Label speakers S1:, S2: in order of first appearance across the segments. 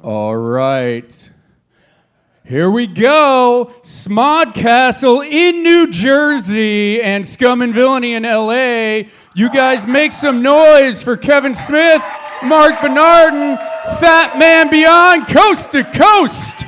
S1: All right. Here we go. SModcastle in New Jersey and Scum and Villainy in LA. You guys make some noise for Kevin Smith, MARC BERNARDIN, Fat Man Beyond, Coast to Coast.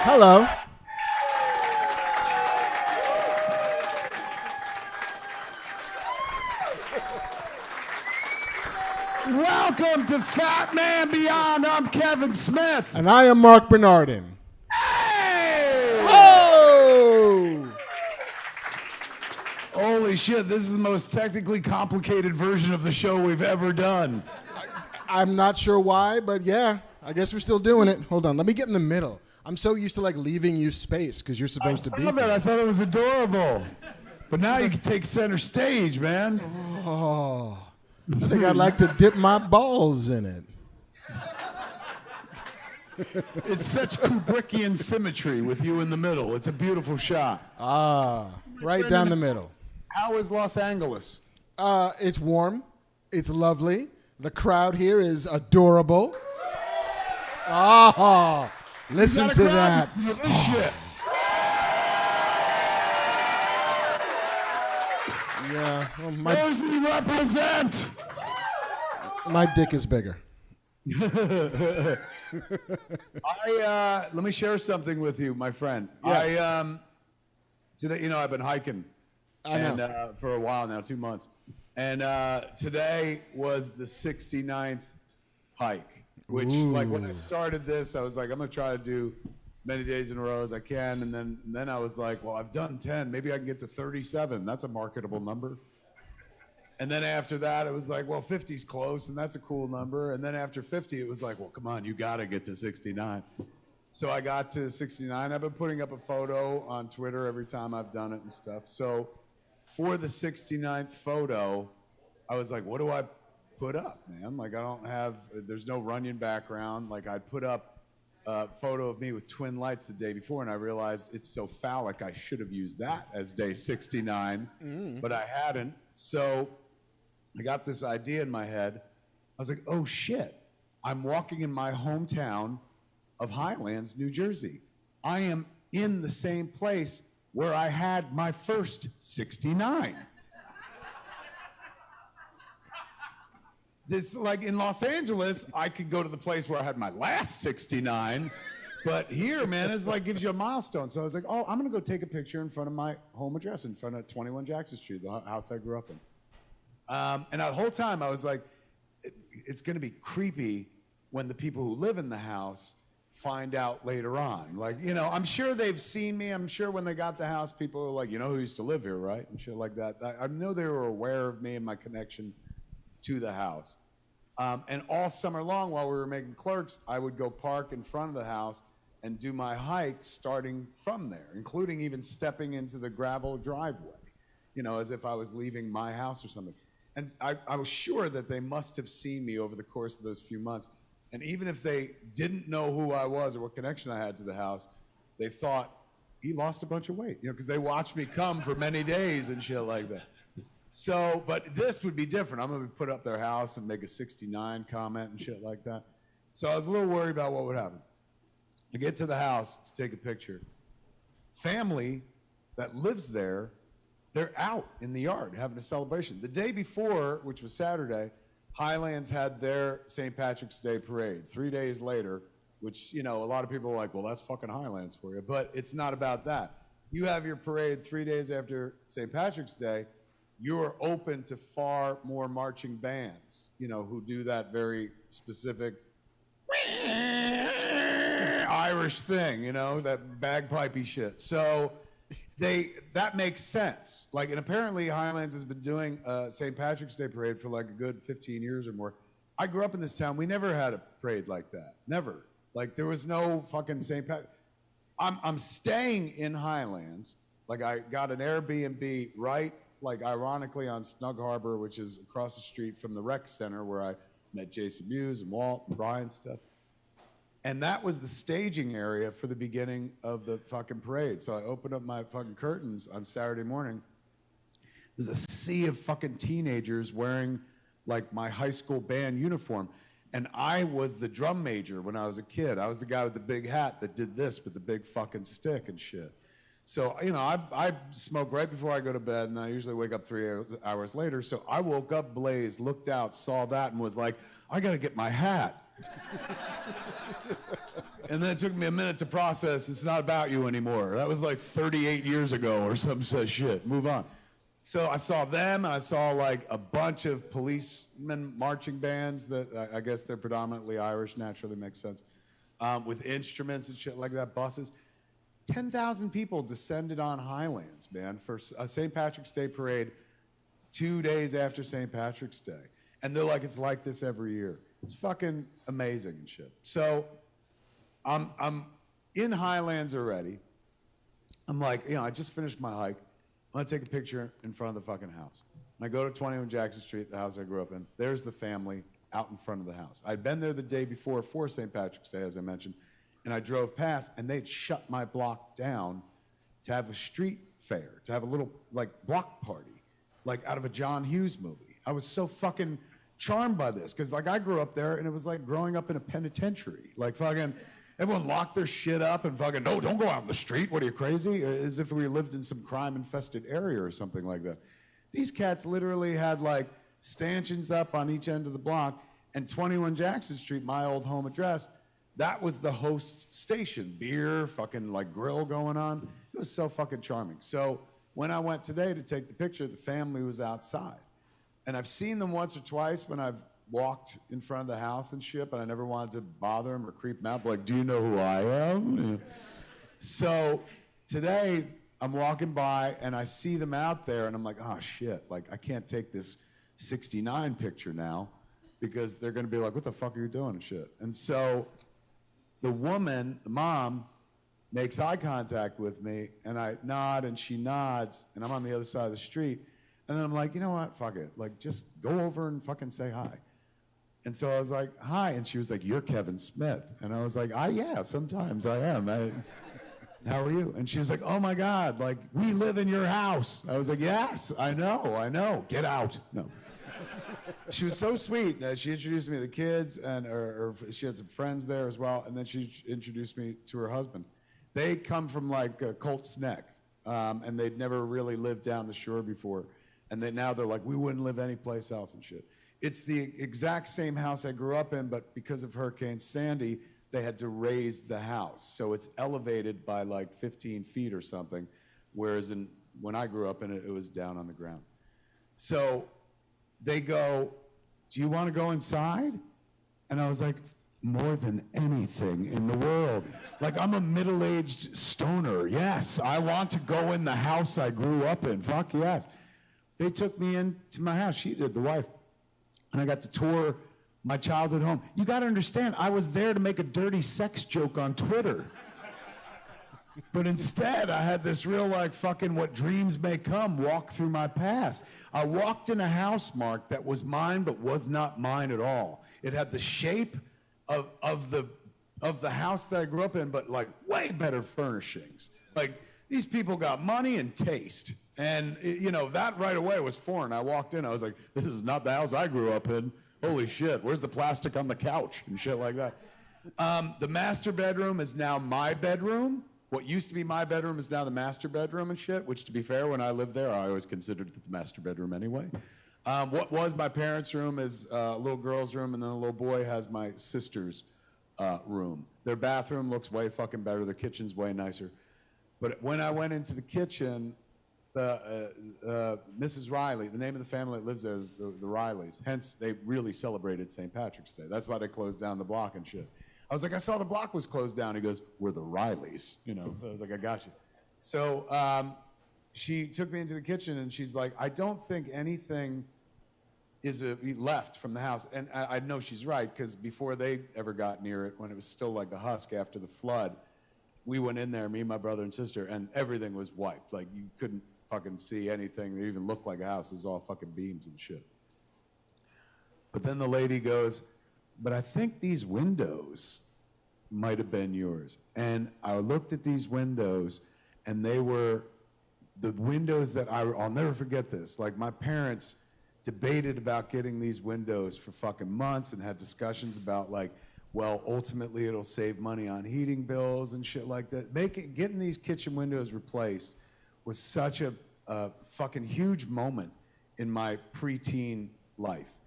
S2: Hello.
S3: Welcome to Fat Man Beyond. I'm Kevin Smith.
S2: And I am MARC BERNARDIN.
S3: Hey!
S2: Oh!
S3: Holy shit, this is the most technically complicated version of the show we've ever done.
S2: I'm not sure why, but yeah, I guess we're still doing it. Hold on, let me get in the middle. I'm so used to like leaving you space because you're supposed to be
S3: I
S2: there.
S3: I thought it was adorable. But now you can take center stage, man.
S2: Oh, I think I'd like to dip my balls in it.
S3: It's such Kubrickian symmetry with you in the middle. It's a beautiful shot.
S2: Ah, right down the middle.
S3: How is Los Angeles?
S2: It's warm. It's lovely. The crowd here is adorable. Ah, listen to that.
S3: This shit.
S2: Yeah, well,
S3: Jersey represent.
S2: my dick is bigger.
S3: Let me share something with you, my friend.
S2: Yes.
S3: Today, I've been hiking for a while now, 2 months. And today was the 69th hike, which like when I started this, I was like, I'm gonna try to do as many days in a row as I can. And then I was like, well, I've done 10, maybe I can get to 37. That's a marketable number. And then after that, it was like, well, 50's close, and that's a cool number. And then after 50, it was like, well, come on, you gotta get to 69. So I got to 69. I've been putting up a photo on Twitter every time I've done it and stuff. So for the 69th photo, I was like, what do I put up, man? Like, there's no Runyon background. Like, I'd put up a photo of me with twin lights the day before, and I realized it's so phallic, I should have used that as day 69, but I hadn't. So I got this idea in my head. I was like, oh shit, I'm walking in my hometown of Highlands, New Jersey. I am in the same place where I had my first 69. This, like in Los Angeles, I could go to the place where I had my last 69, but here, man, it's like gives you a milestone. So I was like, oh, I'm gonna go take a picture in front of my home address, in front of 21 Jackson Street, the house I grew up in. And the whole time I was like, it's gonna be creepy when the people who live in the house find out later on. Like, I'm sure they've seen me. I'm sure when they got the house, people were like, who used to live here, right? And shit like that. I know they were aware of me and my connection to the house. And all summer long while we were making Clerks, I would go park in front of the house and do my hike starting from there, including even stepping into the gravel driveway, as if I was leaving my house or something. And I was sure that they must have seen me over the course of those few months. And even if they didn't know who I was or what connection I had to the house, they thought, he lost a bunch of weight, because they watched me come for many days and shit like that. So, but this would be different. I'm going to put up their house and make a 69 comment and shit like that. So I was a little worried about what would happen. I get to the house to take a picture. Family that lives there, they're out in the yard having a celebration. The day before, which was Saturday, Highlands had their St. Patrick's Day parade. 3 days later, which, a lot of people are like, well, that's fucking Highlands for you. But it's not about that. You have your parade 3 days after St. Patrick's Day. You're open to far more marching bands, who do that very specific Irish thing, that bagpipey shit. So that makes sense. Like, and apparently Highlands has been doing St. Patrick's Day parade for like a good 15 years or more. I grew up in this town. We never had a parade like that. Never. Like, there was no fucking St. Patrick's. I'm staying in Highlands. Like, I got an Airbnb right like ironically on Snug Harbor, which is across the street from the rec center where I met Jason Mewes and Walt and Brian and stuff. And that was the staging area for the beginning of the fucking parade. So I opened up my fucking curtains on Saturday morning. There's a sea of fucking teenagers wearing like my high school band uniform. And I was the drum major when I was a kid. I was the guy with the big hat that did this with the big fucking stick and shit. So, you know, I smoke right before I go to bed, and I usually wake up 3 hours later. So I woke up blazed, looked out, saw that, and was like, I gotta get my hat. And then it took me a minute to process, it's not about you anymore. That was like 38 years ago or some such shit. Move on. So I saw them, and I saw like a bunch of policemen marching bands that I guess they're predominantly Irish, naturally makes sense, with instruments and shit like that, buses. 10,000 people descended on Highlands, man, for a St. Patrick's Day parade 2 days after St. Patrick's Day. And they're like, it's like this every year. It's fucking amazing and shit. So I'm in Highlands already. I'm like, you know, I just finished my hike. I'm gonna take a picture in front of the fucking house. And I go to 21 Jackson Street, the house I grew up in. There's the family out in front of the house. I'd been there the day before for St. Patrick's Day, as I mentioned. And I drove past, and they'd shut my block down to have a street fair, to have a little, like, block party, like out of a John Hughes movie. I was so fucking charmed by this, because, like, I grew up there, and it was like growing up in a penitentiary. Like, fucking, everyone locked their shit up and fucking, no, don't go out in the street. What are you, crazy? As if we lived in some crime-infested area or something like that. These cats literally had, like, stanchions up on each end of the block, and 21 Jackson Street, my old home address, that was the host station. Beer, fucking like grill going on. It was so fucking charming. So when I went today to take the picture, the family was outside. And I've seen them once or twice when I've walked in front of the house and shit, but I never wanted to bother them or creep them out. Like, do you know who I am? Yeah. So today I'm walking by and I see them out there and I'm like, oh shit, like I can't take this 69 picture now because they're gonna be like, what the fuck are you doing and shit. And so the woman, the mom, makes eye contact with me, and I nod, and she nods, and I'm on the other side of the street, and then I'm like, you know what, fuck it, like, just go over and fucking say hi. And so I was like, hi, and she was like, you're Kevin Smith. And I was like, yeah, sometimes I am. How are you? And she was like, oh my God, like, we live in your house. I was like, yes, I know, get out. No. She was so sweet. She introduced me to the kids, and or she had some friends there as well, and then she introduced me to her husband. They come from like Colts Neck, and they'd never really lived down the shore before, and now they're like, we wouldn't live anyplace else and shit. It's the exact same house I grew up in, but because of Hurricane Sandy, they had to raise the house, so it's elevated by like 15 feet or something, whereas when I grew up in it, it was down on the ground. So they go, do you want to go inside? And I was like, more than anything in the world. Like, I'm a middle-aged stoner. Yes, I want to go in the house I grew up in. Fuck yes. They took me into my house. She did, the wife. And I got to tour my childhood home. You got to understand, I was there to make a dirty sex joke on Twitter. But instead, I had this real, like, fucking what dreams may come walk through my past. I walked in a house, Mark, that was mine, but was not mine at all. It had the shape of the house that I grew up in, but, like, way better furnishings. Like, these people got money and taste. And, you know, that right away was foreign. I walked in, I was like, this is not the house I grew up in. Holy shit, where's the plastic on the couch and shit like that? The master bedroom is now my bedroom. What used to be my bedroom is now the master bedroom and shit, which, to be fair, when I lived there, I always considered it the master bedroom anyway. What was my parents' room is a little girl's room, and then the little boy has my sister's room. Their bathroom looks way fucking better. Their kitchen's way nicer. But when I went into the kitchen, Mrs. Riley, the name of the family that lives there is the Rileys. Hence, they really celebrated St. Patrick's Day. That's why they closed down the block and shit. I was like, I saw the block was closed down. He goes, we're the Rileys. You know, I was like, I got you. So she took me into the kitchen, and she's like, I don't think anything is left from the house. And I know she's right, because before they ever got near it, when it was still like a husk after the flood, we went in there, me, my brother, and sister, and everything was wiped. Like, you couldn't fucking see anything that even looked like a house. It was all fucking beams and shit. But then the lady goes, but I think these windows might have been yours. And I looked at these windows, and they were the windows that I'll never forget this. Like, my parents debated about getting these windows for fucking months and had discussions about, like, well, ultimately it'll save money on heating bills and shit like that. Getting these kitchen windows replaced was such a fucking huge moment in my preteen life.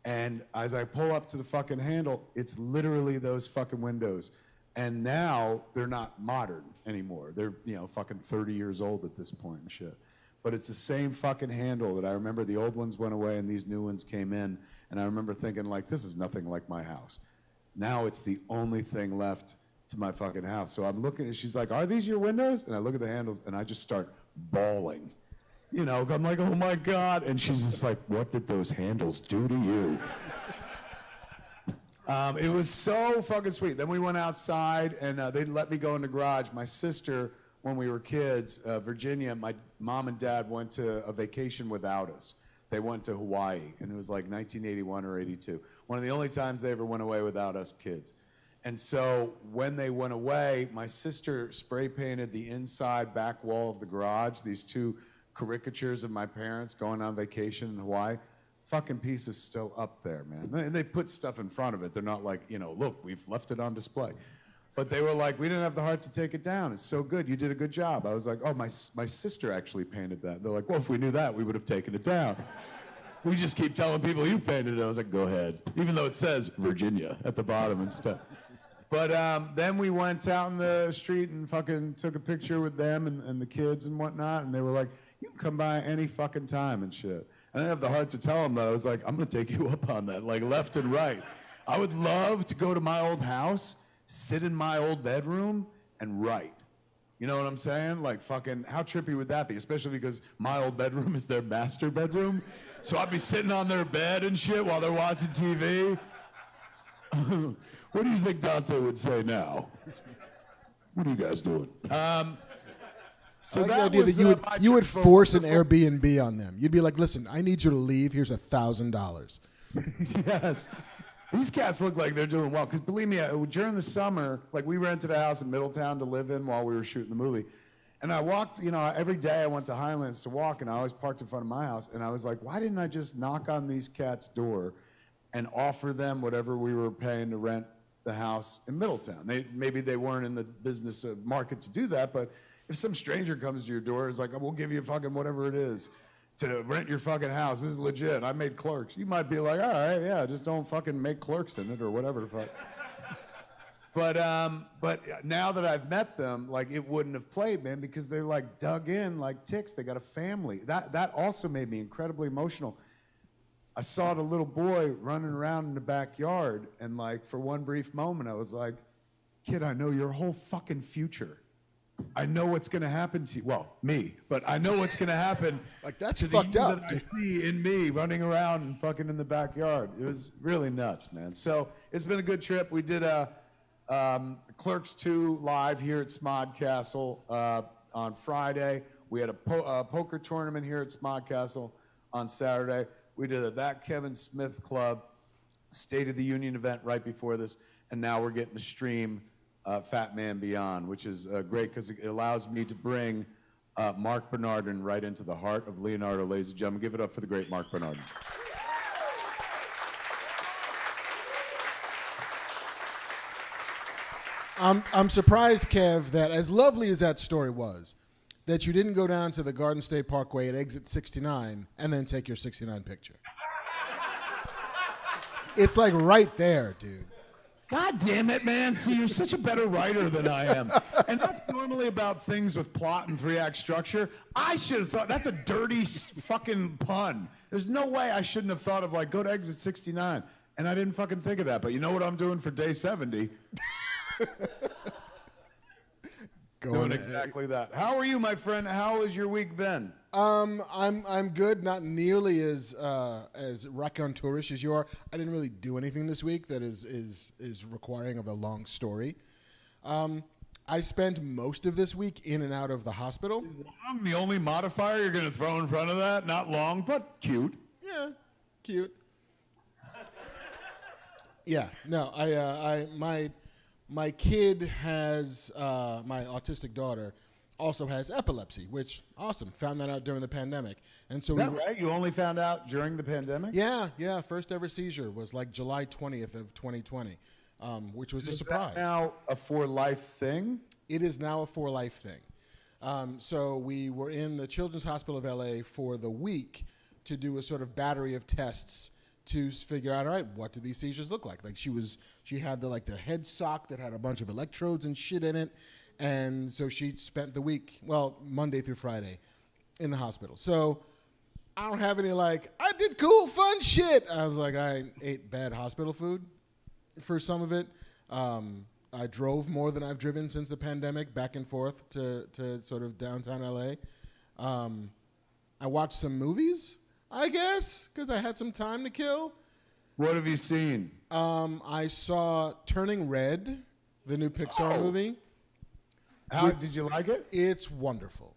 S3: And as I pull up to the fucking handle, it's literally those fucking windows. And now they're not modern anymore. They're, fucking 30 years old at this point and shit. But it's the same fucking handle that I remember. The old ones went away and these new ones came in. And I remember thinking, like, this is nothing like my house. Now it's the only thing left to my fucking house. So I'm looking and she's like, are these your windows? And I look at the handles and I just start bawling. I'm like, oh my God. And she's just like, what did those handles do to you? It was so fucking sweet. Then we went outside and they let me go in the garage. My sister, when we were kids, Virginia, my mom and dad went to a vacation without us. They went to Hawaii, and it was like 1981 or 82. One of the only times they ever went away without us kids. And so when they went away, my sister spray painted the inside back wall of the garage, these two caricatures of my parents going on vacation in Hawaii. Fucking piece is still up there, man. And they put stuff in front of it. They're not like, look, we've left it on display. But they were like, we didn't have the heart to take it down. It's so good. You did a good job. I was like, oh, my sister actually painted that. They're like, well, if we knew that, we would have taken it down. We just keep telling people you painted it. I was like, go ahead. Even though it says Virginia at the bottom and stuff. But then we went out in the street and fucking took a picture with them and the kids and whatnot. And they were like, you can come by any fucking time and shit. And I didn't have the heart to tell them that. I was like, I'm going to take you up on that, like left and right. I would love to go to my old house, sit in my old bedroom, and write. You know what I'm saying? Like, fucking, how trippy would that be? Especially because my old bedroom is their master bedroom. So I'd be sitting on their bed and shit while they're watching TV. What do you think Dante would say now? What are you guys doing? So
S2: I like the idea that you would force an Airbnb on them. You'd be like, listen, I need you to leave. Here's $1,000.
S3: Yes. These cats look like they're doing well. Because believe me, during the summer, like we rented a house in Middletown to live in while we were shooting the movie. And I walked, every day I went to Highlands to walk, and I always parked in front of my house. And I was like, why didn't I just knock on these cats' door and offer them whatever we were paying to rent the house in Middletown? Maybe they weren't in the business market to do that, but if some stranger comes to your door, it's like, we'll give you fucking whatever it is to rent your fucking house. This is legit. I made Clerks. You might be like, all right, yeah, just don't fucking make Clerks in it or whatever the fuck. But now that I've met them, like, it wouldn't have played, man, because they like dug in like ticks. They got a family. That also made me incredibly emotional. I saw the little boy running around in the backyard, and like for one brief moment, I was like, kid, I know your whole fucking future. I know what's going to happen to you. Well, me, but I know what's going to happen.
S2: Like, that's
S3: to
S2: fucked up.
S3: That I see in me running around and fucking in the backyard. It was really nuts, man. So it's been a good trip. We did a Clerks 2 live here at SModcastle on Friday. We had a poker tournament here at SModcastle on Saturday. We did a That Kevin Smith Club State of the Union event right before this, and now we're getting to stream Fat Man Beyond, which is great because it allows me to bring MARC BERNARDIN right into the heart of Leonardo, ladies and gentlemen. Give it up for the great MARC BERNARDIN.
S2: I'm surprised, Kev, that as lovely as that story was, that you didn't go down to the Garden State Parkway at exit 69 and then take your 69 picture. It's like right there, dude.
S3: God damn it, man. See, you're such a better writer than I am. And that's normally about things with plot and 3-act structure. I should have thought, that's a dirty fucking pun. There's no way I shouldn't have thought of, like, go to exit 69. And I didn't fucking think of that. But you know what I'm doing for day 70? Doing exactly that. How are you, my friend? How has your week been?
S2: I'm good. Not nearly as raconteurish as you are. I didn't really do anything this week that is requiring of a long story. I spent most of this week in and out of the hospital.
S3: Long, the only modifier you're going to throw in front of that? Not long, but cute.
S2: Yeah, cute. Yeah, no, my kid has, my autistic daughter also has epilepsy, which, awesome, found that out during the pandemic. And so
S3: Is that right? You only found out during the pandemic?
S2: Yeah, first ever seizure was like July 20th of 2020, which was a surprise.
S3: Is that now a for life thing?
S2: It is now a for life thing. So we were in the Children's Hospital of LA for the week to do a sort of battery of tests to figure out, all right, what do these seizures look like? Like she had the head sock that had a bunch of electrodes and shit in it. And so she spent the week, Monday through Friday in the hospital. So I don't have any I did cool, fun shit. I was like, I ate bad hospital food for some of it. I drove more than I've driven since the pandemic, back and forth to sort of downtown LA. I watched some movies, I guess, because I had some time to kill.
S3: What have you seen?
S2: I saw Turning Red, the new Pixar movie.
S3: How did you like it?
S2: It's wonderful.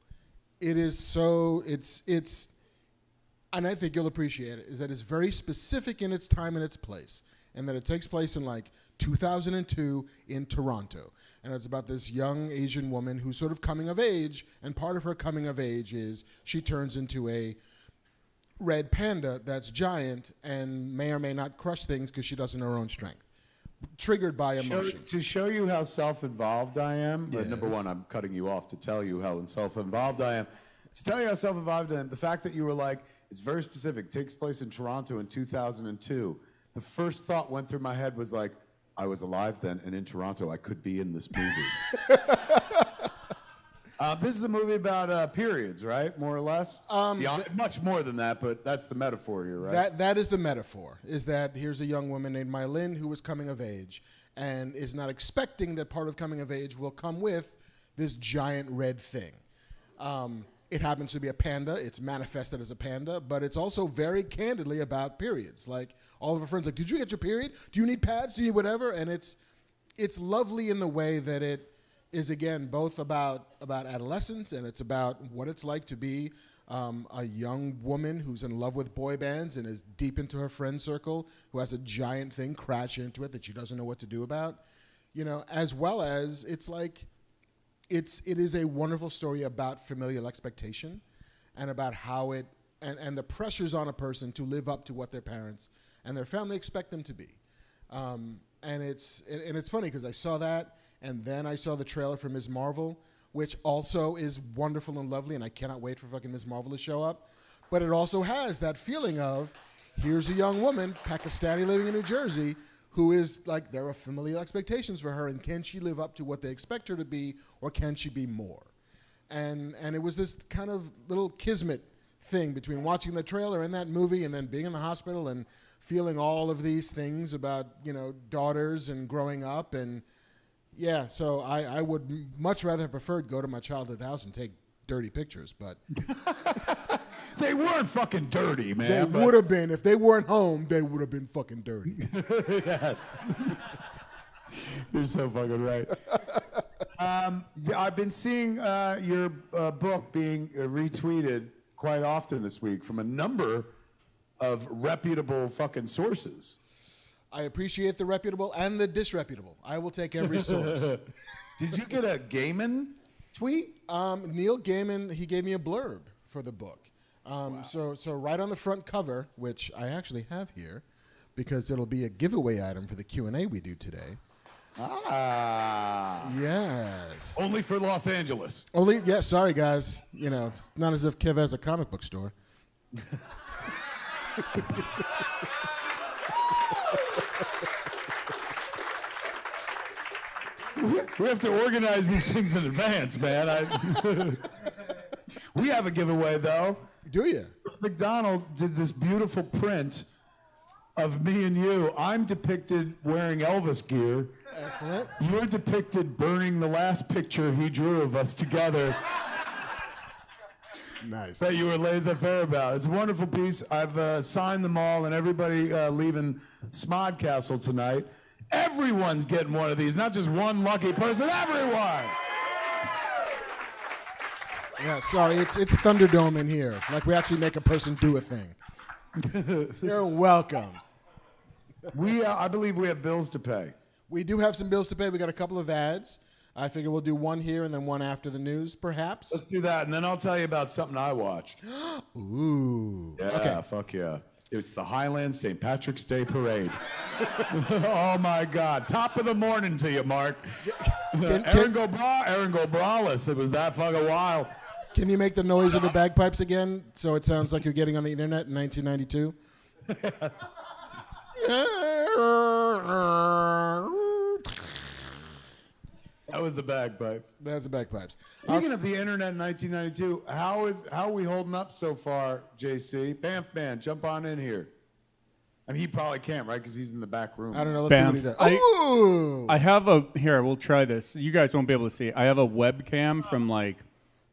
S2: It is so, it's, and I think you'll appreciate it, is that it's very specific in its time and its place, and that it takes place in 2002 in Toronto. And it's about this young Asian woman who's sort of coming of age, and part of her coming of age is she turns into a red panda that's giant and may or may not crush things because she doesn't know her own strength. Triggered by emotion.
S3: To show you how self-involved I am,
S2: Yes.
S3: number one, I'm cutting you off to tell you how self-involved I am. To tell you how self-involved I am, the fact that you were like, it's very specific, takes place in Toronto in 2002. The first thought went through my head was like, I was alive then, and in Toronto, I could be in this movie. This is the movie about periods, right? More or less? Much more than that, but that's the metaphor here, right?
S2: That is the metaphor, is that here's a young woman named Mylin who was coming of age and is not expecting that part of coming of age will come with this giant red thing. It happens to be a panda. It's manifested as a panda, but it's also very candidly about periods. Like, all of her friends did you get your period? Do you need pads? Do you need whatever? And it's lovely in the way that it is, again, both about adolescence, and it's about what it's like to be a young woman who's in love with boy bands and is deep into her friend circle, who has a giant thing crash into it that she doesn't know what to do about, as well as it is a wonderful story about familial expectation and about how it and the pressures on a person to live up to what their parents and their family expect them to be. And it's funny because I saw that, and then I saw the trailer for Ms. Marvel, which also is wonderful and lovely, and I cannot wait for fucking Ms. Marvel to show up. But it also has that feeling of, here's a young woman, Pakistani, living in New Jersey, who is there are familial expectations for her, and can she live up to what they expect her to be, or can she be more? And it was this kind of little kismet thing between watching the trailer and that movie and then being in the hospital and feeling all of these things about, daughters and growing up. And yeah, so I would much rather have preferred go to my childhood house and take dirty pictures, but
S3: They weren't fucking dirty, man.
S2: They would have been. If they weren't home, they would have been fucking dirty.
S3: Yes. You're so fucking right. I've been seeing your book being retweeted quite often this week from a number of reputable fucking sources.
S2: I appreciate the reputable and the disreputable. I will take every source.
S3: Did you get a Gaiman tweet?
S2: Neil Gaiman, he gave me a blurb for the book. Wow. So right on the front cover, which I actually have here, because it'll be a giveaway item for the Q&A we do today.
S3: Ah.
S2: Yes.
S3: Only for Los Angeles.
S2: Yeah, sorry, guys. It's not as if Kev has a comic book store.
S3: We have to organize these things in advance, man. We have a giveaway, though.
S2: Do you?
S3: McDonald did this beautiful print of me and you. I'm depicted wearing Elvis gear.
S2: Excellent.
S3: You're depicted burning the last picture he drew of us together.
S2: Nice.
S3: That you were laissez-faire about. It's a wonderful piece. I've signed them all, and everybody leaving SModcastle tonight Everyone's getting one of these, not just one lucky person. Everyone.
S2: Yeah, sorry, it's Thunderdome in here. Like we actually make a person do a thing. You're welcome.
S3: I believe we have bills to pay.
S2: We do have some bills to pay. We got a couple of ads. I figure we'll do one here and then one after the news, perhaps.
S3: Let's do that, and then I'll tell you about something I watched.
S2: Ooh.
S3: Yeah,
S2: Okay.
S3: fuck yeah. It's the Highland St. Patrick's Day Parade. Oh, my God. Top of the morning to you, Mark. Aaron Gobralis. It was that fucking wild.
S2: Can you make the noise of the bagpipes again so it sounds like you're getting on the internet in 1992? Yes.
S3: That was the bagpipes.
S2: That's the bagpipes.
S3: Speaking of the internet in 1992, how are we holding up so far, JC? Bamf Man, jump on in here. I mean, he probably can't, right? Because he's in the back room.
S2: I don't know. Let's see what he does.
S1: I have here, we'll try this. You guys won't be able to see it. I have a webcam from like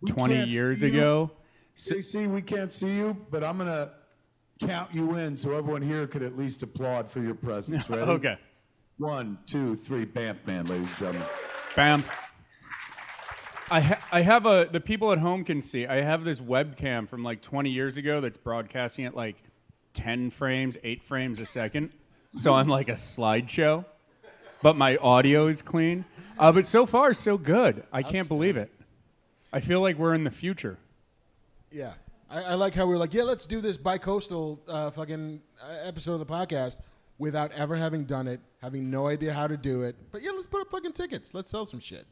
S1: 20 years ago.
S3: JC, we can't see you, but I'm going to count you in so everyone here could at least applaud for your presence. Ready?
S1: Okay.
S3: 1, 2, 3, Bamf Man, ladies and gentlemen.
S1: Bam. I have the people at home can see. I have this webcam from like 20 years ago that's broadcasting at like 10 frames, 8 frames a second. So I'm like a slideshow, but my audio is clean. But so far, so good. I can't believe it. I feel like we're in the future.
S2: Yeah. I like how we're like, yeah, let's do this bi-coastal fucking episode of the podcast without ever having done it, having no idea how to do it. But yeah, let's put up fucking tickets. Let's sell some shit.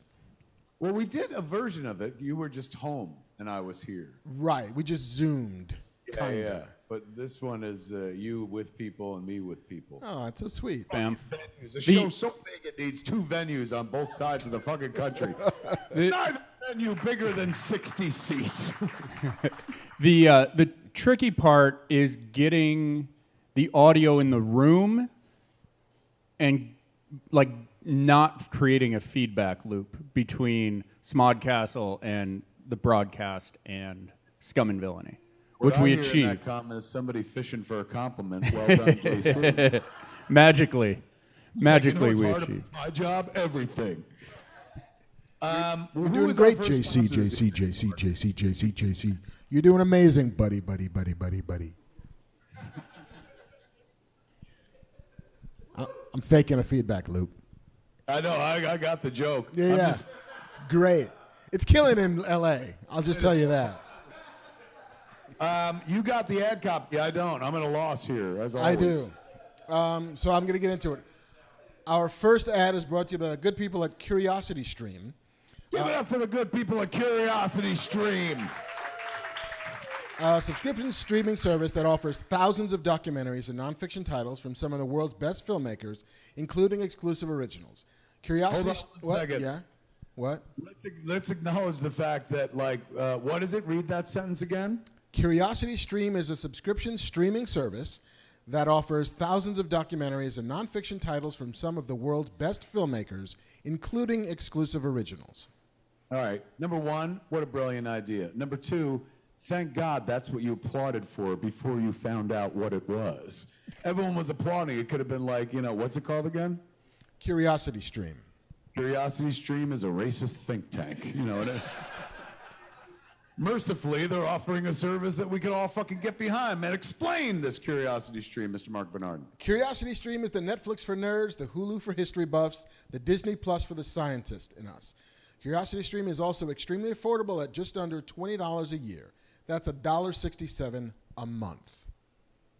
S3: Well, we did a version of it. You were just home, and I was here.
S2: Right. We just zoomed. Kinda.
S3: Yeah. But this one is you with people and me with people.
S2: Oh, it's so sweet.
S1: Bam.
S3: A show so big it needs 2 venues on both sides of the fucking country. Neither venue bigger than 60 seats.
S1: The tricky part is getting the audio in the room and like not creating a feedback loop between SModcastle and the broadcast and Scum and Villainy, which we achieved.
S3: That comment is somebody fishing for a compliment. Well done, JC.
S1: Magically we
S3: hard
S1: achieved.
S3: My job, everything.
S2: You're doing great, JC. You're doing amazing, buddy. I'm faking a feedback loop.
S3: I know. I got the joke.
S2: Yeah. It's great. It's killing in L.A. I'll just tell you that.
S3: You got the ad copy. I don't. I'm at a loss here, as always.
S2: I do. So I'm going to get into it. Our first ad is brought to you by the good people at Curiosity Stream.
S3: Give it up for the good people at Curiosity Stream.
S2: A subscription streaming service that offers thousands of documentaries and nonfiction titles from some of the world's best filmmakers, including exclusive originals. Curiosity.
S3: Hold on one second.
S2: Yeah. What?
S3: Let's acknowledge the fact that, like, what is it? Read that sentence again.
S2: Curiosity Stream is a subscription streaming service that offers thousands of documentaries and nonfiction titles from some of the world's best filmmakers, including exclusive originals.
S3: All right. Number 1, what a brilliant idea. Number 2, thank God that's what you applauded for before you found out what it was. Everyone was applauding. It could have been like, what's it called again?
S2: Curiosity Stream.
S3: Curiosity Stream is a racist think tank. Mercifully, they're offering a service that we can all fucking get behind. Man, explain this Curiosity Stream, Mr. Mark Bernardin.
S2: Curiosity Stream is the Netflix for nerds, the Hulu for history buffs, the Disney Plus for the scientist in us. Curiosity Stream is also extremely affordable at just under $20 a year. That's $1.67 a month.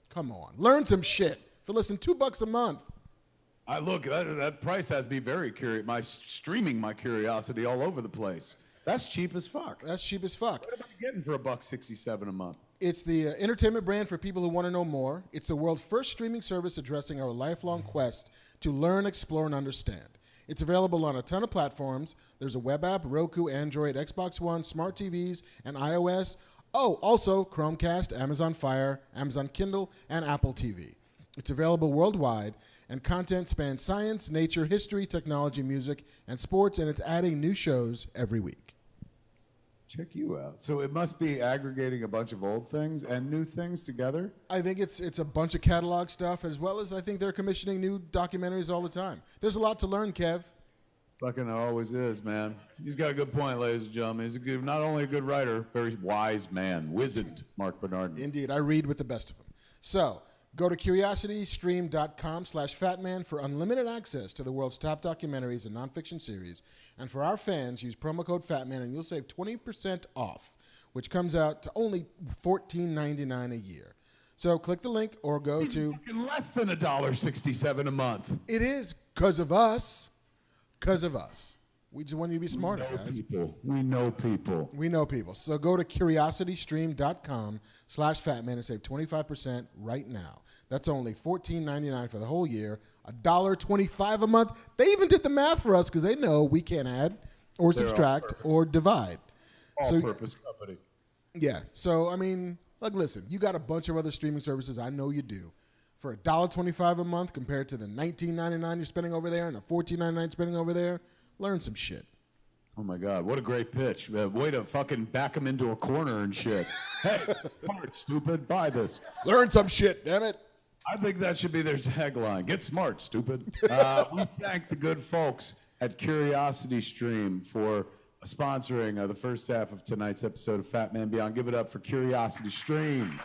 S2: Come on. Learn some shit for less than $2 a month.
S3: Look, that price has me very curious. Streaming my curiosity all over the place. That's cheap as fuck.
S2: That's cheap as fuck.
S3: What am I getting for $1.67 a month?
S2: It's the entertainment brand for people who want to know more. It's the world's first streaming service addressing our lifelong quest to learn, explore, and understand. It's available on a ton of platforms. There's a web app, Roku, Android, Xbox One, smart TVs, and iOS. Oh, also Chromecast, Amazon Fire, Amazon Kindle, and Apple TV. It's available worldwide, and content spans science, nature, history, technology, music, and sports, and it's adding new shows every week.
S3: check you out. So it must be aggregating a bunch of old things and new things together?
S2: I think it's a bunch of catalog stuff, as well as I think they're commissioning new documentaries all the time. There's a lot to learn, Kev.
S3: Fucking always is, man. He's got a good point, ladies and gentlemen. He's not only a good writer, very wise man. Wizard, MARC BERNARDIN.
S2: Indeed, I read with the best of them. So, go to curiositystream.com/fatman for unlimited access to the world's top documentaries and nonfiction series. And for our fans, use promo code FATMAN and you'll save 20% off, which comes out to only $14.99 a year. So click the link or go to...
S3: fucking less than $1.67 a month.
S2: It is because of us. Because of us. We just want you to be smarter, guys.
S3: We know people.
S2: We know people. So go to curiositystream.com/fatman and save 25% right now. That's only $14.99 for the whole year, $1.25 a month. They even did the math for us because they know we can't add or subtract or divide.
S3: All-purpose company.
S2: Yeah. So, I mean, like, listen, you got a bunch of other streaming services. I know you do. For $1.25 a month compared to the $19.99 you're spending over there and the $14.99 spending over there, learn some shit.
S3: Oh, my God. What a great pitch. Way to fucking back him into a corner and shit. Hey, smart, stupid. Buy this.
S2: Learn some shit, damn it.
S3: I think that should be their tagline. Get smart, stupid. We thank the good folks at Curiosity Stream for sponsoring the first half of tonight's episode of Fat Man Beyond. Give it up for Curiosity Stream.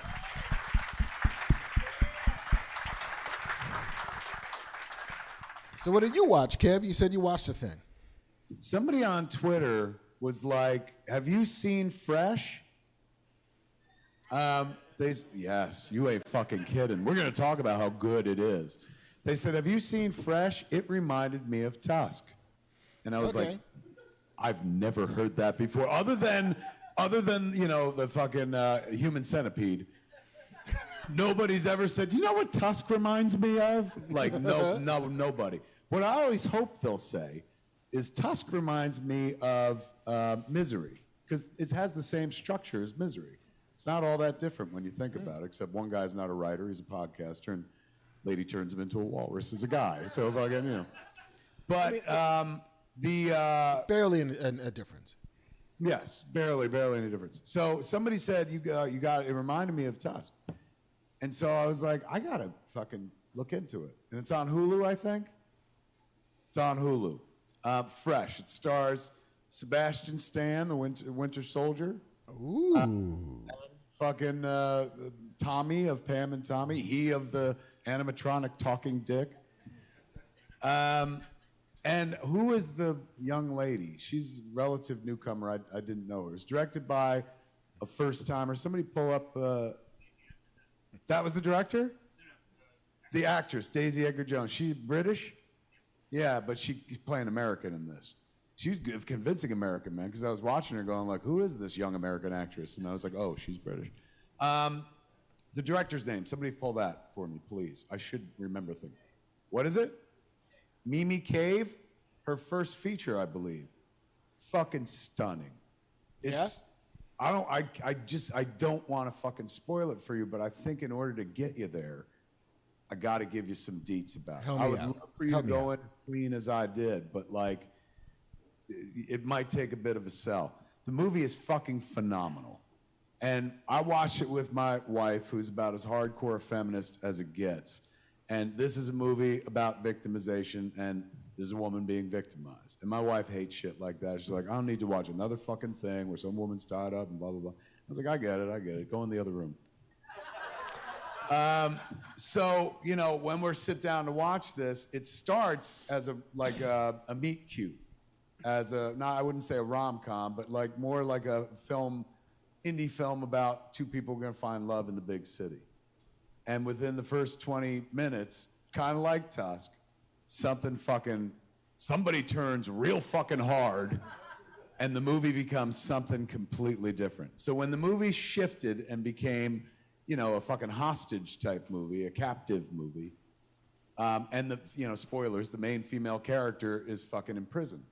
S2: So what did you watch, Kev? You said you watched a thing.
S3: Somebody on Twitter was like, have you seen Fresh? Yes, you ain't fucking kidding. We're going to talk about how good it is. They said, have you seen Fresh? It reminded me of Tusk. And I was like, I've never heard that before. Other than you know, the fucking Human Centipede. Nobody's ever said, you know what Tusk reminds me of? Like, nobody. What I always hope they'll say is Tusk reminds me of Misery, because it has the same structure as Misery. It's not all that different when you think about it, except one guy's not a writer, he's a podcaster, and lady turns him into a walrus as a guy. So fucking, you know. But
S2: barely a difference.
S3: Yes, barely any difference. So somebody said you got it reminded me of Tusk. And so I was like, I gotta fucking look into it. And it's on Hulu, I think. It's on Hulu. Fresh. It stars Sebastian Stan, the Winter Soldier.
S2: Ooh.
S3: Fucking Tommy of Pam and Tommy. He of the animatronic talking dick. And who is the young lady? She's a relative newcomer. I didn't know her. It's directed by a first-timer. Somebody pull up... that was the director? The actress, Daisy Edgar-Jones. She's British? Yeah, but she's playing American in this. She's a convincing American, man, because I was watching her going like, who is this young American actress? And I was like, oh, she's British. The director's name, somebody pull that for me, please. I should remember things. What is it? Mimi Cave? Her first feature, I believe. Fucking stunning. It's...
S2: Yeah?
S3: I don't want to fucking spoil it for you, but I think in order to get you there, I got to give you some deets about it. I would love for you to go in as clean as I did, but like, it might take a bit of a sell. The movie is fucking phenomenal. And I watched it with my wife, who's about as hardcore a feminist as it gets. And this is a movie about victimization, and there's a woman being victimized. And my wife hates shit like that. She's like, I don't need to watch another fucking thing where some woman's tied up and blah, blah, blah. I was like, I get it. Go in the other room. So, you know, when we're sit down to watch this, it starts as a meet cute. I wouldn't say a rom-com, but like more like a indie film about two people going to find love in the big city. And within the first 20 minutes, kind of like Tusk, somebody turns real fucking hard, and the movie becomes something completely different. So when the movie shifted and became, you know, a fucking hostage type movie, a captive movie, and the, you know, spoilers, the main female character is fucking in prison.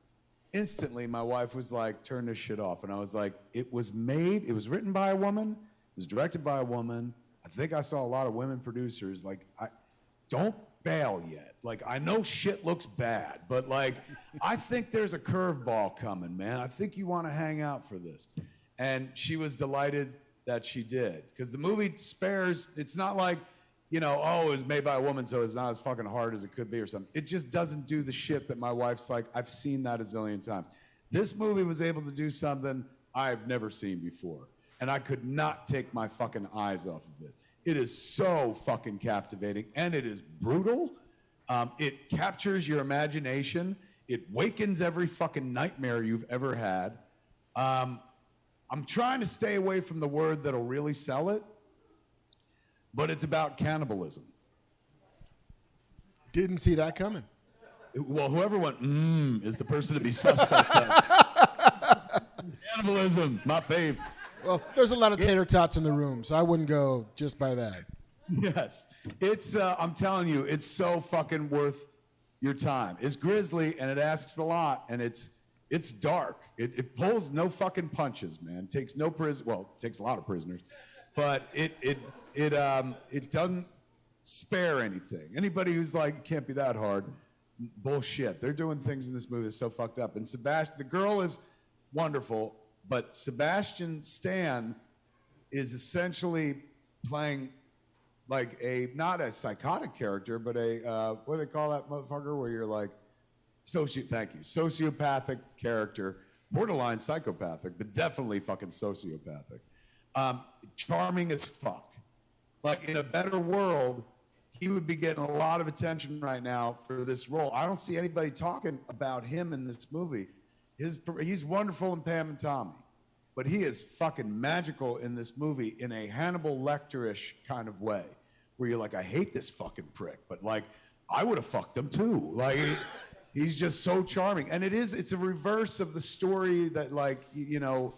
S3: Instantly, my wife was like, turn this shit off. And I was like, it was written by a woman, it was directed by a woman. I think I saw a lot of women producers. Like, don't bail yet. Like, I know shit looks bad, but like, I think there's a curveball coming, man. I think you want to hang out for this. And she was delighted that she did. Because the movie spares, it's not like, you know, oh, it was made by a woman, so it's not as fucking hard as it could be or something. It just doesn't do the shit that my wife's like, I've seen that a zillion times. This movie was able to do something I've never seen before. And I could not take my fucking eyes off of it. It is so fucking captivating, and it is brutal. It captures your imagination. It wakens every fucking nightmare you've ever had. I'm trying to stay away from the word that'll really sell it, but it's about cannibalism.
S2: Didn't see that coming.
S3: Well, whoever went, is the person to be suspect of. Cannibalism, my fave.
S2: Well, there's a lot of tater tots in the room, so I wouldn't go just by that.
S3: Yes. It's, I'm telling you, it's so fucking worth your time. It's grisly, and it asks a lot, and it's dark. It pulls no fucking punches, man. Takes no well, it takes a lot of prisoners, but it doesn't spare anything. Anybody who's like, it can't be that hard, bullshit. They're doing things in this movie that's so fucked up. And Sebastian, the girl is wonderful, but Sebastian Stan is essentially playing like not a psychotic character, but a, what do they call that motherfucker where you're like, sociopathic character, borderline psychopathic, but definitely fucking sociopathic. Charming as fuck. Like in a better world, he would be getting a lot of attention right now for this role. I don't see anybody talking about him in this movie. He's wonderful in Pam and Tommy, but he is fucking magical in this movie in a Hannibal Lecter-ish kind of way, where you're like, I hate this fucking prick, but like, I would have fucked him too. Like, he's just so charming. And it's a reverse of the story that, like, you know,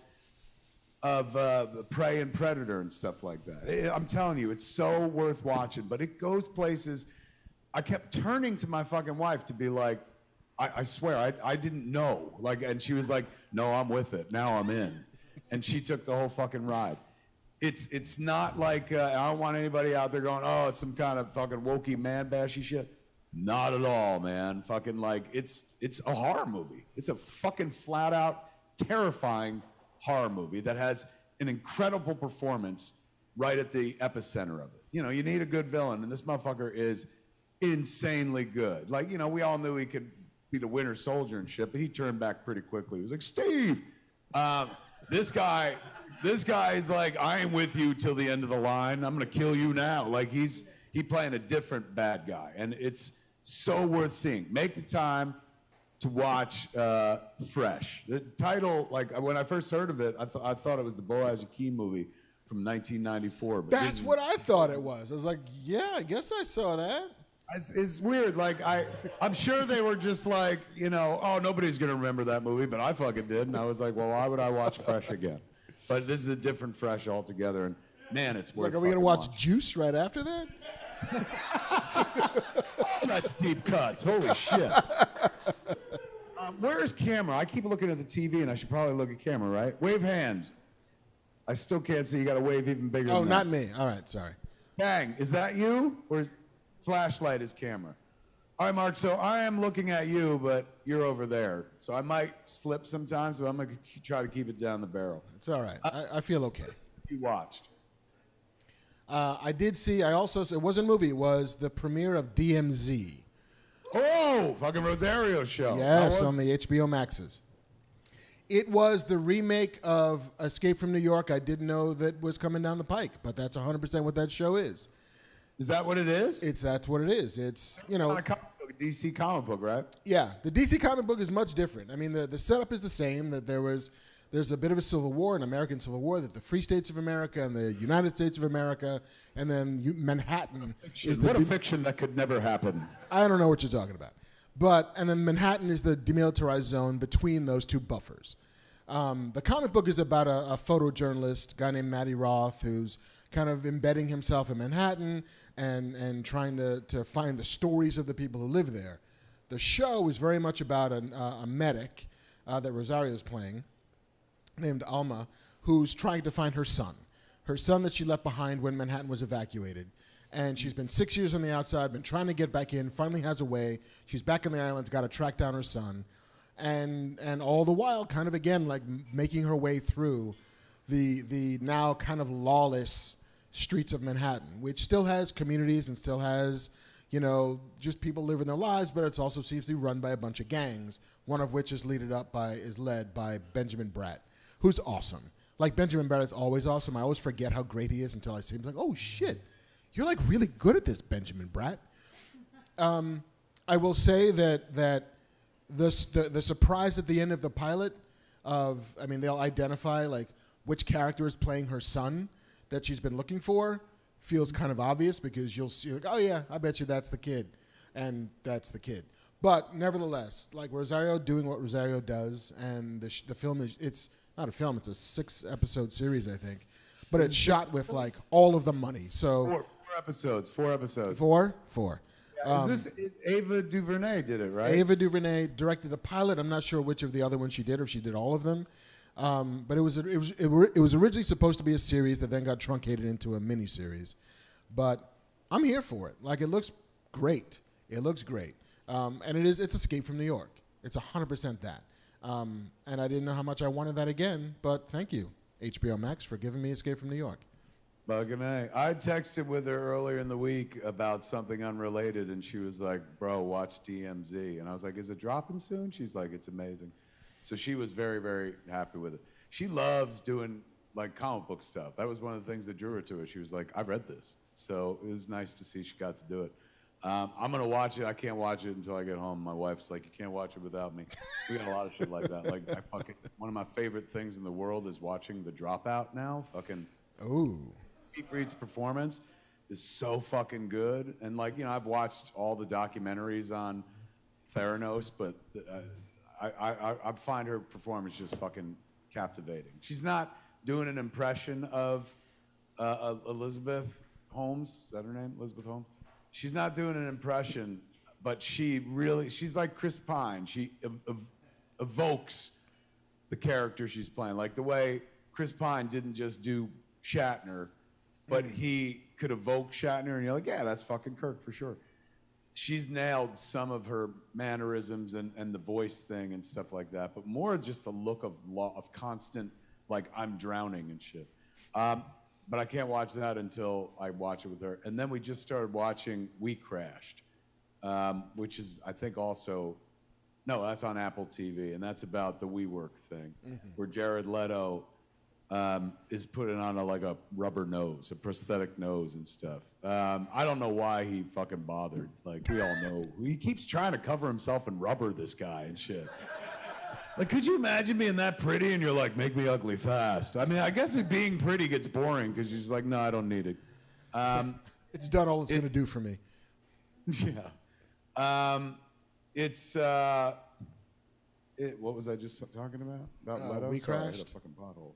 S3: of Prey and Predator and stuff like that. I'm telling you, it's so worth watching, but it goes places. I kept turning to my fucking wife to be like, I swear, I didn't know. Like, and she was like, no, I'm with it. Now I'm in. And she took the whole fucking ride. It's not like, I don't want anybody out there going, oh, it's some kind of fucking wokey man-bashy shit. Not at all, man. Fucking like, it's a horror movie. It's a fucking flat-out, terrifying horror movie that has an incredible performance right at the epicenter of it. You know, you need a good villain, and this motherfucker is insanely good. Like, you know, we all knew he could be the Winter Soldier and shit, but he turned back pretty quickly. He was like, Steve! This guy is like, I ain't with you till the end of the line. I'm gonna kill you now. Like, he's playing a different bad guy, and it's so worth seeing. Make the time to watch Fresh. The title, like, when I first heard of it, I thought it was the Boaz Yakin movie from 1994. But
S2: That's what I thought it was. I was like, yeah, I guess I saw that.
S3: It's weird. Like, I'm sure they were just like, you know, oh, nobody's going to remember that movie, but I fucking did. And I was like, well, why would I watch Fresh again? But this is a different Fresh altogether. And, man, it's worth
S2: Like, are we going to
S3: watching.
S2: watch Juice right after that?
S3: Oh, that's deep cuts. Holy shit. Where's camera? I keep looking at the TV, and I should probably look at camera, right? Wave hand. I still can't see. You got to wave even bigger
S2: Oh,
S3: than
S2: not
S3: that.
S2: me. All right, sorry.
S3: Bang. Is that you? Or is flashlight is camera? All right, Mark, so I am looking at you, but you're over there. So I might slip sometimes, but I'm going to try to keep it down the barrel.
S2: It's all right. I feel okay.
S3: You watched.
S2: I did see, it wasn't a movie, it was the premiere of DMZ.
S3: Oh, fucking Rosario Show.
S2: Yes, on the HBO Maxes. It was the remake of Escape from New York. I didn't know that was coming down the pike, but that's 100% what that show is.
S3: Is that what it is?
S2: That's what it is. It's, you know.
S3: Not a comic book, a DC comic book, right?
S2: Yeah, the DC comic book is much different. I mean, the setup is the same, that there's a bit of a civil war, an American civil war, that the Free States of America and the United States of America, and then Manhattan is
S3: What a fiction that could never happen.
S2: I don't know what you're talking about. And then Manhattan is the demilitarized zone between those two buffers. The comic book is about a photojournalist, a guy named Matty Roth, who's kind of embedding himself in Manhattan and trying to find the stories of the people who live there. The show is very much about a medic that Rosario is playing, named Alma, who's trying to find her son that she left behind when Manhattan was evacuated. And she's been 6 years on the outside, been trying to get back in, finally has a way. She's back in the islands, got to track down her son. And all the while, kind of again, like making her way through the now kind of lawless streets of Manhattan, which still has communities and still has, you know, just people living their lives, but it also seems to be run by a bunch of gangs, one of which is led by Benjamin Bratt, who's awesome. Like, Benjamin Bratt is always awesome. I always forget how great he is until I see him. Like, oh, shit, you're, like, really good at this, Benjamin Bratt. I will say that the surprise at the end of the pilot they'll identify, like, which character is playing her son that she's been looking for feels kind of obvious because you'll see, like, oh, yeah, I bet you that's the kid. And that's the kid. But nevertheless, like, Rosario doing what Rosario does, and the film it's not a film, it's a 6-episode series, I think. But it's shot with, like, all of the money. So
S3: Four episodes.
S2: Four?
S3: Is Ava DuVernay did it, right?
S2: Ava DuVernay directed the pilot. I'm not sure which of the other ones she did, or if she did all of them. But it was originally supposed to be a series that then got truncated into a miniseries. But I'm here for it. Like, it looks great. It looks great. And it's Escape from New York. It's 100% that. And I didn't know how much I wanted that again, but thank you, HBO Max, for giving me Escape from New York.
S3: Bugging A. I texted with her earlier in the week about something unrelated, and she was like, bro, watch DMZ. And I was like, is it dropping soon? She's like, it's amazing. So she was very, very happy with it. She loves doing, like, comic book stuff. That was one of the things that drew her to it. She was like, I've read this. So it was nice to see she got to do it. I'm going to watch it. I can't watch it until I get home. My wife's like, you can't watch it without me. We got a lot of shit like that. Like, one of my favorite things in the world is watching The Dropout now.
S2: Ooh.
S3: Seyfried's performance is so fucking good. And, like, you know, I've watched all the documentaries on Theranos, but I find her performance just fucking captivating. She's not doing an impression of Elizabeth Holmes. Is that her name? Elizabeth Holmes? She's not doing an impression, but she's like Chris Pine. She evokes the character she's playing. Like the way Chris Pine didn't just do Shatner, but he could evoke Shatner, and you're like, yeah, that's fucking Kirk for sure. She's nailed some of her mannerisms and the voice thing and stuff like that, but more just the look of constant, like, I'm drowning and shit. But I can't watch that until I watch it with her. And then we just started watching We Crashed, which is, I think, also, no, that's on Apple TV, and that's about the WeWork thing, where Jared Leto is putting on a rubber nose, a prosthetic nose and stuff. I don't know why he fucking bothered. Like, we all know. He keeps trying to cover himself in rubber, this guy, and shit. Like, could you imagine being that pretty and you're like, make me ugly fast? I mean, I guess being pretty gets boring because she's like, no, I don't need it.
S2: It's done all it's going to do for me.
S3: Yeah. What was I just talking about? About Leto?
S2: We
S3: Sorry, I
S2: Crashed?
S3: hit a fucking pothole.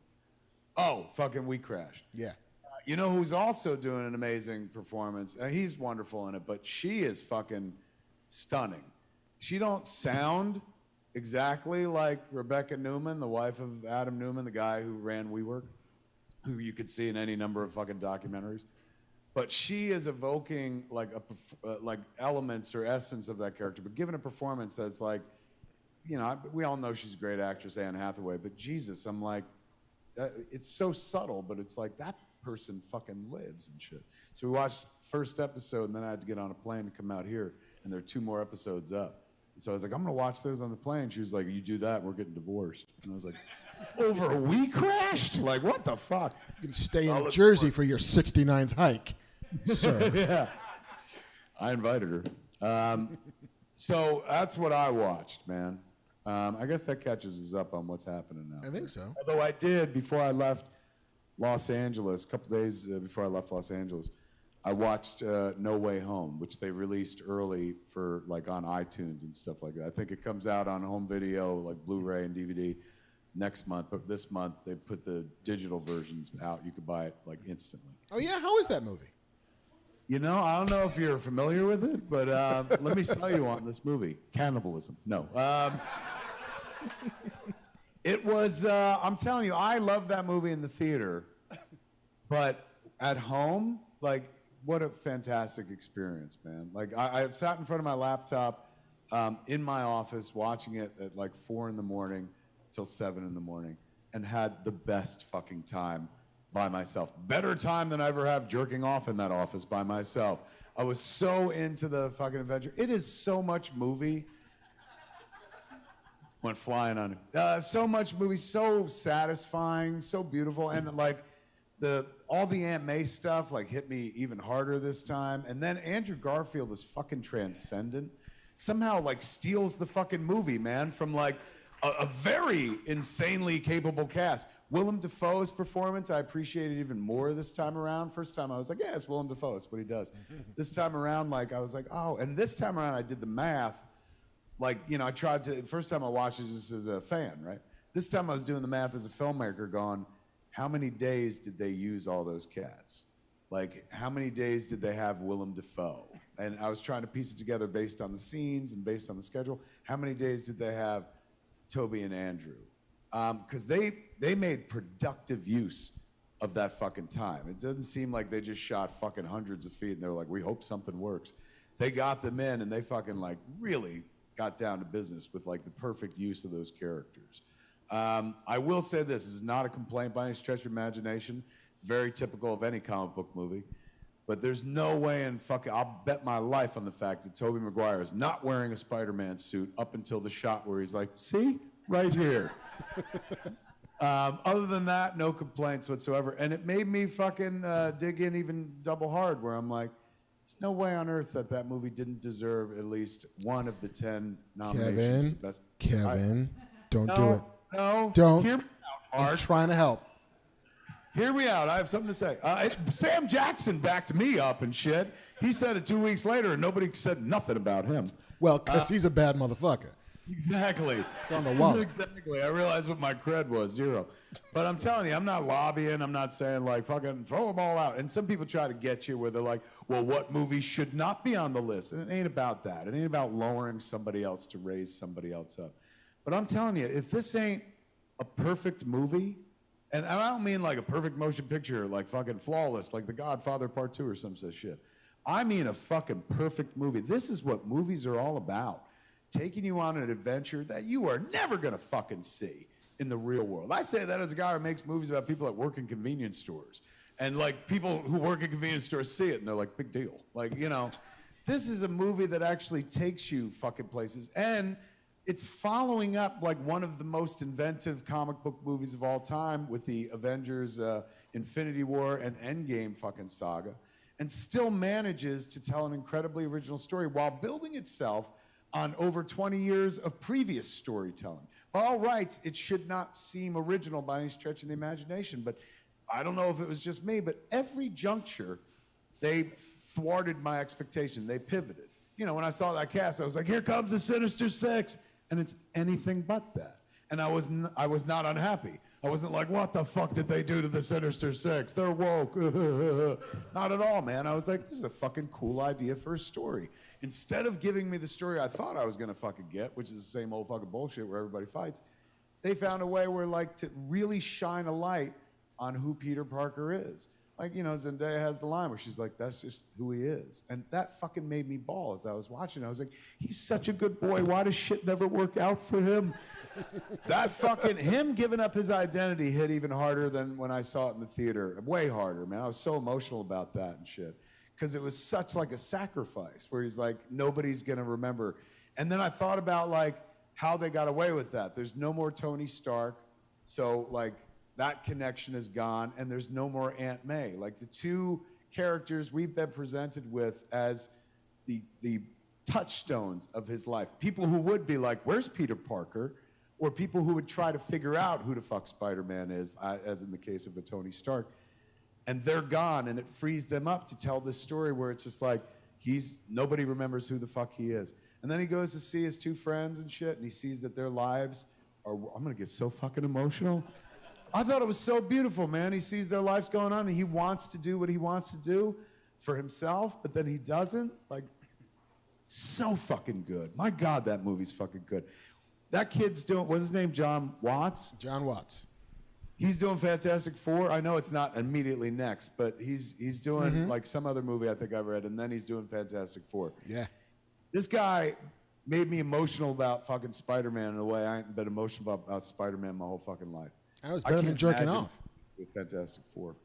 S3: Oh, fucking We Crashed.
S2: Yeah.
S3: You know who's also doing an amazing performance? He's wonderful in it, but she is fucking stunning. She don't sound exactly like Rebecca Newman, the wife of Adam Newman, the guy who ran WeWork, who you could see in any number of fucking documentaries. But she is evoking like elements or essence of that character, but given a performance that's like, you know, we all know she's a great actress, Anne Hathaway, but Jesus, I'm like, it's so subtle, but it's like that person fucking lives and shit. So we watched first episode, and then I had to get on a plane to come out here, and there are 2 more episodes up. And so I was like, I'm gonna watch those on the plane. She was like, you do that, we're getting divorced. And I was like, over We Crashed? Like, what the fuck?
S2: You can stay in Jersey for your 69th hike, sir.
S3: Yeah. I invited her. So that's what I watched, man. I guess that catches us up on what's happening now.
S2: I think so.
S3: Although I did, before I left Los Angeles, a couple days before I left Los Angeles, I watched No Way Home, which they released early for like on iTunes and stuff like that. I think it comes out on home video, like Blu-ray and DVD next month, but this month they put the digital versions out. You could buy it like instantly.
S2: Oh yeah, how is that movie?
S3: You know, I don't know if you're familiar with it, but let me sell you on this movie. Cannibalism. No. It was, I'm telling you, I love that movie in the theater, but at home, like, what a fantastic experience, man. Like, I sat in front of my laptop in my office watching it at like 4 in the morning till 7 in the morning. and had the best fucking time by myself. Better time than I ever have jerking off in that office by myself. I was so into the fucking adventure. It is so much movie. Went flying on it. So much movie, so satisfying, so beautiful, and like all the Aunt May stuff like hit me even harder this time. And then Andrew Garfield is fucking transcendent. Somehow like steals the fucking movie, man, from like a very insanely capable cast. Willem Dafoe's performance, I appreciated even more this time around. First time I was like, yeah, it's Willem Dafoe, that's what he does. This time around, like I was like, oh, and this time around I did the math. Like, you know, I tried to, first time I watched it just as a fan, right? This time I was doing the math as a filmmaker going, how many days did they use all those cats? Like, how many days did they have Willem Dafoe? And I was trying to piece it together based on the scenes and based on the schedule. How many days did they have Toby and Andrew? Because they made productive use of that fucking time. It doesn't seem like they just shot fucking hundreds of feet and they're like, we hope something works. They got them in and they fucking like really got down to business with like the perfect use of those characters. I will say this is not a complaint by any stretch of imagination. Very typical of any comic book movie. But there's no way in fucking, I'll bet my life on the fact that Tobey Maguire is not wearing a Spider-Man suit up until the shot where he's like, see, right here. Other than that, no complaints whatsoever. And it made me fucking dig in even double hard where I'm like, there's no way on earth that that movie didn't deserve at least one of the 10 nominations. For best.
S2: Kevin, don't do it.
S3: No,
S2: don't.
S3: Hear me out, Art.
S2: I'm trying to help.
S3: Hear me out. I have something to say. Sam Jackson backed me up and shit. He said it 2 weeks later, and nobody said nothing about him.
S2: Well, because he's a bad motherfucker.
S3: Exactly.
S2: It's on the wall.
S3: Exactly. I realized what my cred was, 0. But I'm telling you, I'm not lobbying. I'm not saying, like, fucking throw them all out. And some people try to get you where they're like, well, what movies should not be on the list? And it ain't about that. It ain't about lowering somebody else to raise somebody else up. But I'm telling you, if this ain't a perfect movie, and I don't mean like a perfect motion picture, like fucking flawless, like The Godfather Part 2 or some such shit. I mean a fucking perfect movie. This is what movies are all about. Taking you on an adventure that you are never gonna fucking see in the real world. I say that as a guy who makes movies about people that work in convenience stores. And like people who work in convenience stores see it and they're like, big deal. Like, you know, this is a movie that actually takes you fucking places. And it's following up like one of the most inventive comic book movies of all time with the Avengers Infinity War and Endgame fucking saga, and still manages to tell an incredibly original story while building itself on over 20 years of previous storytelling. By all rights, it should not seem original by any stretch of the imagination, but I don't know if it was just me, but every juncture, they thwarted my expectation. They pivoted. You know, when I saw that cast, I was like, here comes the Sinister Six. And it's anything but that. And I was not unhappy. I wasn't like, what the fuck did they do to the Sinister Six? They're woke. Not at all, man. I was like, this is a fucking cool idea for a story. Instead of giving me the story I thought I was gonna fucking get, which is the same old fucking bullshit where everybody fights, they found a way where like to really shine a light on who Peter Parker is. Like, you know, Zendaya has the line where she's like, that's just who he is. And that fucking made me bawl as I was watching. I was like, he's such a good boy. Why does shit never work out for him? That fucking, him giving up his identity hit even harder than when I saw it in the theater. Way harder, man. I was so emotional about that and shit. Because it was such like a sacrifice where he's like, nobody's going to remember. And then I thought about like how they got away with that. There's no more Tony Stark. So like, that connection is gone, and there's no more Aunt May. Like the two characters we've been presented with as the touchstones of his life. People who would be like, where's Peter Parker? Or people who would try to figure out who the fuck Spider-Man is, as in the case of a Tony Stark. And they're gone, and it frees them up to tell this story where it's just like, nobody remembers who the fuck he is. And then he goes to see his two friends and shit, and he sees that their lives are, I'm gonna get so fucking emotional. I thought it was so beautiful, man. He sees their lives going on and he wants to do what he wants to do for himself, but then he doesn't. Like, so fucking good. My God, that movie's fucking good. That kid's doing, what's his name, John Watts?
S2: John Watts.
S3: He's doing Fantastic Four. I know it's not immediately next, but he's doing like some other movie I think I've read, and then he's doing Fantastic Four.
S2: Yeah.
S3: This guy made me emotional about fucking Spider-Man in a way I ain't been emotional about Spider-Man my whole fucking life.
S2: That was better than jerking off.
S3: With Fantastic Four.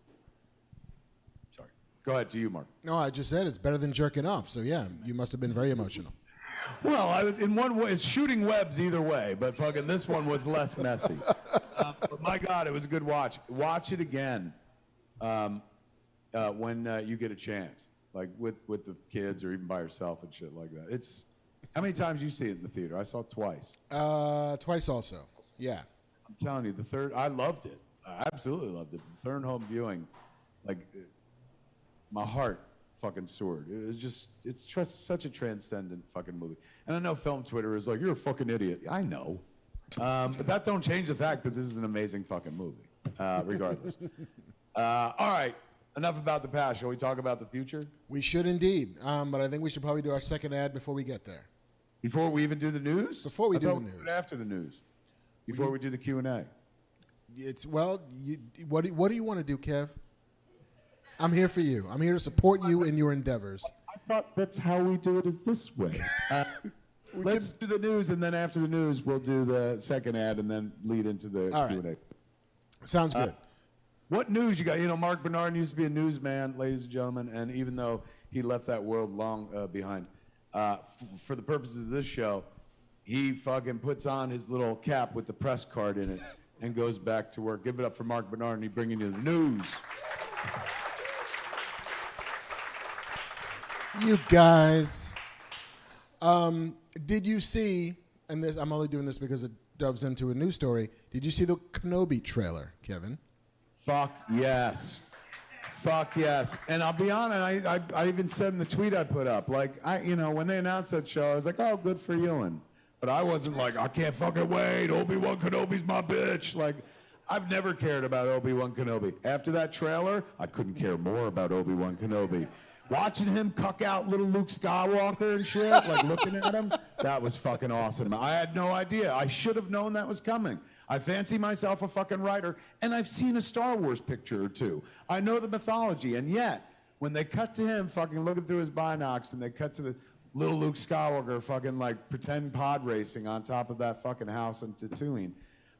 S3: Sorry. Go ahead, to you, Mark.
S2: No, I just said it's better than jerking off. So yeah, you must have been very emotional.
S3: Well, I was in one way, it's shooting webs either way, but fucking this one was less messy. But my God, it was a good watch. Watch it again when you get a chance, like with the kids or even by yourself and shit like that. It's how many times you see it in the theater? I saw it twice.
S2: Twice also. Yeah.
S3: I'm telling you, the third, I loved it. I absolutely loved it. The third home viewing, like my heart fucking soared. It was just, it's such a transcendent fucking movie. And I know film Twitter is like, you're a fucking idiot. I know. But that don't change the fact that this is an amazing fucking movie, regardless. All right, enough about the past. Shall we talk about the future?
S2: We should indeed. But I think we should probably do our second ad before we get there.
S3: Before we even do the news?
S2: Before we do the news.
S3: After the news. Before we do the Q&A.
S2: It's, well, what do you want to do, Kev? I'm here for you. I'm here to support you in your endeavors.
S3: I thought that's how we do it, is this way. Let's do the news, and then after the news, we'll do the second ad and then lead into the Q&A.
S2: Right. Sounds good.
S3: What news you got? You know, Marc Bernardin used to be a newsman, ladies and gentlemen, and even though he left that world long behind, for the purposes of this show, he fucking puts on his little cap with the press card in it and goes back to work. Give it up for Marc Bernardin. He's bringing you the news.
S2: You guys, did you see, and this, I'm only doing this because it doves into a news story, did you see the Kenobi trailer, Kevin?
S3: Fuck yes. Fuck yes. And I'll be honest, I even said in the tweet I put up, like, when they announced that show, I was like, oh, good for Ewan. But I wasn't like, I can't fucking wait, Obi-Wan Kenobi's my bitch. Like, I've never cared about Obi-Wan Kenobi. After that trailer, I couldn't care more about Obi-Wan Kenobi. Watching him cuck out little Luke Skywalker and shit, like looking at him, that was fucking awesome. I had no idea. I should have known that was coming. I fancy myself a fucking writer, and I've seen a Star Wars picture or two. I know the mythology, and yet, when they cut to him fucking looking through his binocs, and they cut to the little Luke Skywalker fucking like pretend pod racing on top of that fucking house in Tatooine,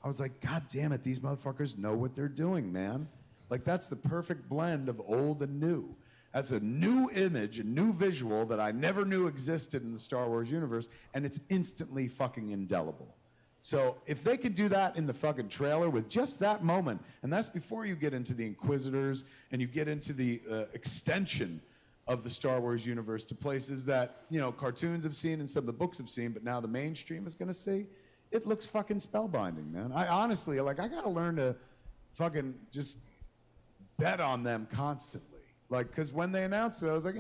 S3: I was like, God damn it, these motherfuckers know what they're doing, man. Like, that's the perfect blend of old and new. That's a new image, a new visual that I never knew existed in the Star Wars universe, and it's instantly fucking indelible. So if they could do that in the fucking trailer with just that moment, and that's before you get into the Inquisitors and you get into the extension of the Star Wars universe to places that, cartoons have seen and some of the books have seen, but now the mainstream is going to see, it looks fucking spellbinding, man. I honestly, I got to learn to fucking just bet on them constantly. Like, because when they announced it, I was like,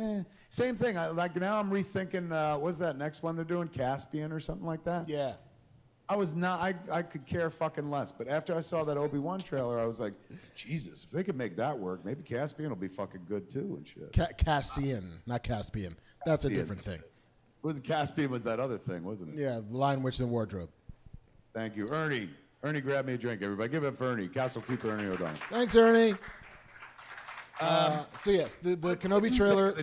S3: same thing. Now I'm rethinking, what's that next one they're doing? Caspian or something like that?
S2: Yeah.
S3: I could care fucking less. But after I saw that Obi-Wan trailer, I was like, Jesus, if they could make that work, maybe Caspian will be fucking good too and shit.
S2: Cassian, not Caspian. That's a different thing.
S3: Caspian was that other thing, wasn't it?
S2: Yeah, the Lion, Witch, and Wardrobe.
S3: Thank you. Ernie, grab me a drink, everybody. Give it up for Ernie. Castle Keeper Ernie O'Donnell.
S2: Thanks, Ernie. So yes, the Kenobi trailer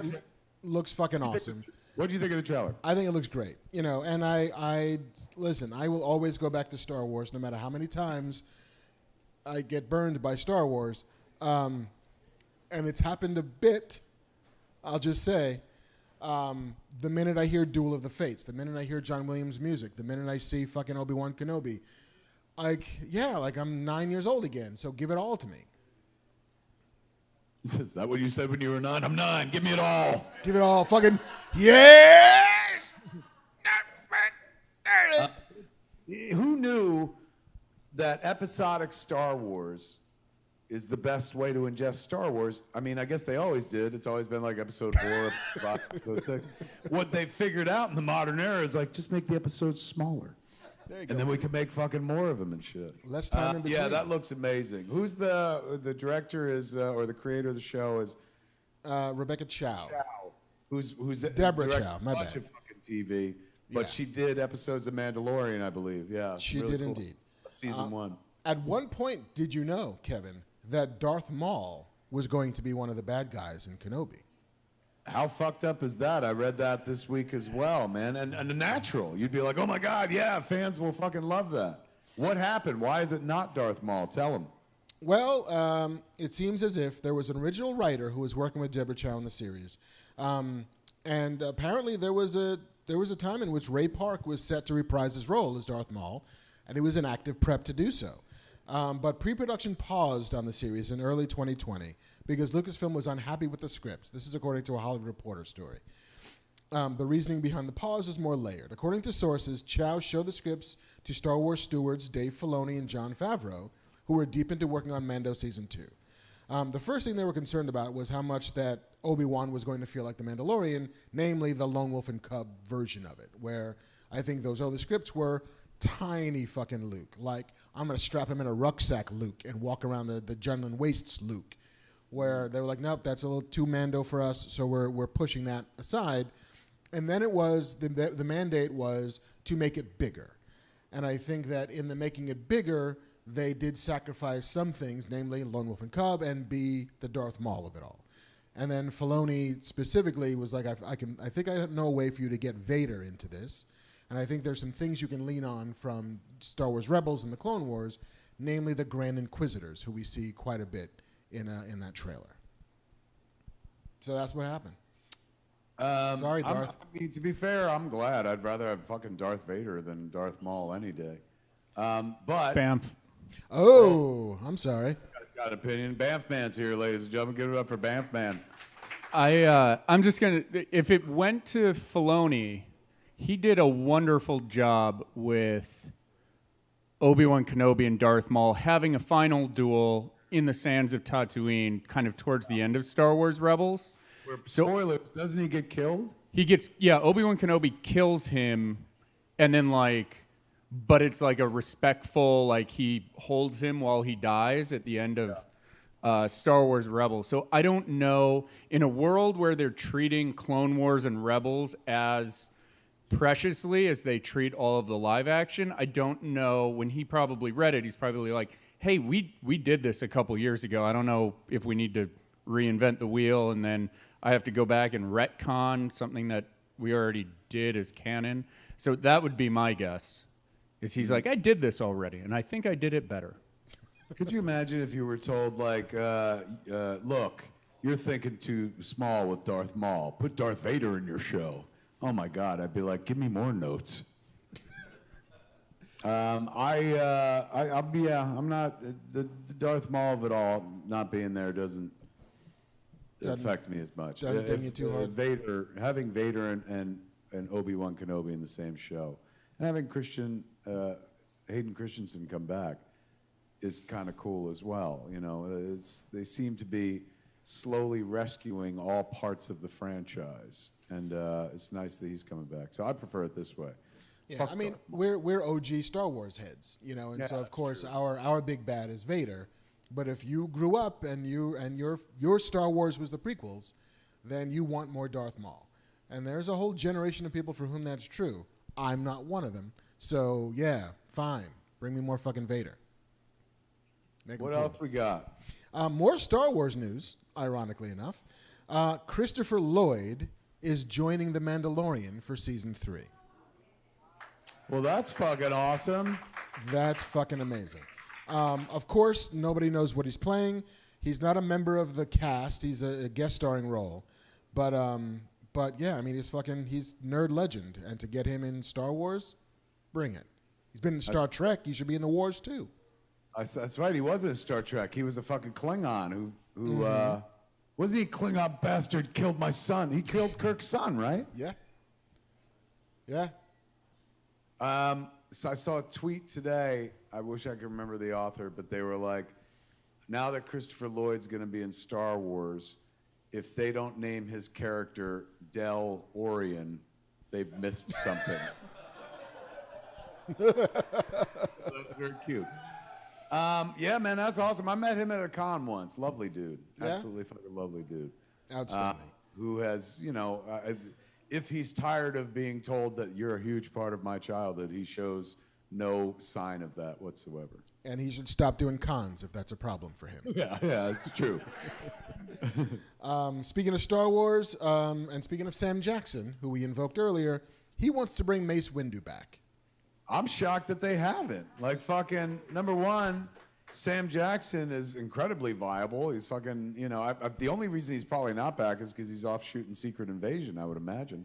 S2: looks fucking awesome.
S3: What do you think of the trailer?
S2: I think it looks great. And I listen, I will always go back to Star Wars no matter how many times I get burned by Star Wars. And it's happened a bit, I'll just say, the minute I hear Duel of the Fates, the minute I hear John Williams' music, the minute I see fucking Obi-Wan Kenobi, I'm 9 years old again, so give it all to me.
S3: Is that what you said when you were 9? I'm 9. Give me it all.
S2: Give it all. Fucking yes. There it is.
S3: Who knew that episodic Star Wars is the best way to ingest Star Wars? I mean, I guess they always did. It's always been like episode 4, episode 6. What they figured out in the modern era is like, just make the episodes smaller.
S2: There you
S3: and
S2: go.
S3: then we can make fucking more of them and shit.
S2: Less time in between.
S3: Yeah, that looks amazing. Who's the director is or the creator of the show is?
S2: Rebecca Chow.
S3: Who's
S2: Deborah
S3: directed
S2: Chow. My
S3: a bunch
S2: bad.
S3: of fucking TV, but
S2: Yeah.
S3: she did episodes of Mandalorian, I believe. Yeah,
S2: She
S3: really
S2: did
S3: cool.
S2: indeed.
S3: Season 1.
S2: At one point, did you know, Kevin, that Darth Maul was going to be one of the bad guys in Kenobi?
S3: How fucked up is that? I read that this week as well, man. And a natural. You'd be like, oh my God, yeah, fans will fucking love that. What happened? Why is it not Darth Maul? Tell him.
S2: Well, it seems as if there was an original writer who was working with Deborah Chow in the series, and apparently there was a time in which Ray Park was set to reprise his role as Darth Maul, and he was in active prep to do so. But pre-production paused on the series in early 2020 because Lucasfilm was unhappy with the scripts. This is according to a Hollywood Reporter story. The reasoning behind the pause is more layered. According to sources, Chow showed the scripts to Star Wars stewards Dave Filoni and Jon Favreau, who were deep into working on Mando Season 2. The first thing they were concerned about was how much that ObiWan was going to feel like The Mandalorian, namely the Lone Wolf and Cub version of it, where I think those early scripts were tiny fucking Luke. Like, I'm going to strap him in a rucksack Luke and walk around the Jundland Wastes Luke, where they were like, nope, that's a little too Mando for us, so we're pushing that aside. And then it was, the mandate was to make it bigger. And I think that in the making it bigger, they did sacrifice some things, namely Lone Wolf and Cub, and be the Darth Maul of it all. And then Filoni specifically was like, I think I know a way for you to get Vader into this. And I think there's some things you can lean on from Star Wars Rebels and the Clone Wars, namely the Grand Inquisitors, who we see quite a bit in that trailer. So that's what happened. Sorry, Darth.
S3: I mean, to be fair, I'm glad. I'd rather have fucking Darth Vader than Darth Maul any day. But
S1: Bamf.
S2: Oh, I'm sorry.
S3: Guy's got an opinion. Banff Man's here, ladies and gentlemen. Give it up for Banff Man.
S1: I'm just gonna. If it went to Filoni, he did a wonderful job with Obi-Wan Kenobi and Darth Maul having a final duel in the sands of Tatooine, kind of towards the end of Star Wars Rebels.
S3: Spoilers, doesn't he get killed?
S1: He gets, Obi-Wan Kenobi kills him, and then, but it's like a respectful, he holds him while he dies at the end of Star Wars Rebels. So I don't know, in a world where they're treating Clone Wars and Rebels as preciously as they treat all of the live action, I don't know, when he probably read it, he's probably like, hey, we did this a couple years ago. I don't know if we need to reinvent the wheel, and then I have to go back and retcon something that we already did as canon. So that would be my guess, is he's like, I did this already, and I think I did it better.
S3: Could you imagine if you were told, look, you're thinking too small with Darth Maul. Put Darth Vader in your show. Oh, my God. I'd be like, give me more notes. I'm not, the Darth Maul of it all not being there doesn't affect me as much.
S2: Doesn't ding you too hard.
S3: Having Vader and Obi-Wan Kenobi in the same show, and having Hayden Christensen come back is kind of cool as well. You know, they seem to be slowly rescuing all parts of the franchise, and it's nice that he's coming back. So I prefer it this way.
S2: Yeah,
S3: Fuck
S2: I mean,
S3: Darth.
S2: we're OG Star Wars heads, you know, and
S3: Yeah,
S2: so of
S3: that's
S2: course
S3: true.
S2: our big bad is Vader. But if you grew up and your Star Wars was the prequels, then you want more Darth Maul. And there's a whole generation of people for whom that's true. I'm not one of them. So yeah, fine. Bring me more fucking Vader. Make him
S3: What
S2: cool.
S3: else we got?
S2: More Star Wars news, ironically enough. Christopher Lloyd is joining The Mandalorian for season 3.
S3: Well, that's fucking awesome.
S2: That's fucking amazing. Of course, nobody knows what he's playing. He's not a member of the cast. He's a guest starring role. But yeah, I mean, he's nerd legend. And to get him in Star Wars, bring it. He's been in Star Trek. He should be in the Wars, too.
S3: That's right. He wasn't in Star Trek. He was a fucking Klingon who wasn't he a Klingon bastard killed my son. He killed Kirk's son, right?
S2: Yeah. Yeah.
S3: So I saw a tweet today. I wish I could remember the author, but they were like, now that Christopher Lloyd's going to be in Star Wars, if they don't name his character Del Orion, they've missed something. That's very cute. Yeah, man, that's awesome. I met him at a con once. Lovely dude.
S2: Yeah?
S3: Absolutely fucking lovely dude.
S2: Outstanding.
S3: Who has, if he's tired of being told that you're a huge part of my childhood, he shows no sign of that whatsoever.
S2: And he should stop doing cons if that's a problem for him.
S3: Yeah, it's true.
S2: Speaking of Star Wars, and speaking of Sam Jackson, who we invoked earlier, he wants to bring Mace Windu back.
S3: I'm shocked that they haven't. Like, fucking, number one, Sam Jackson is incredibly viable. He's fucking, you know, the only reason he's probably not back is because he's off shooting Secret Invasion, I would imagine.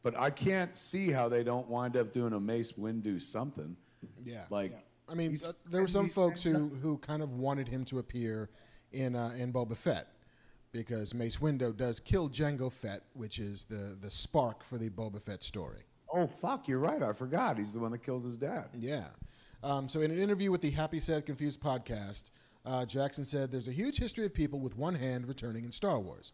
S3: But I can't see how they don't wind up doing a Mace Windu something.
S2: Yeah.
S3: Like,
S2: I mean, there were some folks who kind of wanted him to appear in Boba Fett, because Mace Windu does kill Jango Fett, which is the spark for the Boba Fett story.
S3: Oh, fuck, you're right. I forgot. He's the one that kills his dad.
S2: Yeah. So in an interview with the Happy, Sad, Confused podcast, Jackson said, "There's a huge history of people with one hand returning in Star Wars.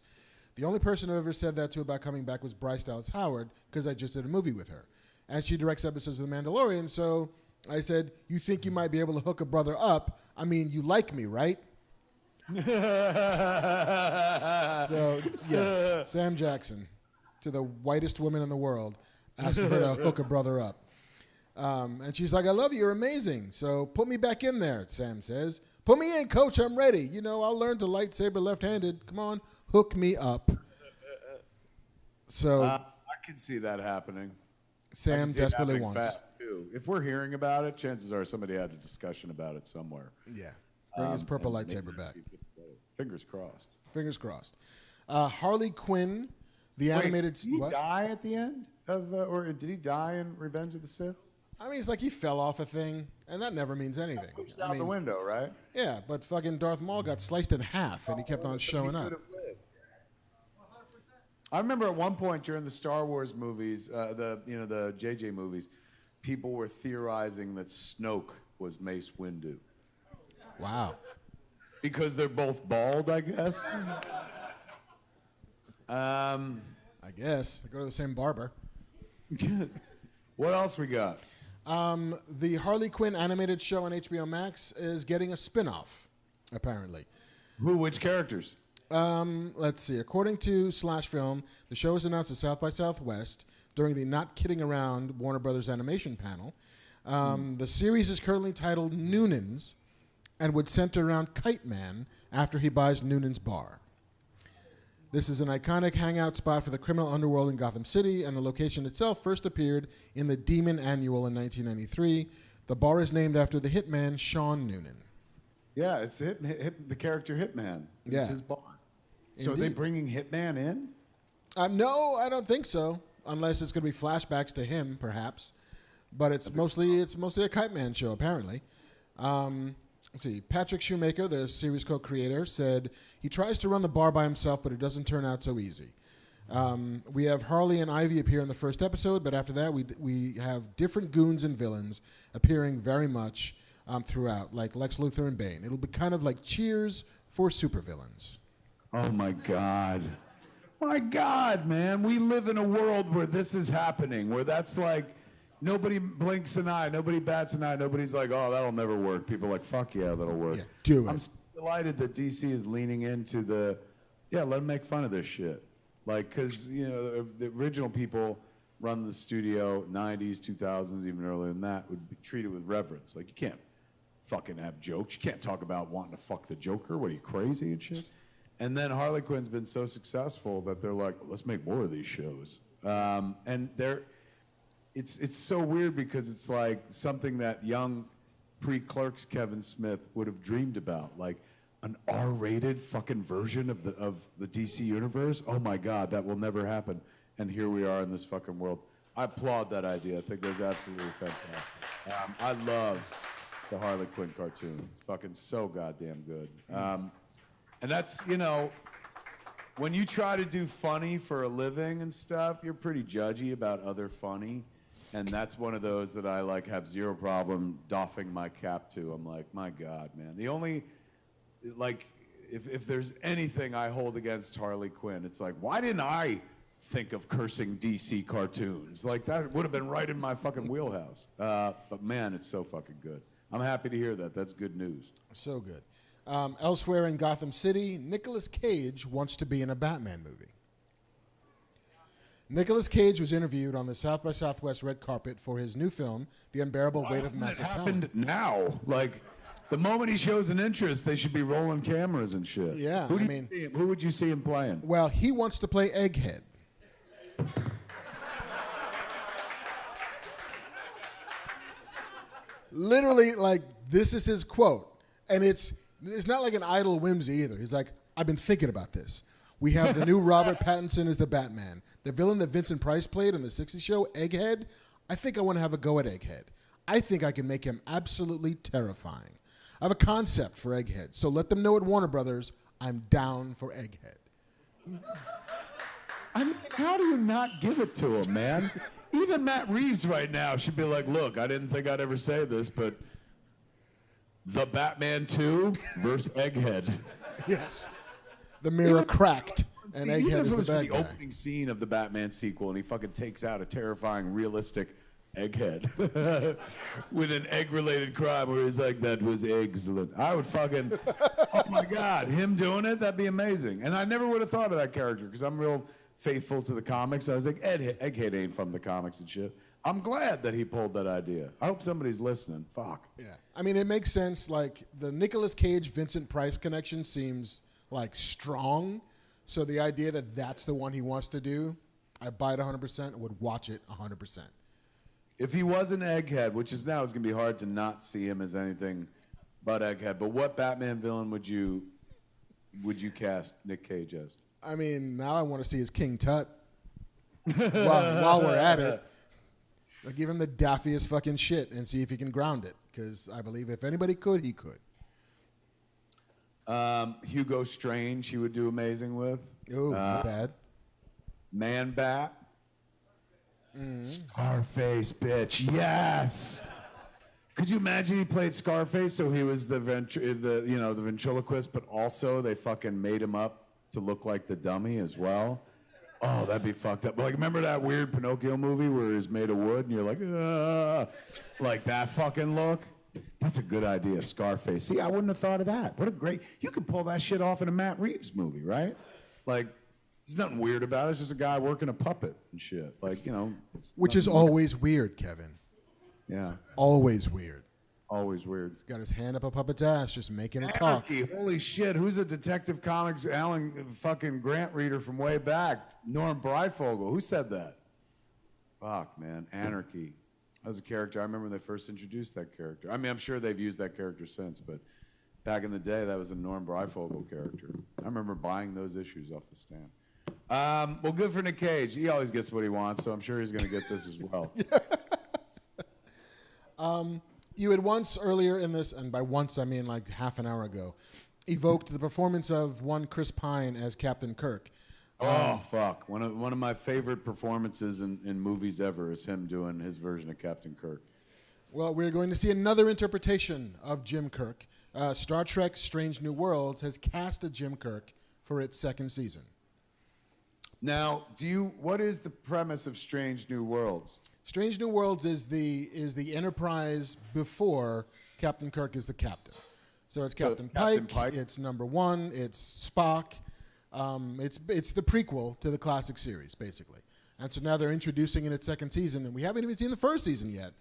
S2: The only person I've ever said that to about coming back was Bryce Dallas Howard, because I just did a movie with her. And she directs episodes of The Mandalorian, so I said, you think you might be able to hook a brother up? I mean, you like me, right?" So, yes, Sam Jackson, to the whitest woman in the world, asking her to hook a brother up. And she's like, "I love you, you're amazing. So put me back in there," Sam says. "Put me in, coach, I'm ready. You know, I'll learn to lightsaber left-handed. Come on, hook me up." So
S3: I can see that happening.
S2: Sam desperately wants.
S3: Fast too. If we're hearing about it, chances are somebody had a discussion about it somewhere.
S2: Yeah. Bring his purple lightsaber back.
S3: Fingers crossed.
S2: Fingers crossed. Harley Quinn, the animated...
S3: Did he die at the end of, or did he die in Revenge of the Sith?
S2: I mean, it's like he fell off a thing, and that never means anything.
S3: Pushed out the window, right?
S2: Yeah, but fucking Darth Maul got sliced in half, and he kept on showing up.
S3: I remember at one point during the Star Wars movies, the JJ movies, people were theorizing that Snoke was Mace Windu.
S2: Wow.
S3: Because they're both bald, I guess.
S2: I guess. They go to the same barber.
S3: What else we got?
S2: The Harley Quinn animated show on HBO Max is getting a spin-off, apparently.
S3: Which characters?
S2: Let's see. According to Slash Film, the show was announced at South by Southwest during the Not Kidding Around Warner Brothers animation panel. The series is currently titled Noonan's and would center around Kite Man after he buys Noonan's bar. This is an iconic hangout spot for the criminal underworld in Gotham City, and the location itself first appeared in the Demon Annual in 1993. The bar is named after the hitman Sean Noonan.
S3: Yeah, it's the character Hitman. It's his bar. So are they bringing Hitman in?
S2: No, I don't think so, unless it's going to be flashbacks to him, perhaps. But it's mostly a Kite Man show, apparently. Let's see. Patrick Shoemaker, the series co-creator, said he tries to run the bar by himself, but it doesn't turn out so easy. We have Harley and Ivy appear in the first episode, but after that we have different goons and villains appearing very much throughout, like Lex Luthor and Bane. It'll be kind of like Cheers for supervillains.
S3: Oh, my God. My God, man. We live in a world where this is happening, where that's like nobody blinks an eye, nobody bats an eye, nobody's like, oh, that'll never work. People are like, fuck yeah, that'll work.
S2: Yeah, do it.
S3: I'm so delighted that DC is leaning into let them make fun of this shit. Like, because, the original people run the studio, 90s, 2000s, even earlier than that, would be treated with reverence. Like, you can't fucking have jokes. You can't talk about wanting to fuck the Joker. What, are you crazy and shit? And then Harley Quinn's been so successful that they're like, let's make more of these shows. And it's so weird because it's like something that young pre-Clerks Kevin Smith would have dreamed about, like an R-rated fucking version of the DC universe. Oh my God, that will never happen. And here we are in this fucking world. I applaud that idea. I think that's absolutely fantastic. I love the Harley Quinn cartoon. It's fucking so goddamn good. And that's, when you try to do funny for a living and stuff, you're pretty judgy about other funny. And that's one of those that I have zero problem doffing my cap to. I'm like, my God, man. The only, if there's anything I hold against Harley Quinn, it's like, why didn't I think of cursing DC cartoons? Like, that would have been right in my fucking wheelhouse. But man, it's so fucking good. I'm happy to hear that. That's good news.
S2: So good. Elsewhere in Gotham City, Nicolas Cage wants to be in a Batman movie. Nicolas Cage was interviewed on the South by Southwest red carpet for his new film, The Unbearable Weight of Massive Talent.
S3: It happened now. Like, the moment he shows an interest, they should be rolling cameras and shit.
S2: Yeah,
S3: Who would you see him playing?
S2: Well, he wants to play Egghead. Literally, like, this is his quote. And it's not like an idle whimsy either. He's like, I've been thinking about this. We have the new Robert Pattinson as the Batman. The villain that Vincent Price played on the 60s show, Egghead, I think I want to have a go at Egghead. I think I can make him absolutely terrifying. I have a concept for Egghead, so let them know at Warner Brothers I'm down for Egghead.
S3: I mean, how do you not give it to him, man? Even Matt Reeves right now should be like, look, I didn't think I'd ever say this, but The Batman 2 versus Egghead.
S2: Yes. The mirror cracked, and
S3: Even
S2: Egghead
S3: if
S2: is
S3: it was
S2: the
S3: for
S2: bad
S3: the
S2: guy.
S3: opening scene of the Batman sequel, and he fucking takes out a terrifying, realistic Egghead with an egg-related crime where he's like, that was excellent. I would fucking, oh my God, him doing it, that'd be amazing. And I never would have thought of that character, because I'm real faithful to the comics. I was like, Egghead ain't from the comics and shit. I'm glad that he pulled that idea. I hope somebody's listening. Fuck.
S2: Yeah. I mean, it makes sense. Like, the Nicolas Cage-Vincent Price connection seems, like, strong. So the idea that that's the one he wants to do, I buy it 100%, would watch it 100%.
S3: If he was an Egghead, which is now, it's going to be hard to not see him as anything but Egghead, but what Batman villain would you cast Nick Cage as?
S2: I mean, now I want to see his King Tut. while we're at it, like, give him the daffiest fucking shit and see if he can ground it. Because I believe if anybody could, he could.
S3: Hugo Strange, he would do amazing with.
S2: Oh, not bad.
S3: Man Bat. Scarface, bitch. Yes. Could you imagine he played Scarface, so he was the ventriloquist, but also they fucking made him up to look like the dummy as well? Oh, that'd be fucked up. Like, remember that weird Pinocchio movie where he's made of wood and you're like, ah, like that fucking look? That's a good idea, Scarface. See, I wouldn't have thought of that. What a great, you could pull that shit off in a Matt Reeves movie, right? Like, there's nothing weird about it. It's just a guy working a puppet and shit. Like, you know.
S2: Which is always weird, Kevin.
S3: Yeah.
S2: Always weird.
S3: Always weird.
S2: He's got his hand up a puppet's ass, just making it talk.
S3: Anarchy. Holy shit. Who's a Detective Comics Alan fucking Grant reader from way back? Norm Breyfogle. Who said that? Fuck, man. Anarchy. That was a character. I remember when they first introduced that character. I mean, I'm sure they've used that character since, but back in the day, that was a Norm Breyfogle character. I remember buying those issues off the stand. Well, good for Nick Cage. He always gets what he wants, so I'm sure he's going to get this as well.
S2: You had once earlier in this, and by once I mean like half an hour ago, evoked the performance of one Chris Pine as Captain Kirk.
S3: Oh, fuck. One of my favorite performances in movies ever is him doing his version of Captain Kirk.
S2: Well, we're going to see another interpretation of Jim Kirk. Star Trek Strange New Worlds has cast a Jim Kirk for its second season.
S3: Now, what is the premise of Strange New Worlds?
S2: Strange New Worlds is the Enterprise before Captain Kirk is the captain. So it's Captain Pike, it's number one, it's Spock. It's the prequel to the classic series, basically. And so now they're introducing in its second season, and we haven't even seen the first season yet.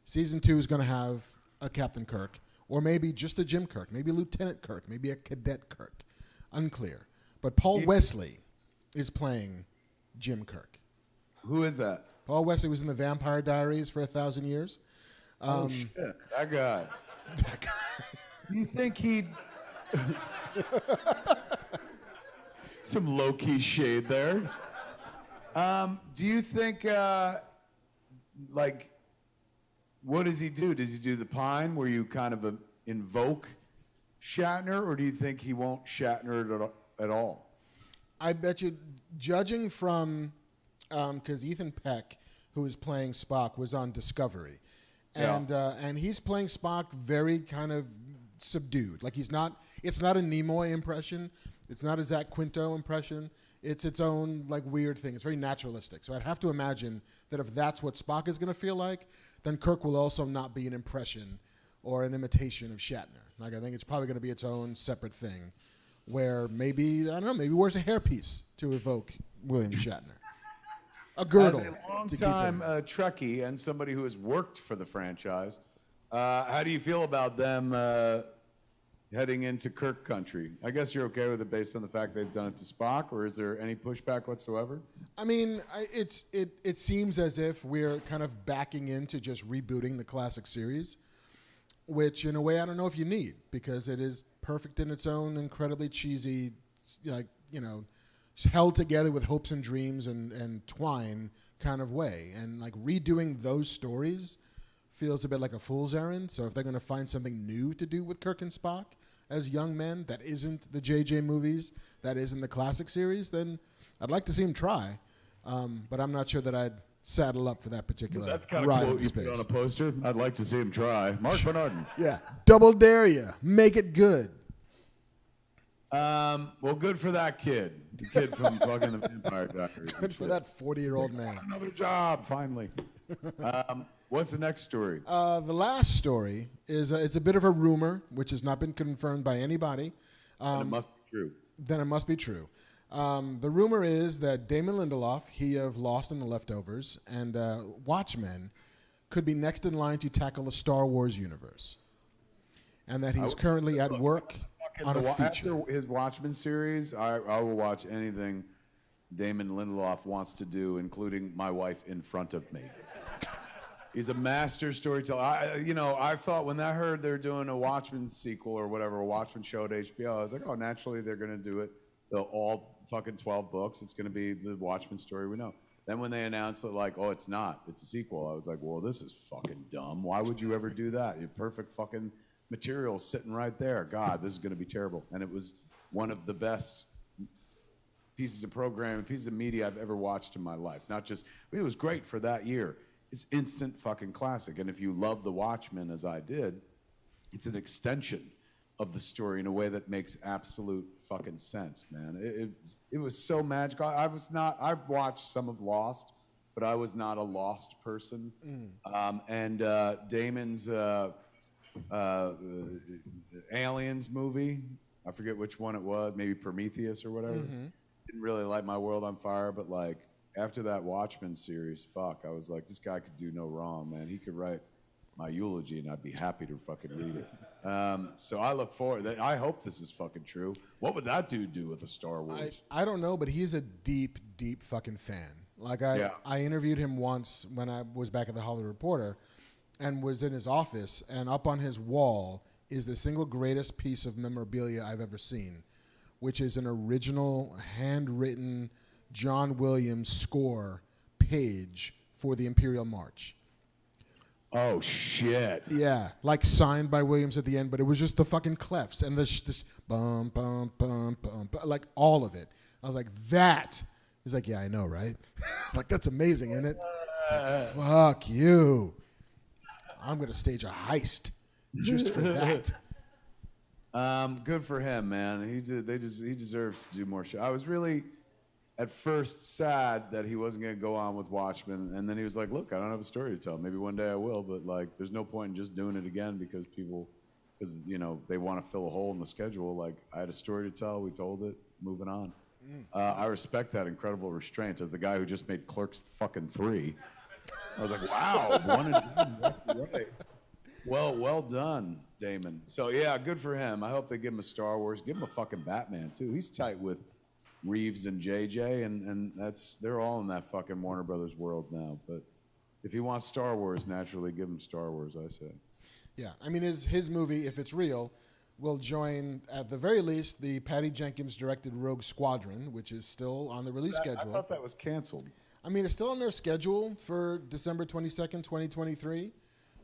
S2: Season 2 is going to have a Captain Kirk, or maybe just a Jim Kirk, maybe Lieutenant Kirk, maybe a Cadet Kirk. Unclear. But Paul Wesley is playing Jim Kirk.
S3: Who is that?
S2: Paul Wesley was in the Vampire Diaries for 1,000 years.
S3: Oh, shit. That guy. You think he'd... Some low-key shade there. Do you think, what does he do? Does he do the Pine where you kind of invoke Shatner, or do you think he won't Shatner it at all?
S2: I bet you, judging from, because Ethan Peck, who is playing Spock, was on Discovery, and he's playing Spock very kind of subdued. Like it's not a Nimoy impression, it's not a Zach Quinto impression. It's its own like weird thing. It's very naturalistic. So I'd have to imagine that if that's what Spock is going to feel like, then Kirk will also not be an impression or an imitation of Shatner. Like I think it's probably going to be its own separate thing. Where maybe, I don't know, maybe wears a hairpiece to evoke William Shatner. A girdle.
S3: As a long-time Trekkie and somebody who has worked for the franchise, how do you feel about them heading into Kirk country? I guess you're okay with it based on the fact they've done it to Spock, or is there any pushback whatsoever?
S2: I mean, it seems as if we're kind of backing into just rebooting the classic series. which in a way I don't know if you need, because it is perfect in its own incredibly cheesy, like, held together with hopes and dreams and twine kind of way. And like redoing those stories feels a bit like a fool's errand. So if they're going to find something new to do with Kirk and Spock as young men that isn't the JJ movies, that isn't the classic series, then I'd like to see them try. But I'm not sure that I'd saddle up for that particular
S3: That's kind
S2: ride
S3: of cool.
S2: in
S3: You
S2: space.
S3: put on a poster. I'd like to see him try. Marc Bernardin.
S2: Yeah. Double dare you. Make it good.
S3: Well, good for that kid. The kid from fucking the Vampire Diaries.
S2: Good for that 40-year-old man.
S3: Another job, finally. What's the next story?
S2: The last story is it's a bit of a rumor, which has not been confirmed by anybody.
S3: And it must be true.
S2: Then it must be true. The rumor is that Damon Lindelof, he of Lost and the Leftovers, and Watchmen could be next in line to tackle the Star Wars universe. And that he's currently at work on a feature.
S3: After his Watchmen series, I will watch anything Damon Lindelof wants to do, including My Wife in Front of Me. He's a master storyteller. I thought when I heard they're doing a Watchmen sequel or whatever, a Watchmen show at HBO, I was like, oh, naturally they're going to do it. They'll all fucking 12 books. It's going to be the Watchmen story we know. Then when they announced it, like, oh, it's not. It's a sequel. I was like, well, this is fucking dumb. Why would you ever do that? Your perfect fucking material sitting right there. God, this is going to be terrible. And it was one of the best pieces of programming, pieces of media I've ever watched in my life. Not just, it was great for that year. It's instant fucking classic. And if you love The Watchmen as I did, it's an extension of the story in a way that makes absolute fucking sense, man. It was so magical. I watched some of Lost, but I was not a Lost person. And Damon's Aliens movie, I forget which one it was, maybe Prometheus or whatever. Didn't really light my world on fire, but like after that Watchmen series, fuck, I was like, this guy could do no wrong, man. He could write my eulogy and I'd be happy to fucking read it. So I look forward. I hope this is fucking true. What would that dude do with a Star Wars?
S2: I don't know, but he's a deep, deep fucking fan. Like I interviewed him once when I was back at the Hollywood Reporter and was in his office, and up on his wall is the single greatest piece of memorabilia I've ever seen, which is an original handwritten John Williams score page for the Imperial March.
S3: Oh, shit.
S2: Yeah, like signed by Williams at the end, but it was just the fucking clefs and this bum, bum, bum, bum, like all of it. I was like, that. He's like, yeah, I know, right? It's like, that's amazing, isn't it? It's like, fuck you. I'm going to stage a heist just for that.
S3: Good for him, man. He deserves to do more shit. I was really, at first, sad that he wasn't going to go on with Watchmen, and then he was like, look, I don't have a story to tell. Maybe one day I will, but like, there's no point in just doing it again because they want to fill a hole in the schedule. Like, I had a story to tell, we told it, moving on. I respect that incredible restraint as the guy who just made Clerks fucking 3. I was like, wow, one and right. Well done, Damon. So yeah, good for him. I hope they give him a Star Wars. Give him a fucking Batman too. He's tight with Reeves and JJ, and they're all in that fucking Warner Brothers world now. But if he wants Star Wars, naturally give him Star Wars, I say.
S2: Yeah, I mean, his movie, if it's real, will join, at the very least, the Patty Jenkins-directed Rogue Squadron, which is still on the release schedule.
S3: I thought that was canceled.
S2: I mean, it's still on their schedule for December 22nd, 2023.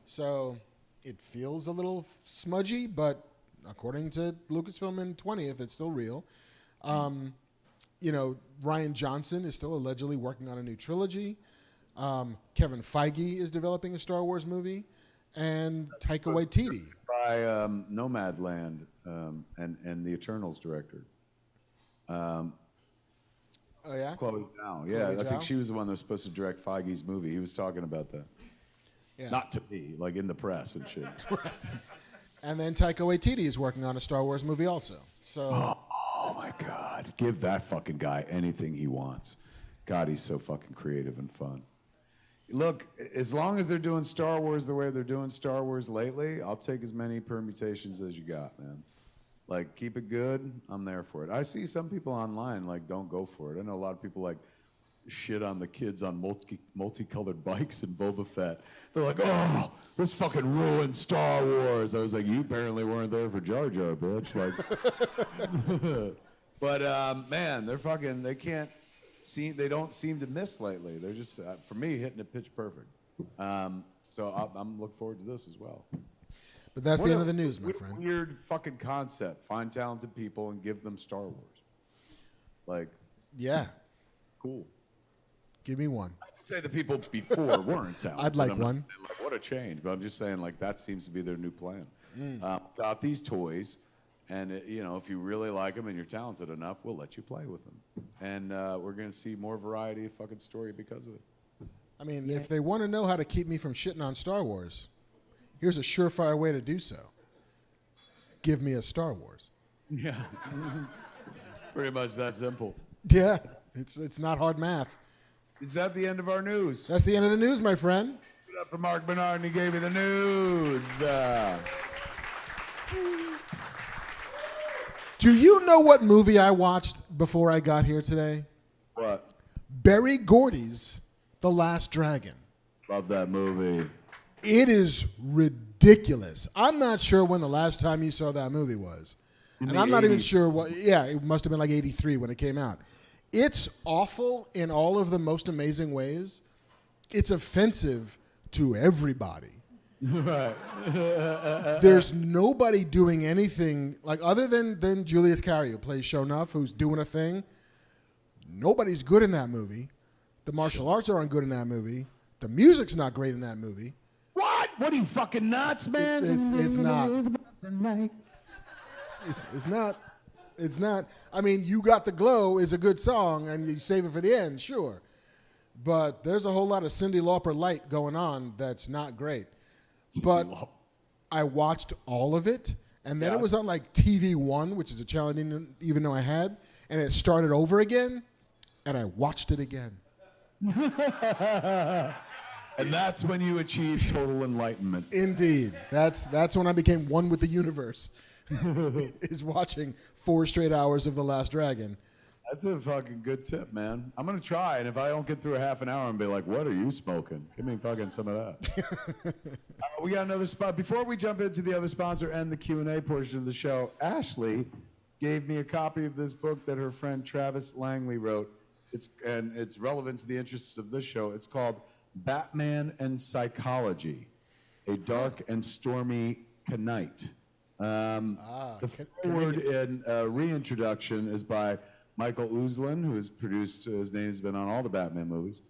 S2: So it feels a little smudgy, but according to Lucasfilm and 20th, it's still real. Ryan Johnson is still allegedly working on a new trilogy. Kevin Feige is developing a Star Wars movie. And Taika Waititi.
S3: By Nomadland and the Eternals director.
S2: Oh, yeah?
S3: Chloe Zhao. Yeah, I think she was the one that was supposed to direct Feige's movie. He was talking about that. Yeah. Not to me, like in the press and shit.
S2: And then Taika Waititi is working on a Star Wars movie also. So.
S3: Oh my God. Give that fucking guy anything he wants. God, he's so fucking creative and fun. Look, as long as they're doing Star Wars the way they're doing Star Wars lately, I'll take as many permutations as you got, man. Like, keep it good, I'm there for it. I see some people online, like, don't go for it. I know a lot of people, like, shit on the kids on multicolored bikes in Boba Fett. They're like, oh, this fucking ruined Star Wars. I was like, you apparently weren't there for Jar Jar, bitch. Like, but man, they're fucking. They don't seem to miss lately. They're just, for me, hitting it pitch perfect. So I'm looking forward to this as well.
S2: But that's the end of the news, my friend.
S3: Weird fucking concept. Find talented people and give them Star Wars. Like,
S2: yeah,
S3: cool.
S2: Give me one.
S3: I have to say the people before weren't talented.
S2: I'd like one.
S3: What a change. But I'm just saying, like, that seems to be their new plan. Got these toys, and, if you really like them and you're talented enough, we'll let you play with them. And we're going to see more variety of fucking story because of it.
S2: I mean, if they want to know how to keep me from shitting on Star Wars, here's a surefire way to do so. Give me a Star Wars.
S3: Yeah. Pretty much that simple.
S2: Yeah, it's not hard math.
S3: Is that the end of our news?
S2: That's the end of the news, my friend.
S3: Give it up for Marc Bernardin. He gave me the news.
S2: Do you know what movie I watched before I got here today?
S3: What?
S2: Berry Gordy's The Last Dragon.
S3: Love that movie.
S2: It is ridiculous. I'm not sure when the last time you saw that movie was. And I'm not even sure what. Yeah, it must have been like 83 when it came out. It's awful in all of the most amazing ways. It's offensive to everybody.
S3: Right.
S2: There's nobody doing anything, like other than Julius Carry, who plays Shonuff, who's doing a thing. Nobody's good in that movie. The martial arts aren't good in that movie. The music's not great in that movie.
S3: What? What are you, fucking nuts, man?
S2: It's not. It's not. It's not. I mean, You Got the Glow is a good song, and you save it for the end, sure. But there's a whole lot of Cyndi Lauper light going on that's not great. But I watched all of it, and then it was on like TV One, which is a channel I didn't even know I had, and it started over again, and I watched it again.
S3: And that's when you achieve total enlightenment.
S2: Indeed. That's when I became one with the universe. Is watching 4 straight hours of The Last Dragon.
S3: That's a fucking good tip, man. I'm going to try, and if I don't get through a half an hour and be like, what are you smoking? Give me fucking some of that. We got another spot. Before we jump into the other sponsor and the Q&A portion of the show, Ashley gave me a copy of this book that her friend Travis Langley wrote. It's relevant to the interests of this show. It's called Batman and Psychology, A Dark and Stormy Knight. The forward and reintroduction is by Michael Uslan, who has produced, his name has been on all the Batman movies.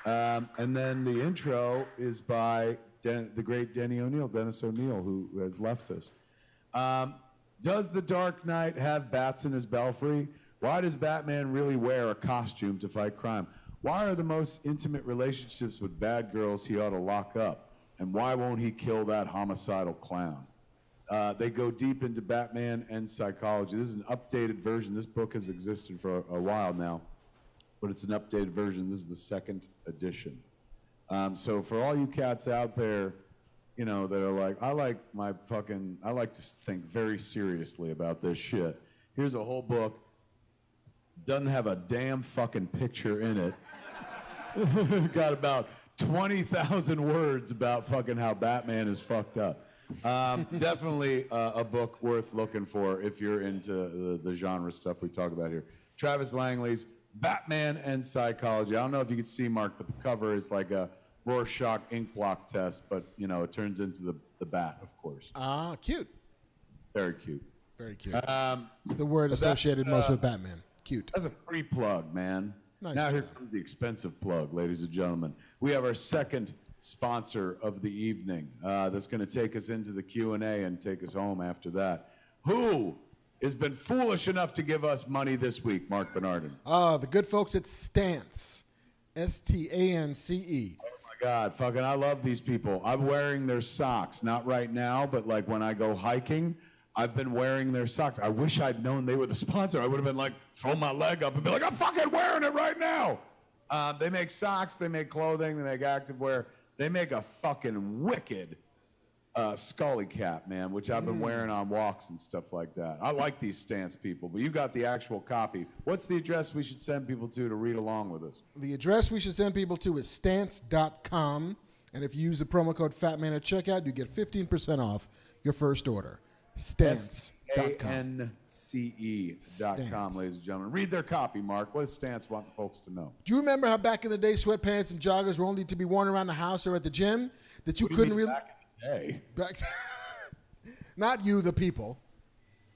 S3: And then the intro is by the great Dennis O'Neill, who has left us. Does the Dark Knight have bats in his belfry? Why does Batman really wear a costume to fight crime? Why are the most intimate relationships with bad girls he ought to lock up? And why won't he kill that homicidal clown? They go deep into Batman and psychology. This is an updated version. This book has existed for a while now, but it's an updated version. This is the 2nd edition. So for all you cats out there, that are like, I like to think very seriously about this shit. Here's a whole book. Doesn't have a damn fucking picture in it. Got about 20,000 words about fucking how Batman is fucked up. Definitely a book worth looking for if you're into the genre stuff we talk about here. Travis Langley's Batman and Psychology. I don't know if you can see, Mark, but the cover is like a Rorschach ink blot test, but it turns into the bat, of course.
S2: Cute.
S3: Very cute.
S2: Very cute. It's the word associated most with Batman. Cute.
S3: That's a free plug, man.
S2: Nice
S3: now
S2: try.
S3: here comes the expensive plug, ladies and gentlemen. We have our second sponsor of the evening that's going to take us into the Q&A and take us home after that. Who has been foolish enough to give us money this week, Marc Bernardin?
S2: The good folks at Stance. STANCE.
S3: Oh, my God. Fucking, I love these people. I'm wearing their socks. Not right now, but like when I go hiking, I've been wearing their socks. I wish I'd known they were the sponsor. I would have been like, throw my leg up and be like, I'm fucking wearing it right now. They make socks, they make clothing, they make activewear. They make a fucking wicked Scully cap, man, which I've been wearing on walks and stuff like that. I like these stance people, but you got the actual copy. What's the address we should send people to read along with us?
S2: The address we should send people to is stance.com. And if you use the promo code FATMAN at checkout, you get 15% off your first order. Stance.com.
S3: STANCE.com, ladies and gentlemen. Read their copy, Mark. What does Stance want the folks to know?
S2: Do you remember how back in the day sweatpants and joggers were only to be worn around the house or at the gym? That you couldn't really...
S3: Back in the day?
S2: Not you, the people.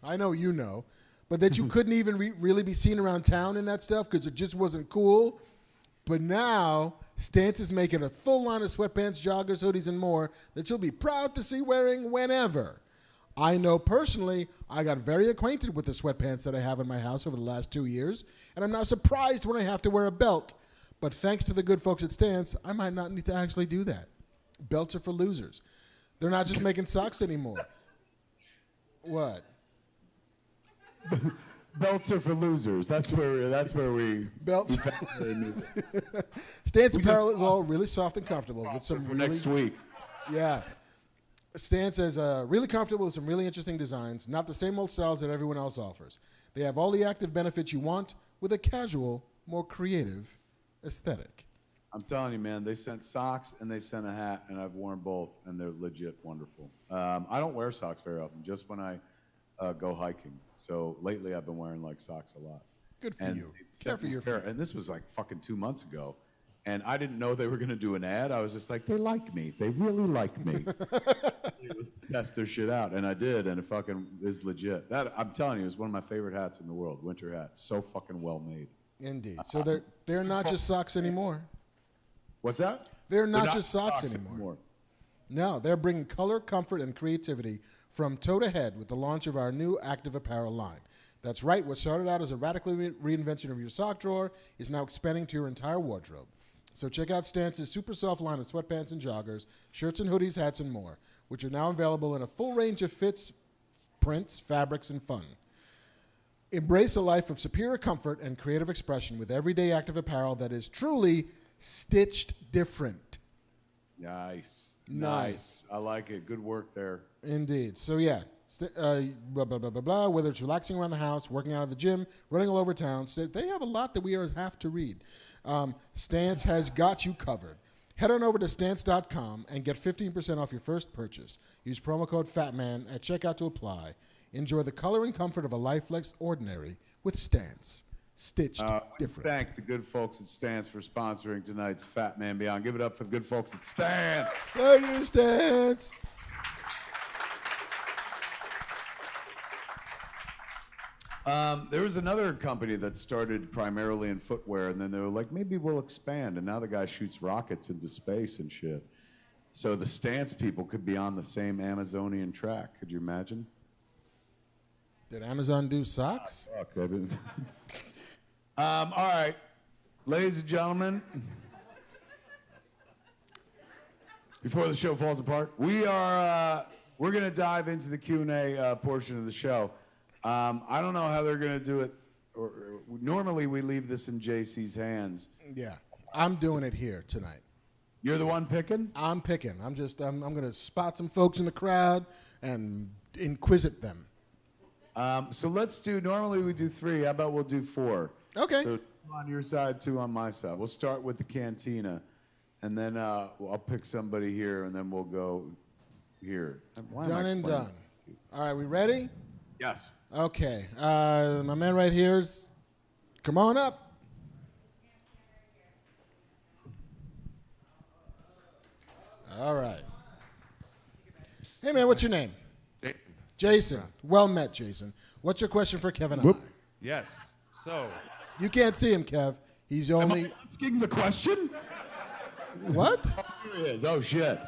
S2: I know you know. But that you couldn't even really be seen around town in that stuff because it just wasn't cool. But now, Stance is making a full line of sweatpants, joggers, hoodies, and more that you'll be proud to see wearing whenever. I know personally, I got very acquainted with the sweatpants that I have in my house over the last 2 years, and I'm now surprised when I have to wear a belt. But thanks to the good folks at Stance, I might not need to actually do that. Belts are for losers. They're not just making socks anymore. What?
S3: Belts are for losers. That's where we
S2: Belts. Stance apparel is all really soft and comfortable with some
S3: for
S2: really,
S3: next week.
S2: Yeah. Stance is really comfortable with some really interesting designs, not the same old styles that everyone else offers. They have all the active benefits you want with a casual, more creative aesthetic.
S3: I'm telling you, man, they sent socks and they sent a hat, and I've worn both, and they're legit wonderful. I don't wear socks very often, just when I go hiking. So lately I've been wearing like socks a lot.
S2: Good for you. Care for your feet.
S3: And this was like fucking 2 months ago. And I didn't know they were going to do an ad. I was just like, they like me. They really like me. It was to test their shit out. And I did. And it fucking is legit. That, I'm telling you, is one of my favorite hats in the world. Winter hat. So fucking well made.
S2: Indeed. So they're not just socks anymore.
S3: What's that?
S2: They're not just socks anymore. No, they're bringing color, comfort, and creativity from toe to head with the launch of our new active apparel line. That's right. What started out as a radical reinvention of your sock drawer is now expanding to your entire wardrobe. So check out Stance's super soft line of sweatpants and joggers, shirts and hoodies, hats, and more, which are now available in a full range of fits, prints, fabrics, and fun. Embrace a life of superior comfort and creative expression with everyday active apparel that is truly stitched different.
S3: Nice.
S2: Nice.
S3: I like it. Good work there.
S2: Indeed. So yeah, blah, blah, blah, blah, blah, whether it's relaxing around the house, working out at the gym, running all over town, so they have a lot that we have to read. Stance has got you covered. Head on over to stance.com and get 15% off your first purchase. Use promo code FATMAN at checkout to apply. Enjoy the color and comfort of a life less ordinary with Stance. Stitched different.
S3: Thank the good folks at Stance for sponsoring tonight's Fat Man Beyond. Give it up for the good folks at Stance.
S2: Thank you, Stance.
S3: There was another company that started primarily in footwear, and then they were like, maybe we'll expand. And now the guy shoots rockets into space and shit. So the Stance people could be on the same Amazonian track. Could you imagine?
S2: Did Amazon do socks?
S3: Fuck, all right, ladies and gentlemen, before the show falls apart, we're going to dive into the Q&A portion of the show. I don't know how they're going to do it. Normally, we leave this in JC's hands.
S2: Yeah, I'm doing it here tonight.
S3: You're the one picking?
S2: I'm picking. I'm going to spot some folks in the crowd and inquisit them.
S3: So let's do, normally we do 3. How about we'll do 4?
S2: Okay.
S3: So 2 on your side, 2 on my side. We'll start with the Cantina, and then I'll pick somebody here, and then we'll go here.
S2: Done and done. All right, we ready?
S3: Yes.
S2: Okay. My man right here's, come on up. All right. Hey, man, what's your name? Jason. Well met, Jason. What's your question for Kevin and I?
S4: Yes. So.
S2: You can't see him, Kev. He's only...
S3: Am I asking the question?
S2: What?
S3: Oh, here he is. Oh, shit.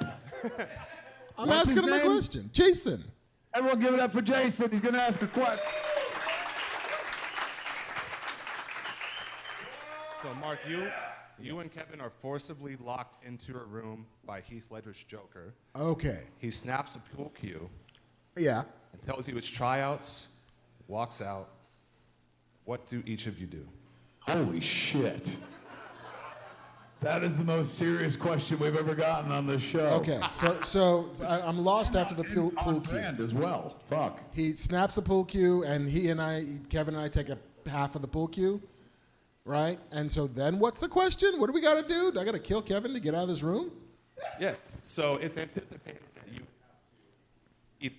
S2: I'm
S3: What's
S2: asking him
S3: his
S2: a
S3: name?
S2: question. Jason.
S3: Everyone give it up for Jason. He's going to ask a question.
S4: So, Mark, you and Kevin are forcibly locked into a room by Heath Ledger's Joker.
S2: Okay.
S4: He snaps a pool cue
S2: Yeah.
S4: and tells you it's tryouts, walks out. What do each of you do?
S3: Holy shit. That is the most serious question we've ever gotten on this show.
S2: Okay, so I'm lost after the pool
S3: on
S2: cue.
S3: brand as well. Fuck.
S2: He snaps the pool cue, and Kevin and I take a half of the pool cue, right? And so then what's the question? What do we got to do? Do I got to kill Kevin to get out of this room?
S4: Yeah. So it's anticipated that you either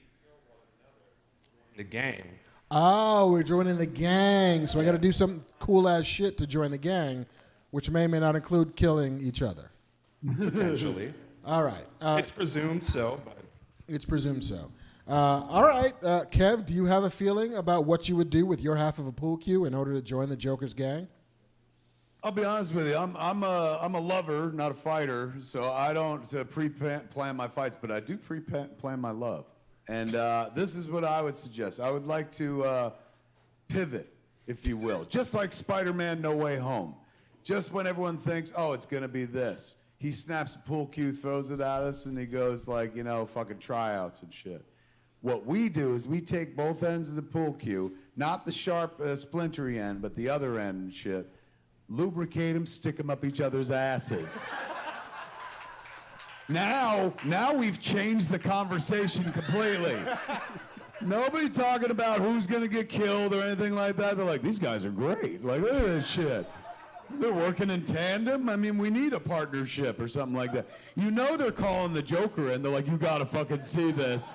S4: the gang.
S2: Oh, we're joining the gang, so I got to do some cool-ass shit to join the gang, which may or may not include killing each other.
S4: Potentially.
S2: All right.
S4: It's presumed so, but
S2: It's presumed so. All right, Kev, do you have a feeling about what you would do with your half of a pool cue in order to join the Joker's gang?
S3: I'll be honest with you. I'm a lover, not a fighter, so I don't pre-plan my fights, but I do pre-plan my love. And this is what I would suggest. I would like to pivot, if you will, just like Spider-Man No Way Home. Just when everyone thinks, oh, it's going to be this, he snaps a pool cue, throws it at us, and he goes like, fucking tryouts and shit. What we do is we take both ends of the pool cue, not the sharp, splintery end, but the other end and shit, lubricate them, stick them up each other's asses. Now we've changed the conversation completely. Nobody talking about who's going to get killed or anything like that. They're like, these guys are great. Like, look at this shit. They're working in tandem. I mean, we need a partnership or something like that. They're calling the Joker and they're like, you got to fucking see this.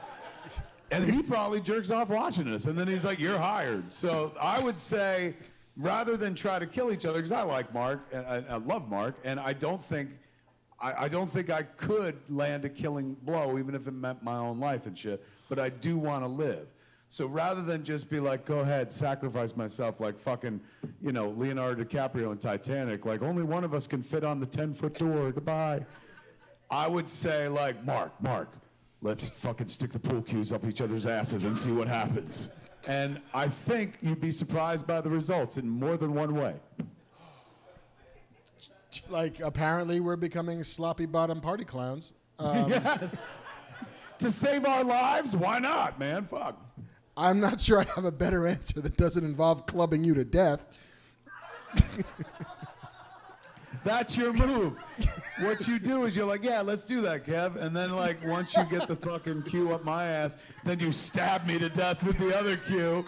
S3: And he probably jerks off watching us. And then he's like, you're hired. So I would say, rather than try to kill each other, because I like Mark, and I love Mark, and I don't think I could land a killing blow, even if it meant my own life and shit, but I do want to live. So rather than just be like, go ahead, sacrifice myself like fucking, Leonardo DiCaprio in Titanic, like only one of us can fit on the 10-foot door, goodbye. I would say like, Mark, let's fucking stick the pool cues up each other's asses and see what happens. And I think you'd be surprised by the results in more than one way.
S2: Like, apparently we're becoming sloppy bottom party clowns.
S3: Yes. To save our lives, why not, man? Fuck.
S2: I'm not sure I have a better answer that doesn't involve clubbing you to death.
S3: That's your move. What you do is you're like, yeah, let's do that, Kev. And then, like, once you get the fucking cue up my ass, then you stab me to death with the other cue.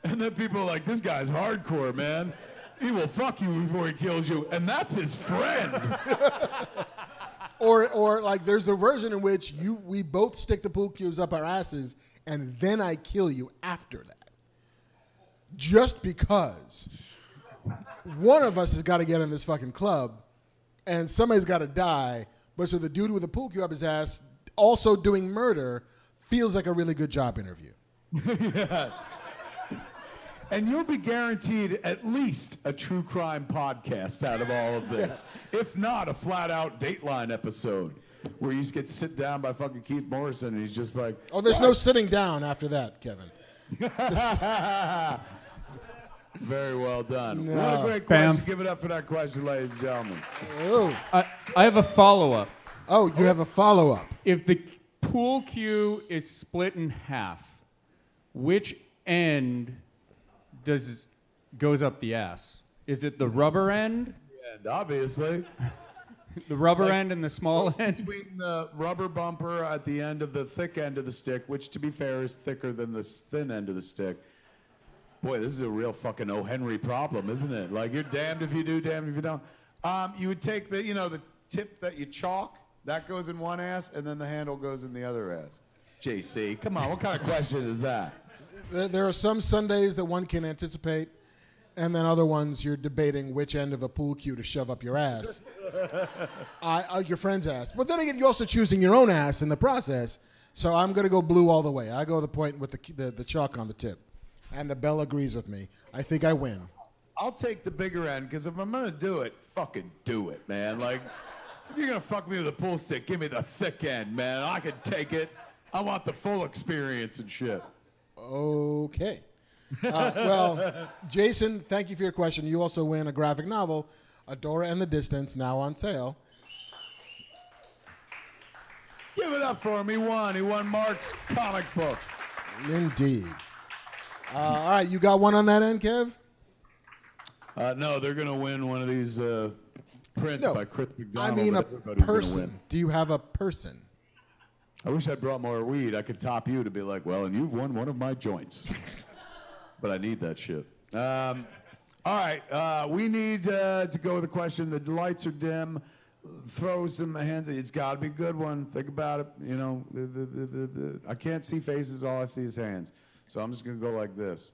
S3: And then people are like, this guy's hardcore, man. He will fuck you before he kills you. And that's his friend.
S2: Or like, there's the version in which we both stick the pool cues up our asses, and then I kill you after that. Just because one of us has got to get in this fucking club, and somebody's got to die, but so the dude with the pool cue up his ass, also doing murder, feels like a really good job interview.
S3: Yes. And you'll be guaranteed at least a true crime podcast out of all of this. Yeah. If not, a flat-out Dateline episode where you just get sit down by fucking Keith Morrison and he's just like...
S2: Oh, there's no sitting down after that, Kevin.
S3: Very well done.
S2: No.
S3: What a great question. Give it up for that question, ladies and gentlemen.
S2: Oh,
S1: I have a follow-up.
S2: Oh, you have a follow-up.
S1: If the pool cue is split in half, which end goes up the ass? Is it the rubber end?
S3: And obviously.
S1: The rubber end and the small end?
S3: Between the rubber bumper at the end of the thick end of the stick, which to be fair is thicker than the thin end of the stick. Boy, this is a real fucking O. Henry problem, isn't it? Like, you're damned if you do, damned if you don't. You would take the tip that you chalk, that goes in one ass, and then the handle goes in the other ass. JC, come on, what kind of question is that?
S2: There are some Sundays that one can anticipate, and then other ones you're debating which end of a pool cue to shove up your ass. Your friend's ass. But then again, you're also choosing your own ass in the process, so I'm going to go blue all the way. I go the point with the chalk on the tip. And the bell agrees with me. I think I win.
S3: I'll take the bigger end, because if I'm going to do it, fucking do it, man. Like, if you're going to fuck me with a pool stick, give me the thick end, man. I can take it. I want the full experience and shit.
S2: Okay. Well, Jason, thank you for your question. You also win a graphic novel, Adora and the Distance, now on sale.
S3: Give it up for him. He won. He won Mark's comic book.
S2: Indeed. All right, you got one on that end, Kev?
S3: No, they're going to win one of these Prince
S2: No,
S3: by Chris
S2: I
S3: McDonald.
S2: mean
S3: that
S2: a
S3: everybody's gonna
S2: person.
S3: win.
S2: Do you have a person?
S3: I wish I'd brought more weed. I could top you to be like, well, and you've won one of my joints. But I need that shit. All right, we need to go with a question. The lights are dim. Throw some hands. It's got to be a good one. Think about it. You know, I can't see faces. All I see is hands. So I'm just going to go like this.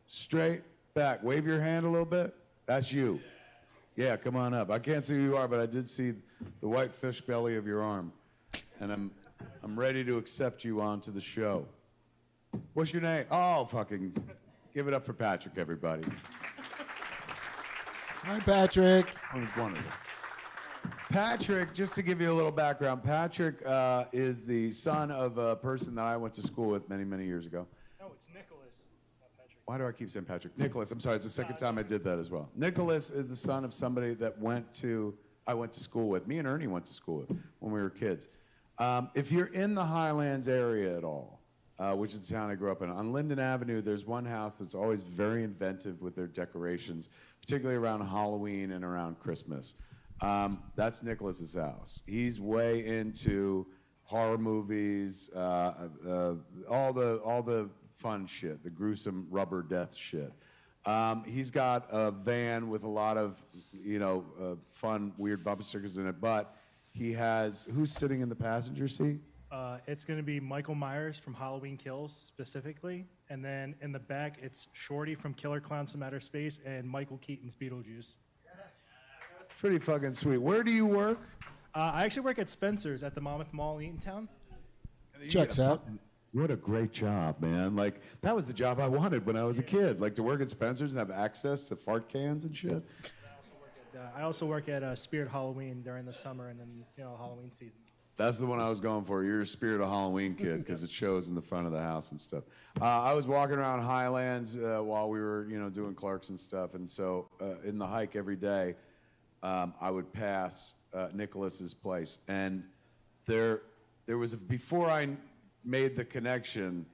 S3: Straight back. Wave your hand a little bit. That's you. Yeah, come on up. I can't see who you are, but I did see the white fish belly of your arm. And I'm ready to accept you onto the show. What's your name? Oh, fucking give it up for Patrick, everybody.
S2: Hi, Patrick.
S3: Oh, he's wonderful. Patrick, just to give you a little background, Patrick is the son of a person that I went to school with many, many years ago.
S5: No, it's Nicholas, not Patrick.
S3: Why do I keep saying Patrick? Nicholas, I'm sorry, it's the second time I did that as well. Nicholas is the son of somebody that I went to school with. Me and Ernie went to school with when we were kids. If you're in the Highlands area at all, which is the town I grew up in, on Linden Avenue, there's one house that's always very inventive with their decorations, particularly around Halloween and around Christmas. That's Nicholas's house. He's way into horror movies, all the fun shit, the gruesome rubber death shit. He's got a van with a lot of, fun, weird bumper stickers in it, but he has, who's sitting in the passenger seat?
S5: It's going to be Michael Myers from Halloween Kills specifically, and then in the back it's Shorty from Killer Clowns from Outer Space and Michael Keaton's Beetlejuice.
S3: Pretty fucking sweet. Where do you work?
S5: I actually work at Spencer's at the Monmouth Mall in Eatontown.
S2: Checks out.
S3: What a great job, man. Like, that was the job I wanted when I was a kid. Like, to work at Spencer's and have access to fart cans and shit.
S5: I also work at Spirit Halloween during the summer and then Halloween season.
S3: That's the one I was going for. You're a Spirit of Halloween kid because it shows in the front of the house and stuff. I was walking around Highlands while we were, doing clerks and stuff. And so in the hike every day, I would pass Nicholas's place. And there was before I made the connection,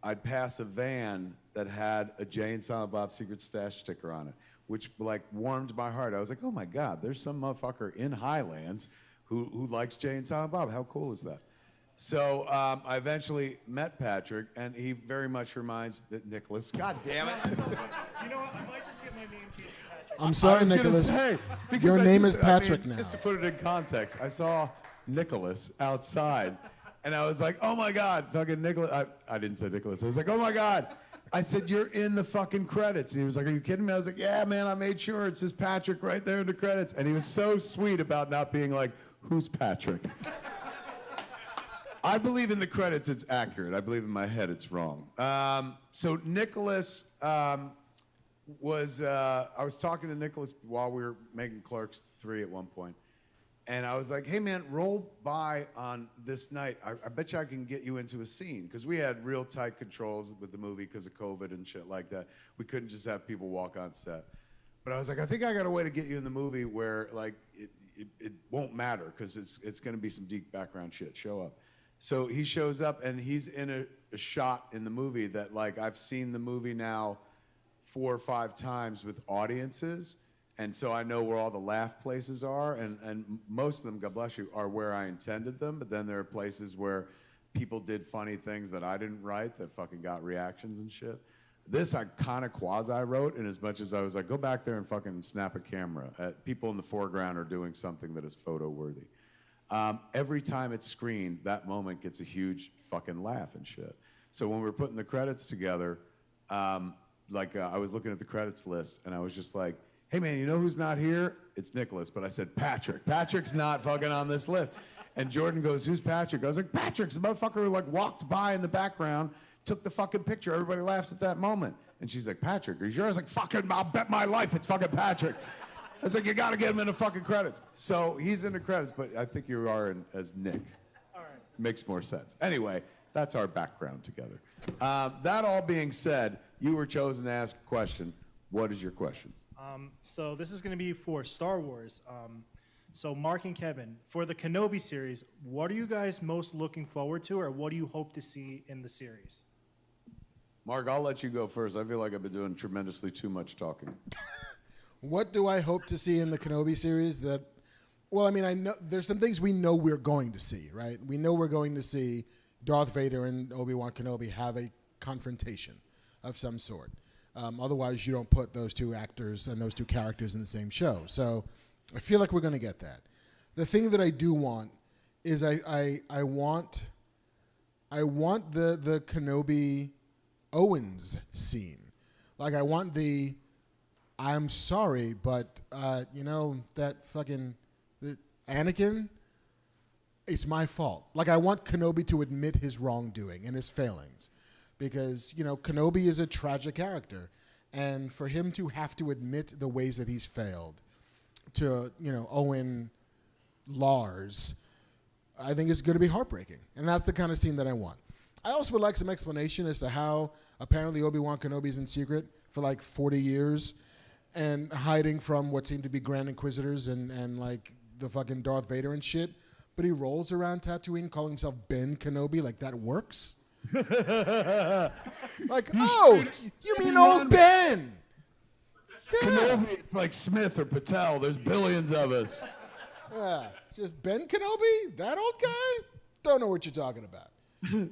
S3: I'd pass a van that had a Jay and Silent Bob Secret Stash sticker on it, which like warmed my heart. I was like, oh my God, there's some motherfucker in Highlands who likes Jay and Silent Bob. How cool is that? So I eventually met Patrick, and he very much reminds Nicholas. God damn it!
S5: You know what? I might just get my name changed to Patrick.
S2: I'm sorry, Nicholas. Your name is Patrick now.
S3: Just to put it in context, I saw Nicholas outside, and I was like, oh my God, fucking Nicholas. I didn't say Nicholas. I was like, oh my God. I said, you're in the fucking credits. And he was like, are you kidding me? I was like, yeah, man, I made sure it says Patrick right there in the credits. And he was so sweet about not being like, who's Patrick? I believe in the credits it's accurate. I believe in my head it's wrong. So Nicholas I was talking to Nicholas while we were making Clerks 3 at one point. And I was like, hey man, roll by on this night. I bet you I can get you into a scene. Because we had real tight controls with the movie because of COVID and shit like that. We couldn't just have people walk on set. But I was like, I think I got a way to get you in the movie where like it won't matter because it's going to be some deep background shit. Show up. So he shows up and he's in a shot in the movie that like I've seen the movie now 4 or 5 times with audiences. And so I know where all the laugh places are, and most of them, God bless you, are where I intended them, but then there are places where people did funny things that I didn't write that fucking got reactions and shit. This I kind of quasi-wrote in as much as I was like, go back there and fucking snap a camera. People in the foreground are doing something that is photo-worthy. Every time it's screened, that moment gets a huge fucking laugh and shit. So when we were putting the credits together, I was looking at the credits list, and I was just like, hey man, you know who's not here? It's Nicholas. But I said, Patrick. Patrick's not fucking on this list. And Jordan goes, who's Patrick? I was like, Patrick's the motherfucker who like walked by in the background, took the fucking picture. Everybody laughs at that moment. And she's like, Patrick, are you sure? I was like, fucking, I'll bet my life it's fucking Patrick. I was like, you gotta get him in the fucking credits. So he's in the credits, but I think you are in as Nick.
S5: All right.
S3: Makes more sense. Anyway, that's our background together. That all being said, you were chosen to ask a question. What is your question?
S5: So this is going to be for Star Wars. So Mark and Kevin, for the Kenobi series, what are you guys most looking forward to, or what do you hope to see in the series?
S3: Mark, I'll let you go first. I feel like I've been doing tremendously too much talking.
S2: What do I hope to see in the Kenobi series? Well, I mean, I know there's some things we know we're going to see, right? We know we're going to see Darth Vader and Obi-Wan Kenobi have a confrontation of some sort. Otherwise, you don't put those two actors and those two characters in the same show. So I feel like we're going to get that. The thing that I do want is I want the Kenobi Owens scene. Like, I want the I'm sorry, but that fucking Anakin, it's my fault. Like, I want Kenobi to admit his wrongdoing and his failings. Because, Kenobi is a tragic character. And for him to have to admit the ways that he's failed to, Owen Lars, I think it's going to be heartbreaking. And that's the kind of scene that I want. I also would like some explanation as to how apparently Obi-Wan Kenobi's in secret for like 40 years and hiding from what seem to be Grand Inquisitors and like the fucking Darth Vader and shit. But he rolls around Tatooine calling himself Ben Kenobi. Like, that works? Like, oh, you mean old Ben? Yeah.
S3: Kenobi, it's like Smith or Patel. There's billions of us.
S2: Yeah, just Ben Kenobi? That old guy? Don't know what you're talking about.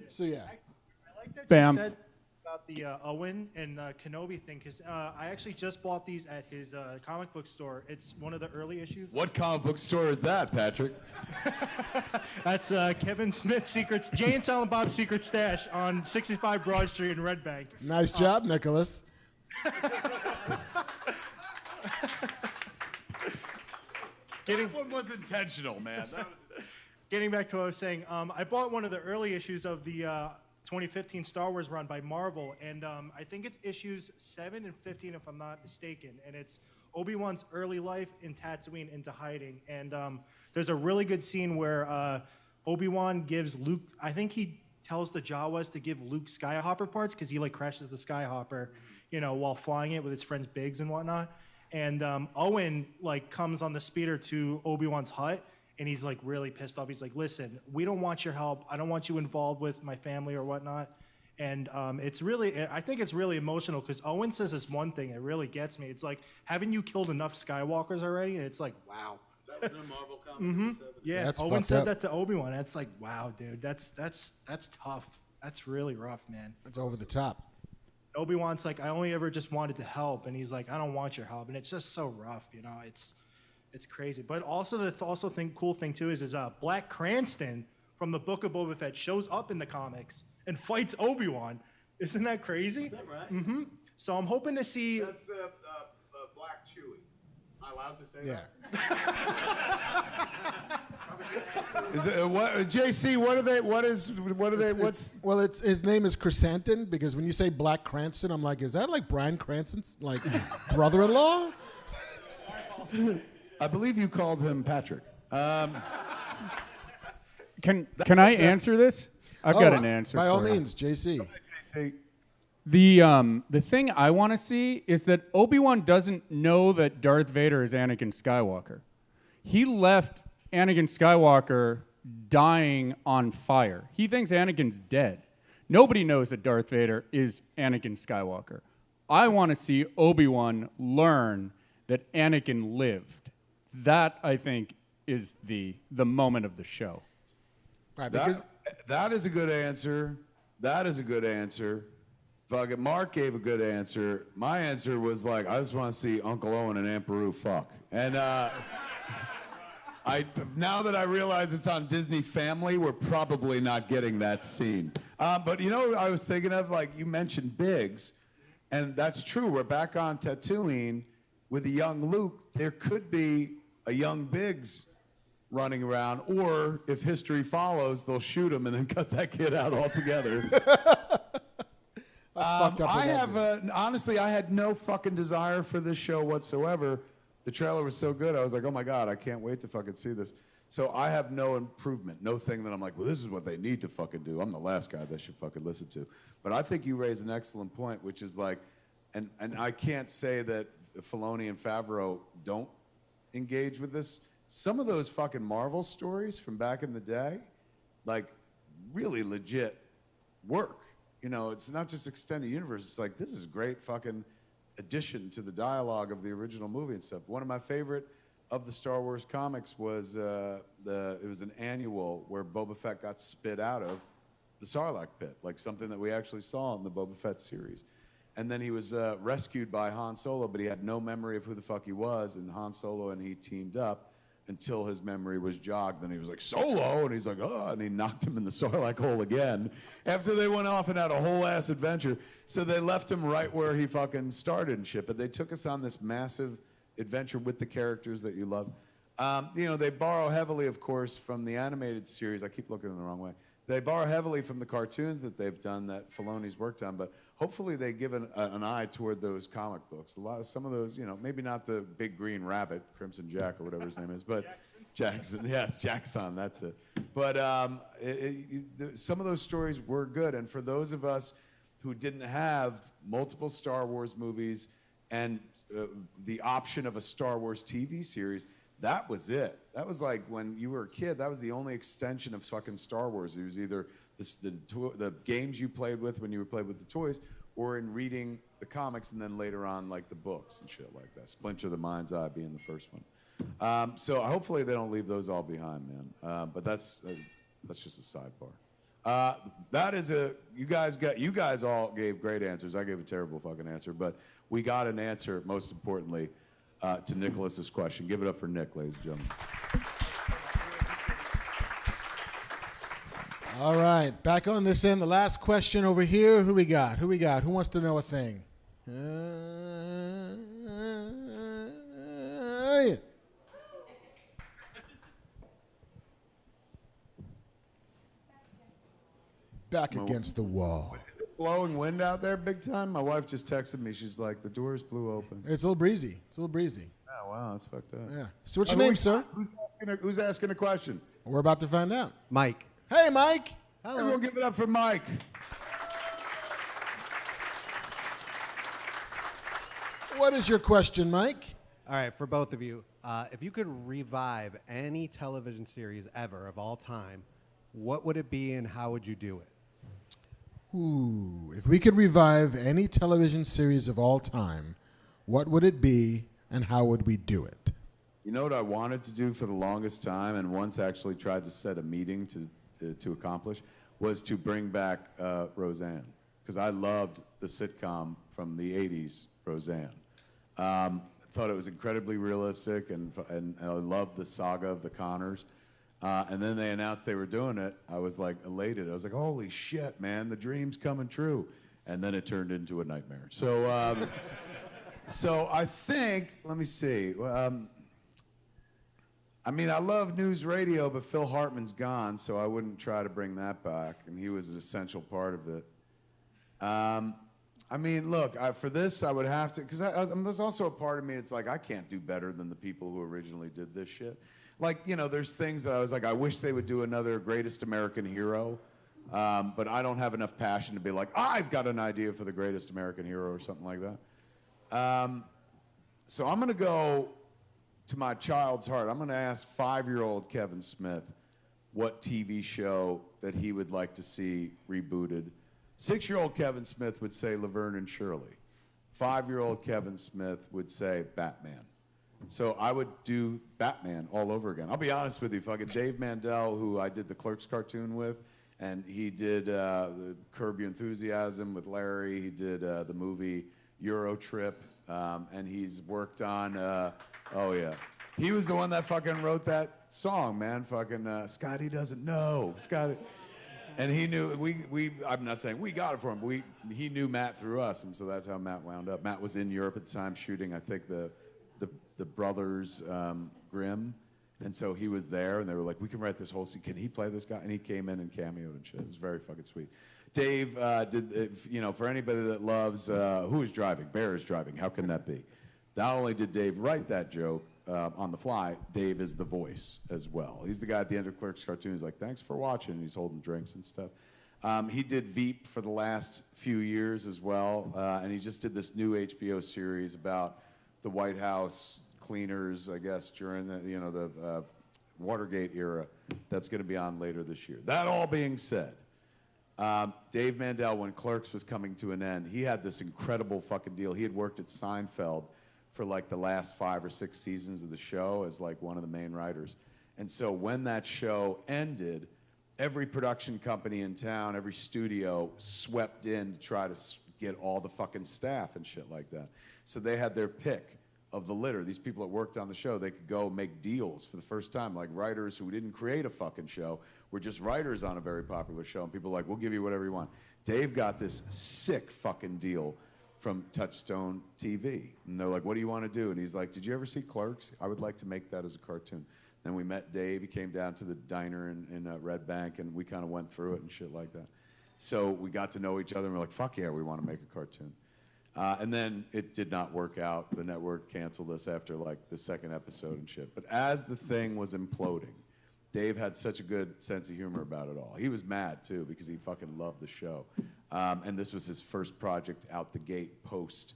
S2: So, yeah.
S5: I like that
S1: Bam.
S5: you said about the Owen and Kenobi thing, because I actually just bought these at his comic book store. It's one of the early issues.
S3: What comic book store is that, Patrick?
S5: That's Kevin Smith's secrets, Jay and Silent Bob's secret stash on 65 Broad Street in Red Bank.
S2: Nice job, Nicholas.
S3: That one was intentional, man.
S5: Getting back to what I was saying, I bought one of the early issues of the 2015 Star Wars run by Marvel, and I think it's issues 7 and 15, if I'm not mistaken, and it's Obi-Wan's early life in Tatooine into hiding, and there's a really good scene where Obi-Wan gives Luke, I think he tells the Jawas to give Luke Skyhopper parts, because he like crashes the Skyhopper, while flying it with his friends Biggs and whatnot, and Owen like comes on the speeder to Obi-Wan's hut, and he's like really pissed off. He's like, listen, we don't want your help. I don't want you involved with my family or whatnot. And I think it's really emotional because Owen says this one thing that really gets me. It's like, haven't you killed enough Skywalkers already? And it's like, wow.
S6: That was in a Marvel comic.
S5: Yeah,
S2: That's
S5: Owen
S2: fucked
S5: said
S2: up.
S5: that to Obi-Wan. That's like, wow, dude. That's tough. That's really rough, man.
S2: It's over the top.
S5: Obi-Wan's like, I only ever just wanted to help. And he's like, I don't want your help. And it's just so rough, It's crazy. But also cool thing too is Black Cranston from the Book of Boba Fett shows up in the comics and fights Obi-Wan. Isn't that crazy?
S6: Is that right?
S5: Mm-hmm. So I'm hoping to see.
S6: That's the Black Chewie. Am I allowed to say
S2: Yeah.
S6: that?
S3: Is it what JC? What are they? What's
S2: Well, his name is Chrysanthemum because when you say Black Cranston, I'm like, is that like Bryan Cranston's like brother-in-law?
S3: I believe you called him Patrick.
S1: Can I answer this? I've got an answer.
S2: By all
S1: for you.
S2: means, JC.
S3: Say,
S1: The thing I want to see is that Obi-Wan doesn't know that Darth Vader is Anakin Skywalker. He left Anakin Skywalker dying on fire. He thinks Anakin's dead. Nobody knows that Darth Vader is Anakin Skywalker. I want to see Obi-Wan learn that Anakin lived. That, I think, is the moment of the show.
S2: Right, because
S3: that is a good answer. That is a good answer. Fucking Mark gave a good answer. My answer was like, I just want to see Uncle Owen and Aunt Beru fuck. And now that I realize it's on Disney Family, we're probably not getting that scene. But I was thinking of, like, you mentioned Biggs, and that's true. We're back on Tatooine with a young Luke. There could be a young Biggs running around, or if history follows, they'll shoot him and then cut that kid out altogether. Honestly, I had no fucking desire for this show whatsoever. The trailer was so good, I was like, oh my God, I can't wait to fucking see this. So I have no improvement, no thing that I'm like, well, this is what they need to fucking do. I'm the last guy they should fucking listen to. But I think you raise an excellent point, which is like, and I can't say that Filoni and Favreau don't engage with this. Some of those fucking Marvel stories from back in the day, like, really legit work. It's not just extended universe. It's like, this is great fucking addition to the dialogue of the original movie and stuff. One of my favorite of the Star Wars comics was it was an annual where Boba Fett got spit out of the Sarlacc pit, like something that we actually saw in the Boba Fett series. And then he was rescued by Han Solo, but he had no memory of who the fuck he was, and Han Solo and he teamed up until his memory was jogged. Then he was like, Solo! And he's like, oh, and he knocked him in the Sarlacc hole again after they went off and had a whole ass adventure. So they left him right where he fucking started and shit, but they took us on this massive adventure with the characters that you love. You know, they borrow heavily, of course, from the animated series. I keep looking in the wrong way. They borrow heavily from the cartoons that they've done that Filoni's worked on, but hopefully they give an eye toward those comic books. Some of those, you know, maybe not the big green rabbit, Crimson Jack or whatever his name is, but Jackson, yes, Jackson, that's it. But some of those stories were good, and for those of us who didn't have multiple Star Wars movies and the option of a Star Wars TV series, that was it. That was like when you were a kid, that was the only extension of fucking Star Wars. It was either the games you played with when you played with the toys, or in reading the comics, and then later on like the books and shit like that. Splinter the Mind's Eye being the first one. So hopefully they don't leave those all behind, man. But that's just a sidebar. That is you guys all gave great answers. I gave a terrible fucking answer, but we got an answer, most importantly, to Nicholas's question. Give it up for Nick, ladies and gentlemen.
S2: All right, back on this end. The last question over here. Who we got? Who wants to know a thing? Yeah. Back against the wall.
S3: Is it blowing wind out there big time? My wife just texted me. She's like, the doors blew open.
S2: It's a little breezy.
S3: Oh, wow, that's fucked up.
S2: Yeah. So what's your name, sir?
S3: Who's asking a question?
S2: We're about to find out.
S7: Mike.
S2: Hey, Mike. Hello.
S3: Everyone give it up for Mike.
S2: What is your question, Mike?
S7: All right, for both of you, if you could revive any television series ever of all time, what would it be and how would you do it?
S2: Ooh, if we could revive any television series of all time, what would it be and how would we do it?
S3: You know what I wanted to do for the longest time, and once actually tried to set a meeting to accomplish, was to bring back Roseanne, because I loved the sitcom from the 80s, Roseanne. Thought it was incredibly realistic, and I loved the saga of the Connors. And then they announced they were doing it. I was like elated. I was like, holy shit, man, the dream's coming true. And then it turned into a nightmare. So, so I think, let me see. I mean, I love news radio, but Phil Hartman's gone, so I wouldn't try to bring that back. And he was an essential part of it. I mean, look, for this, I would have to, because there's also a part of me, it's like, I can't do better than the people who originally did this shit. Like, you know, there's things that I was like, I wish they would do another Greatest American Hero, but I don't have enough passion to be like, I've got an idea for the Greatest American Hero or something like that. So I'm going to go to my child's heart. I'm going to ask 5-year-old Kevin Smith what TV show that he would like to see rebooted. 6-year-old Kevin Smith would say Laverne and Shirley. 5-year-old Kevin Smith would say Batman. So I would do Batman all over again. I'll be honest with you, fucking Dave Mandel, who I did the Clerks cartoon with, and he did the Curb Your Enthusiasm with Larry. He did the movie Euro Trip, and he's worked on, oh yeah. He was the one that fucking wrote that song, man. Fucking Scotty doesn't know. Scotty. And he knew, I'm not saying we got it for him, but he knew Matt through us, and so that's how Matt wound up. Matt was in Europe at the time shooting, I think, the Brothers Grimm, and so he was there, and they were like, we can write this whole scene. Can he play this guy? And he came in and cameoed and shit. It was very fucking sweet. Dave did, you know, for anybody that loves Who is Driving? Bear is Driving. How can that be? Not only did Dave write that joke on the fly, Dave is the voice as well. He's the guy at the end of Clerks cartoon. He's like, thanks for watching. He's holding drinks and stuff. He did Veep for the last few years as well, and he just did this new HBO series about the White House cleaners, I guess, during the Watergate era. That's going to be on later this year. That all being said, Dave Mandel, when Clerks was coming to an end, he had this incredible fucking deal. He had worked at Seinfeld for like the last 5 or 6 seasons of the show as like one of the main writers. And so when that show ended, every production company in town, every studio swept in to try to get all the fucking staff and shit like that. So they had their pick of the litter. These people that worked on the show, they could go make deals for the first time, like writers who didn't create a fucking show, were just writers on a very popular show, and people were like, we'll give you whatever you want. Dave got this sick fucking deal from Touchstone TV. And they're like, what do you want to do? And he's like, did you ever see Clerks? I would like to make that as a cartoon. Then we met Dave. He came down to the diner in Red Bank, and we kind of went through it and shit like that. So we got to know each other, and we're like, fuck yeah, we want to make a cartoon. And then it did not work out. The network canceled us after like the 2nd episode and shit. But as the thing was imploding, Dave had such a good sense of humor about it all. He was mad too because he fucking loved the show. And this was his first project out the gate post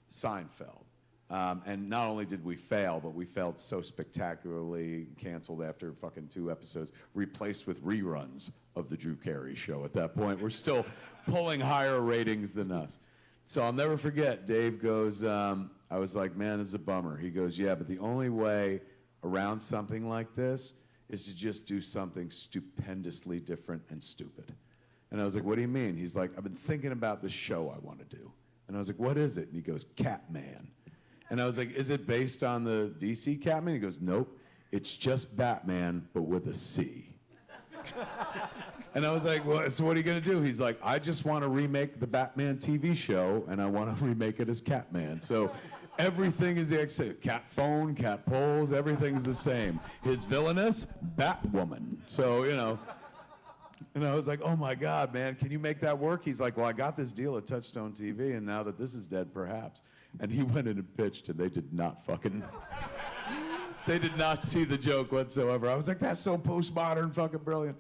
S3: Seinfeld. And not only did we fail, but we failed so spectacularly, canceled after fucking 2 episodes, replaced with reruns of the Drew Carey Show at that point. We're still pulling higher ratings than us. So I'll never forget, Dave goes, I was like, man, this is a bummer. He goes, yeah, but the only way around something like this is to just do something stupendously different and stupid. And I was like, what do you mean? He's like, I've been thinking about this show I want to do. And I was like, what is it? And he goes, Catman. And I was like, is it based on the DC Catman? He goes, nope, it's just Batman, but with a C. And I was like, well, so what are you going to do? He's like, I just want to remake the Batman TV show, and I want to remake it as Catman. So everything is the same. Cat phone, cat poles, everything's the same. His villainous, Batwoman. So, you know. And I was like, oh, my God, man, can you make that work? He's like, well, I got this deal at Touchstone TV, and now that this is dead, perhaps. And he went in and pitched, and they did not fucking... They did not see the joke whatsoever. I was like, that's so postmodern, fucking brilliant.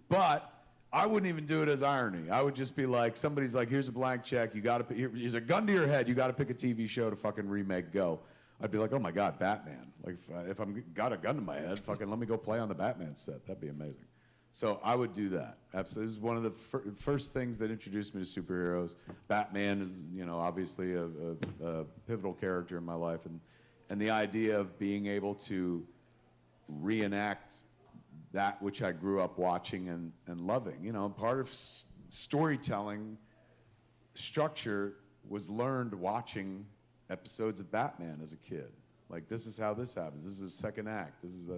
S3: But I wouldn't even do it as irony. I would just be like, somebody's like, here's a blank check. You got to here's a gun to your head. You got to pick a TV show to fucking remake. Go. I'd be like, oh my God, Batman. Like, if I'm got a gun to my head, fucking let me go play on the Batman set. That'd be amazing. So I would do that. Absolutely. This is one of the first things that introduced me to superheroes. Batman is, you know, obviously a pivotal character in my life, and the idea of being able to reenact that which I grew up watching and loving. You know, part of storytelling structure was learned watching episodes of Batman as a kid. Like, this is how this happens. This is a second act. This is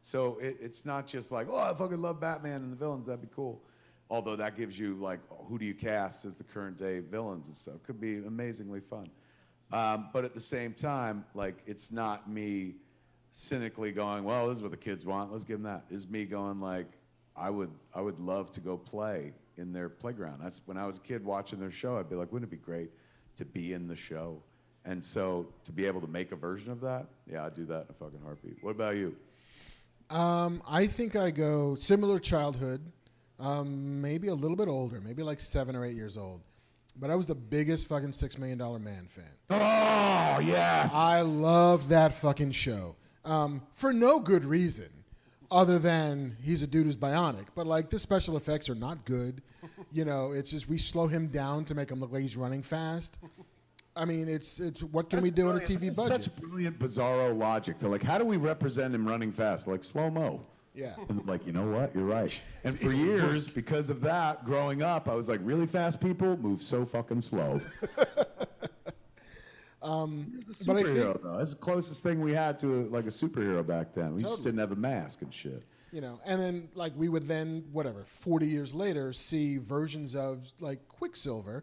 S3: so it's not just like, oh, I fucking love Batman and the villains. That'd be cool. Although that gives you, like, who do you cast as the current day villains and stuff. Could be amazingly fun. But at the same time, like, it's not me cynically going, well, this is what the kids want, let's give them that. It's me going like, I would love to go play in their playground. That's when I was a kid watching their show, I'd be like, wouldn't it be great to be in the show? And so to be able to make a version of that, yeah, I'd do that in a fucking heartbeat. What about you?
S2: I think I go similar childhood, maybe a little bit older, maybe like 7 or 8 years old. But I was the biggest fucking $6 Million Man fan.
S3: Oh, yes!
S2: I love that fucking show. For no good reason, other than he's a dude who's bionic. But, like, the special effects are not good. You know, it's just we slow him down to make him look like he's running fast. I mean, it's what can we do in a TV budget?
S3: Such brilliant, bizarro logic. They're like, how do we represent him running fast? Like, slow-mo.
S2: Yeah.
S3: And like, you know what? You're right. And for years, because of that, growing up, I was like, really fast people move so fucking slow. He's a superhero, though. That's the closest thing we had to like a superhero back then. We just didn't have a mask and shit.
S2: You know, and then like we would then, 40 years later, see versions of like Quicksilver,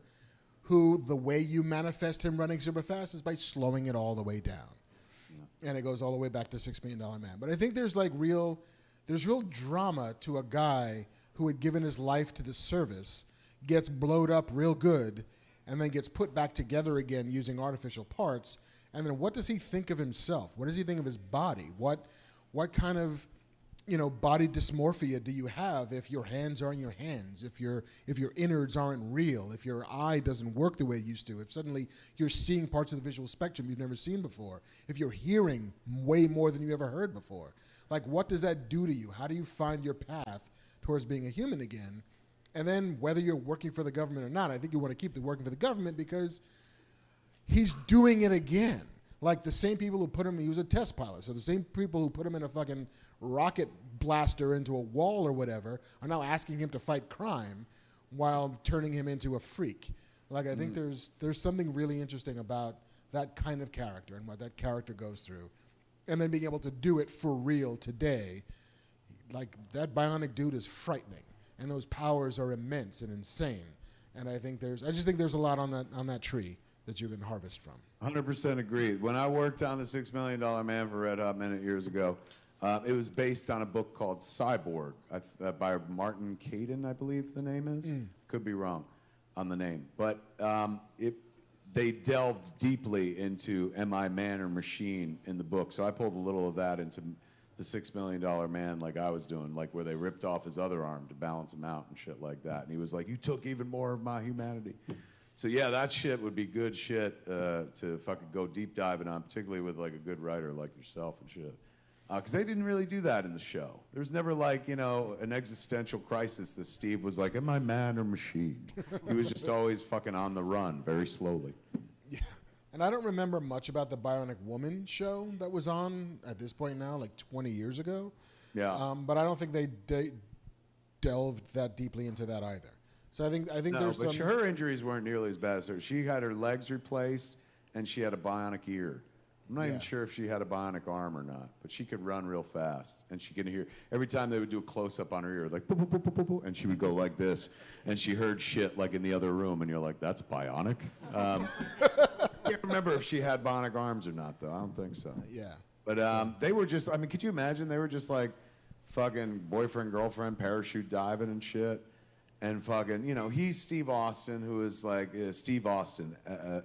S2: who the way you manifest him running super fast is by slowing it all the way down. Yeah. And it goes all the way back to $6 Million Man. But I think there's real drama to a guy who had given his life to the service, gets blowed up real good, and then gets put back together again using artificial parts. And then what does he think of himself? What does he think of his body? What kind of, body dysmorphia do you have if your hands aren't your hands, if your innards aren't real, if your eye doesn't work the way it used to, if suddenly you're seeing parts of the visual spectrum you've never seen before, if you're hearing way more than you ever heard before? Like, what does that do to you? How do you find your path towards being a human again? And then whether you're working for the government or not, I think you want to keep the working for the government because he's doing it again. Like the same people who put him, he was a test pilot, so the same people who put him in a fucking rocket blaster into a wall or whatever are now asking him to fight crime while turning him into a freak. Like I think there's something really interesting about that kind of character and what that character goes through. And then being able to do it for real today, like that bionic dude is frightening. And those powers are immense and insane. And I just think there's a lot on that tree that you can harvest from.
S3: 100% agreed. When I worked on the $6 Million Man for Red Hot Minute years ago, it was based on a book called Cyborg by Martin Caidin, I believe the name is. Could be wrong on the name. But they delved deeply into am I man or machine in the book. So I pulled a little of that into the $6 Million Man like I was doing, like where they ripped off his other arm to balance him out and shit like that. And he was like, you took even more of my humanity. So yeah, that shit would be good shit to fucking go deep diving on, particularly with like a good writer like yourself and shit. Because they didn't really do that in the show. There was never like, you know, an existential crisis that Steve was like, am I man or machine? He was just always fucking on the run, very slowly.
S2: Yeah. And I don't remember much about the Bionic Woman show that was on at this point now, like 20 years ago.
S3: Yeah.
S2: But I don't think they delved that deeply into that either. So I think there's
S3: but
S2: some.
S3: her injuries weren't nearly as bad as hers. She had her legs replaced, and she had a bionic ear. I'm not even sure if she had a bionic arm or not, but she could run real fast, and she could hear every time they would do a close-up on her ear, like, boop, boop, boop, boop, boop, and she would go like this, and she heard shit like in the other room, and you're like, that's bionic. I can't remember if she had bionic arms or not, though. I don't think so.
S2: Yeah.
S3: But they were just, I mean, could you imagine? They were just like fucking boyfriend, girlfriend, parachute diving and shit. And fucking, you know, he's Steve Austin, who is like Steve Austin,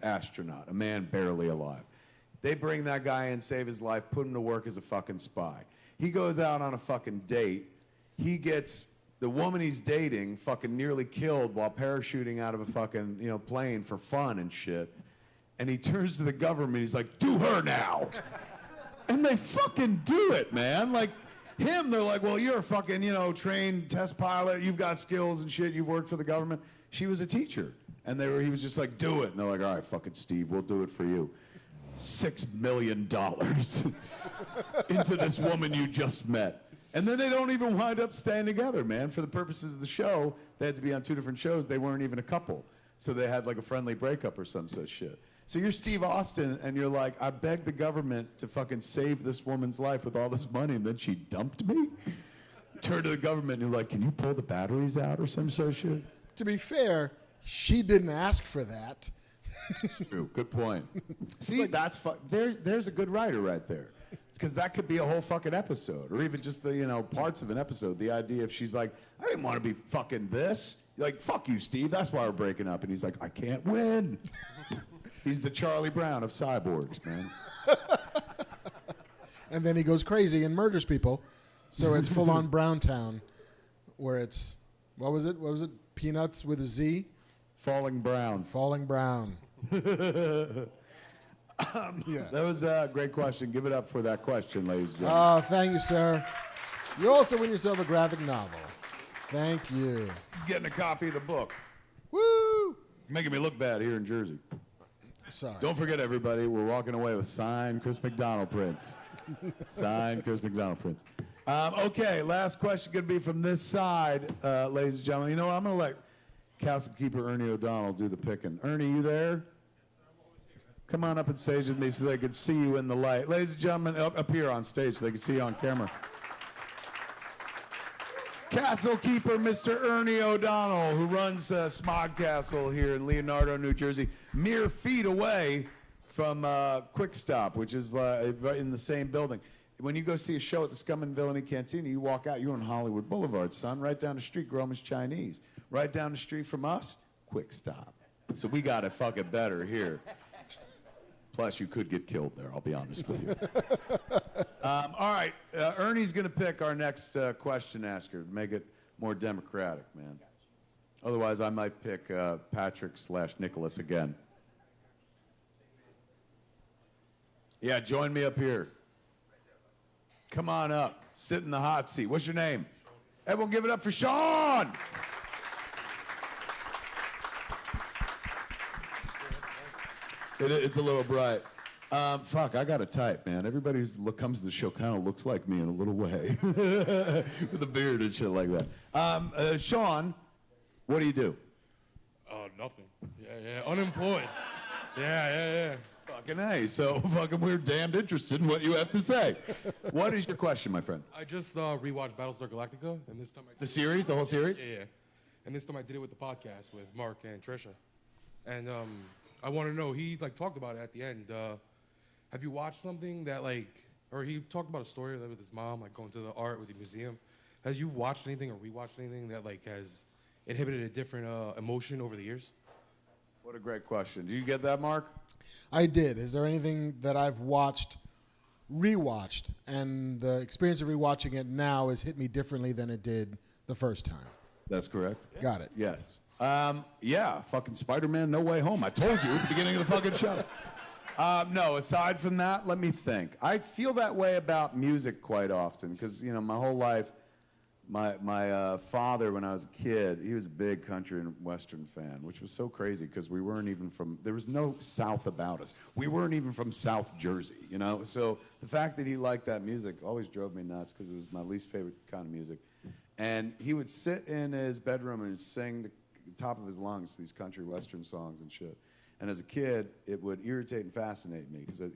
S3: astronaut, a man barely alive. They bring that guy in, save his life, put him to work as a fucking spy. He goes out on a fucking date. He gets the woman he's dating fucking nearly killed while parachuting out of a fucking, you know, plane for fun and shit. And he turns to the government. He's like, do her now. And they fucking do it, man. Like, him, they're like, well, you're a fucking, you know, trained test pilot. You've got skills and shit. You've worked for the government. She was a teacher. And he was just like, do it. And they're like, all right, fucking Steve, we'll do it for you. $6 million into this woman you just met. And then they don't even wind up staying together, man. For the purposes of the show, they had to be on 2 different shows. They weren't even a couple. So they had like a friendly breakup or some such shit. So you're Steve Austin, and you're like, I begged the government to fucking save this woman's life with all this money, and then she dumped me? Turn to the government, and you're like, can you pull the batteries out or some such shit?
S2: To be fair, she didn't ask for that.
S3: True. Good point. See, that's there's a good writer right there. Because that could be a whole fucking episode, or even just the, you know, parts of an episode. The idea if she's like, I didn't want to be fucking this. You're like, fuck you, Steve. That's why we're breaking up. And he's like, I can't win. He's the Charlie Brown of cyborgs, man.
S2: And then he goes crazy and murders people. So it's full on Browntown, where it's, what was it? Peanuts with a Z?
S3: Falling Brown.
S2: Falling Brown.
S3: That was a great question. Give it up for that question, ladies and gentlemen.
S2: Oh, thank you, sir. You also win yourself a graphic novel. Thank you.
S3: He's getting a copy of the book.
S2: Woo!
S3: Making me look bad here in Jersey.
S2: Sorry.
S3: Don't forget, everybody, we're walking away with signed Chris McDonald prints. Signed Chris McDonald prints. Okay, last question going to be from this side, ladies and gentlemen. You know what? I'm going to let Castle Keeper Ernie O'Donnell do the picking. Ernie, you there? Come on up on stage with me so they can see you in the light. Ladies and gentlemen, up here on stage so they can see you on camera. Castle Keeper, Mr. Ernie O'Donnell, who runs SModcastle here in Leonardo, New Jersey, mere feet away from Quick Stop, which is right in the same building. When you go see a show at the Scum and Villainy Cantina, you walk out, you're on Hollywood Boulevard, son. Right down the street, Groman's Chinese. Right down the street from us, Quick Stop. So we got it fucking better here. Plus, you could get killed there, I'll be honest with you. All right, Ernie's going to pick our next question asker to make it more democratic, man. Otherwise, I might pick Patrick/Nicholas again. Yeah, join me up here. Come on up. Sit in the hot seat. What's your name? Everyone give it up for Sean! It's a little bright. Fuck, I got a type, man. Everybody who comes to the show kind of looks like me in a little way. With a beard and shit like that. Sean, what do you do?
S8: Nothing. Yeah. Unemployed. Yeah.
S3: Fucking A. So fucking we're damned interested in what you have to say. What is your question, my friend?
S8: I just rewatched Battlestar Galactica, and this time
S3: The series, the whole series?
S8: Yeah. And this time I did it with the podcast with Mark and Trisha. And I want to know, he talked about it at the end. Have you watched something that or he talked about a story with his mom, going to the art with the museum. Has you watched anything or rewatched anything that has inhibited a different emotion over the years?
S3: What a great question. Do you get that, Mark?
S2: I did. Is there anything that I've rewatched, and the experience of rewatching it now has hit me differently than it did the first time?
S3: That's correct.
S2: Got it.
S3: Yes. Yeah, fucking Spider-Man No Way Home. I told you at the beginning of the fucking show. No, aside from that, let me think. I feel that way about music quite often because, my whole life, my father, when I was a kid, he was a big country and western fan, which was so crazy because we weren't even there was no South about us. We weren't even from South Jersey, So the fact that he liked that music always drove me nuts because it was my least favorite kind of music. And he would sit in his bedroom and sing the top of his lungs these country western songs and shit. And as a kid, it would irritate and fascinate me because they're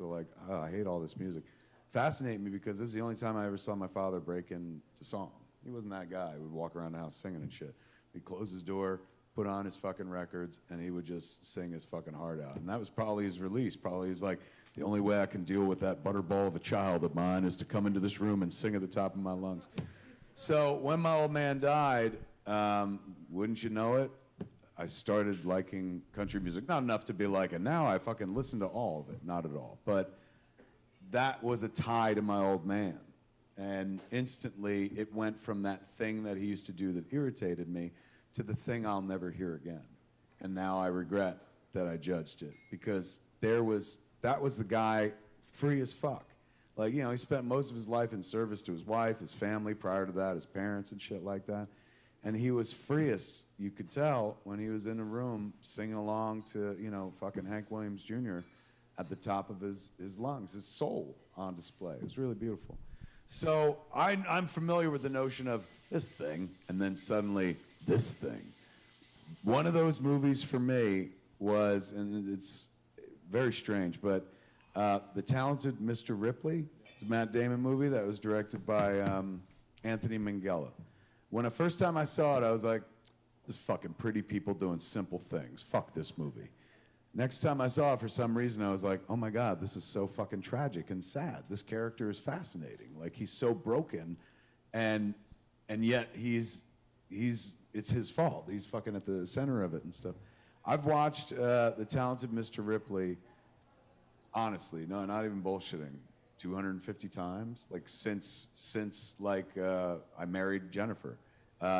S3: like, oh, I hate all this music. Fascinate me because this is the only time I ever saw my father break into song. He wasn't that guy. He would walk around the house singing and shit. He'd close his door, put on his fucking records, and he would just sing his fucking heart out. And that was probably his release. Probably he's like, the only way I can deal with that butterball of a child of mine is to come into this room and sing at the top of my lungs. So when my old man died, wouldn't you know it, I started liking country music. Not enough to be like, and now I fucking listen to all of it. Not at all. But that was a tie to my old man. And instantly it went from that thing that he used to do that irritated me to the thing I'll never hear again. And now I regret that I judged it because that was the guy free as fuck. He spent most of his life in service to his wife, his family, prior to that, his parents and shit like that. And he was freest, you could tell, when he was in a room singing along to, fucking Hank Williams Jr. at the top of his lungs, his soul on display. It was really beautiful. So I'm familiar with the notion of this thing, and then suddenly this thing. One of those movies for me was, and it's very strange, but The Talented Mr. Ripley. It's a Matt Damon movie that was directed by Anthony Minghella. When the first time I saw it, I was like, this fucking pretty people doing simple things. Fuck this movie. Next time I saw it, for some reason, I was like, oh my God, this is so fucking tragic and sad. This character is fascinating. He's so broken, and yet it's his fault. He's fucking at the center of it and stuff. I've watched The Talented Mr. Ripley, honestly, no, not even bullshitting, 250 times, since I married Jennifer.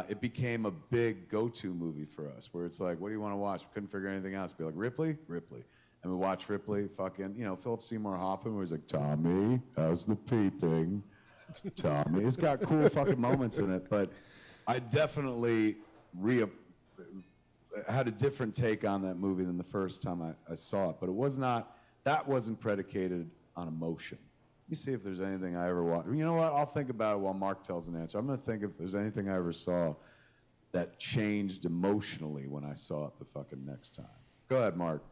S3: It became a big go-to movie for us, where it's like, what do you want to watch? We couldn't figure anything else. Be like, Ripley? And we watch Ripley, fucking, Philip Seymour Hoffman, where he's like, Tommy, how's the peeping? Tommy. It's got cool fucking moments in it, but I definitely had a different take on that movie than the first time I saw it. But that wasn't predicated on emotion. Let me see if there's anything I ever watched. You know what? I'll think about it while Mark tells an answer. I'm going to think if there's anything I ever saw that changed emotionally when I saw it the fucking next time. Go ahead, Mark.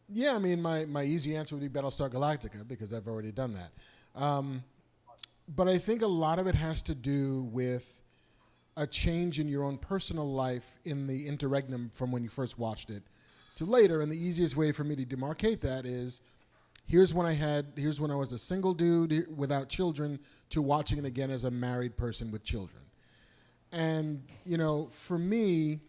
S2: Yeah, my easy answer would be Battlestar Galactica because I've already done that. But I think a lot of it has to do with a change in your own personal life in the interregnum from when you first watched it to later. And the easiest way for me to demarcate that is here's when I was a single dude without children to watching it again as a married person with children. And, for me,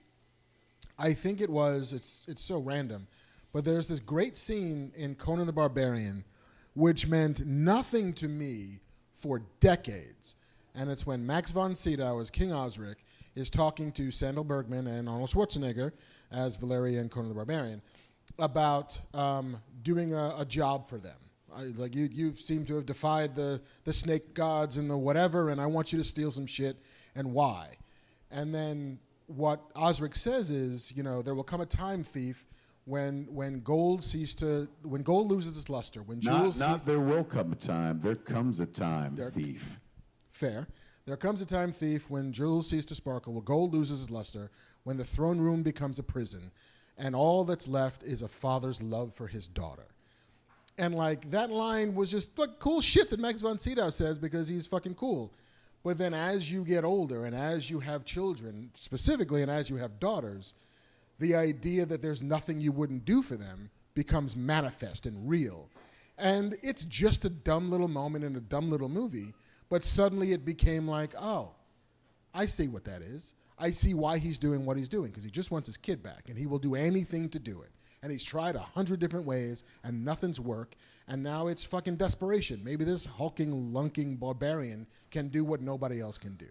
S2: I think it's so random, but there's this great scene in Conan the Barbarian which meant nothing to me for decades. And it's when Max von Sydow as King Osric is talking to Sandal Bergman and Arnold Schwarzenegger as Valeria and Conan the Barbarian about doing a job for them. You seem to have defied the snake gods and the whatever, and I want you to steal some shit, and why? And then what Osric says is, there will come a time, thief, when gold loses its luster, when jewels
S3: there will come a time. There comes a time, thief.
S2: Fair. There comes a time, thief, when jewels cease to sparkle, when gold loses its luster, when the throne room becomes a prison, and all that's left is a father's love for his daughter. And like that line was just cool shit that Max von Sydow says because he's fucking cool. But then as you get older and as you have children, specifically, and as you have daughters, the idea that there's nothing you wouldn't do for them becomes manifest and real. And it's just a dumb little moment in a dumb little movie, but suddenly it became like, oh, I see what that is. I see why he's doing what he's doing, because he just wants his kid back, and he will do anything to do it. And he's tried 100 different ways, and nothing's worked, and now it's fucking desperation. Maybe this hulking, lunking barbarian can do what nobody else can do.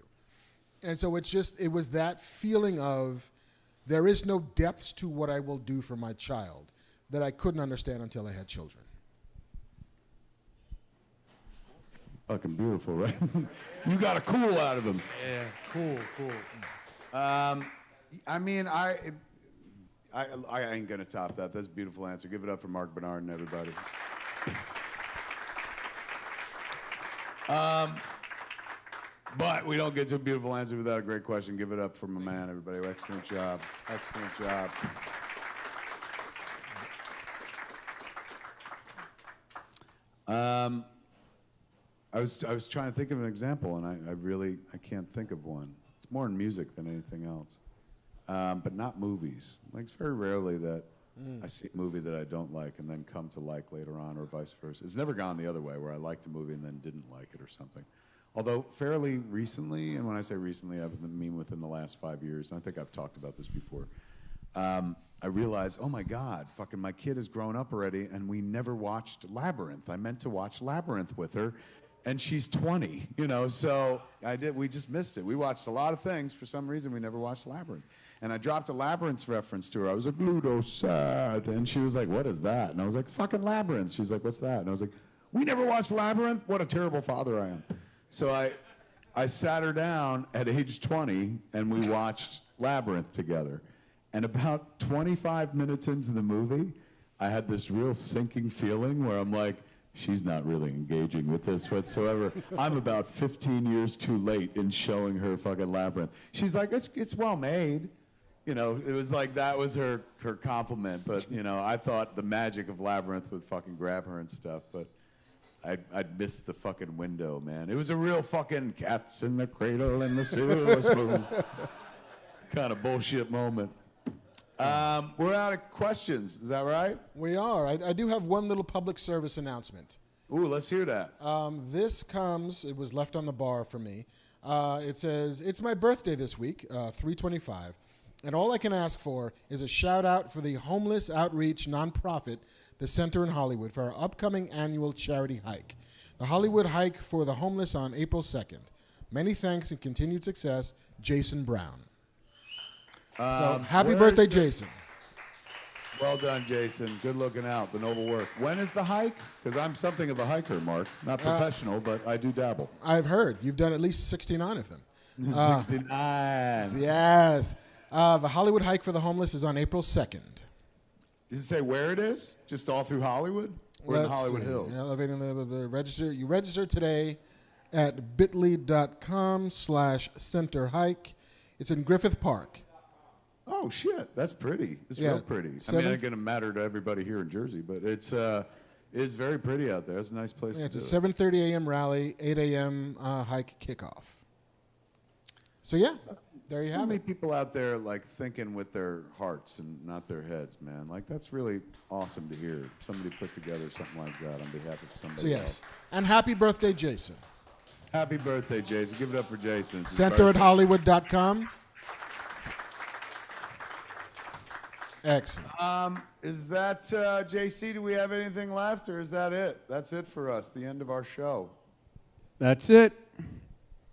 S2: And so it was that feeling of, there is no depths to what I will do for my child that I couldn't understand until I had children.
S3: Fucking beautiful, right? You got a cool out of him.
S8: Yeah, cool.
S3: I mean, I ain't gonna top that. That's a beautiful answer. Give it up for MARC BERNARDIN, everybody. But we don't get to a beautiful answer without a great question. Give it up for my man, everybody. Excellent job. Excellent job. I was trying to think of an example, and I can't think of one. It's more in music than anything else, but not movies. Like, it's very rarely that I see a movie that I don't like and then come to like later on, or vice versa. It's never gone the other way, where I liked a movie and then didn't like it or something. Although fairly recently, and when I say recently, I mean within the last 5 years, and I think I've talked about this before, I realized, oh my God, fucking my kid has grown up already, and we never watched Labyrinth. I meant to watch Labyrinth with her, and she's 20, so we just missed it. We watched a lot of things. For some reason, we never watched Labyrinth. And I dropped a Labyrinth reference to her. I was like, Ludo's sad. And she was like, what is that? And I was like, fucking Labyrinth. She was like, what's that? And I was like, we never watched Labyrinth? What a terrible father I am. So I sat her down at age 20, and we watched Labyrinth together. And about 25 minutes into the movie, I had this real sinking feeling where I'm like, she's not really engaging with this whatsoever. I'm about 15 years too late in showing her fucking Labyrinth. She's like, it's well made. It was like that was her compliment. But, I thought the magic of Labyrinth would fucking grab her and stuff. But I'd missed the fucking window, man. It was a real fucking cats in the cradle and the silver spoon kind of bullshit moment. We're out of questions. Is that right?
S2: We are. I do have one little public service announcement.
S3: Ooh, let's hear that.
S2: It was left on the bar for me. It says, it's my birthday this week, 3/25, and all I can ask for is a shout out for the homeless outreach nonprofit, the Center in Hollywood, for our upcoming annual charity hike. The Hollywood Hike for the Homeless on April 2nd. Many thanks and continued success, Jason Brown. So happy birthday, Jason.
S3: Well done, Jason. Good looking out. The noble work. When is the hike? Because I'm something of a hiker, Mark. Not professional, but I do dabble.
S2: I've heard. You've done at least 69 of them.
S3: 69.
S2: Yes. The Hollywood Hike for the Homeless is on April 2nd.
S3: Does it say where it is? Just all through Hollywood? Or in Hollywood Hills?
S2: Elevating the register. You register today at bit.ly.com/centerhike. It's in Griffith Park.
S3: Oh, shit. That's pretty. It's real pretty. It's not going to matter to everybody here in Jersey, but it's very pretty out there. It's a nice place to do it.
S2: It's a 7:30 a.m. rally, 8 a.m. Hike kickoff. So, yeah, there you have it.
S3: So many people out there, like, thinking with their hearts and not their heads, man. Like, that's really awesome to hear. Somebody put together something like that on behalf of somebody else.
S2: And happy birthday, Jason.
S3: Happy birthday, Jason. Give it up for Jason.
S2: Center@hollywood.com. Excellent.
S3: Is that, JC, do we have anything left, or is that it? That's it for us, the end of our show.
S1: That's it.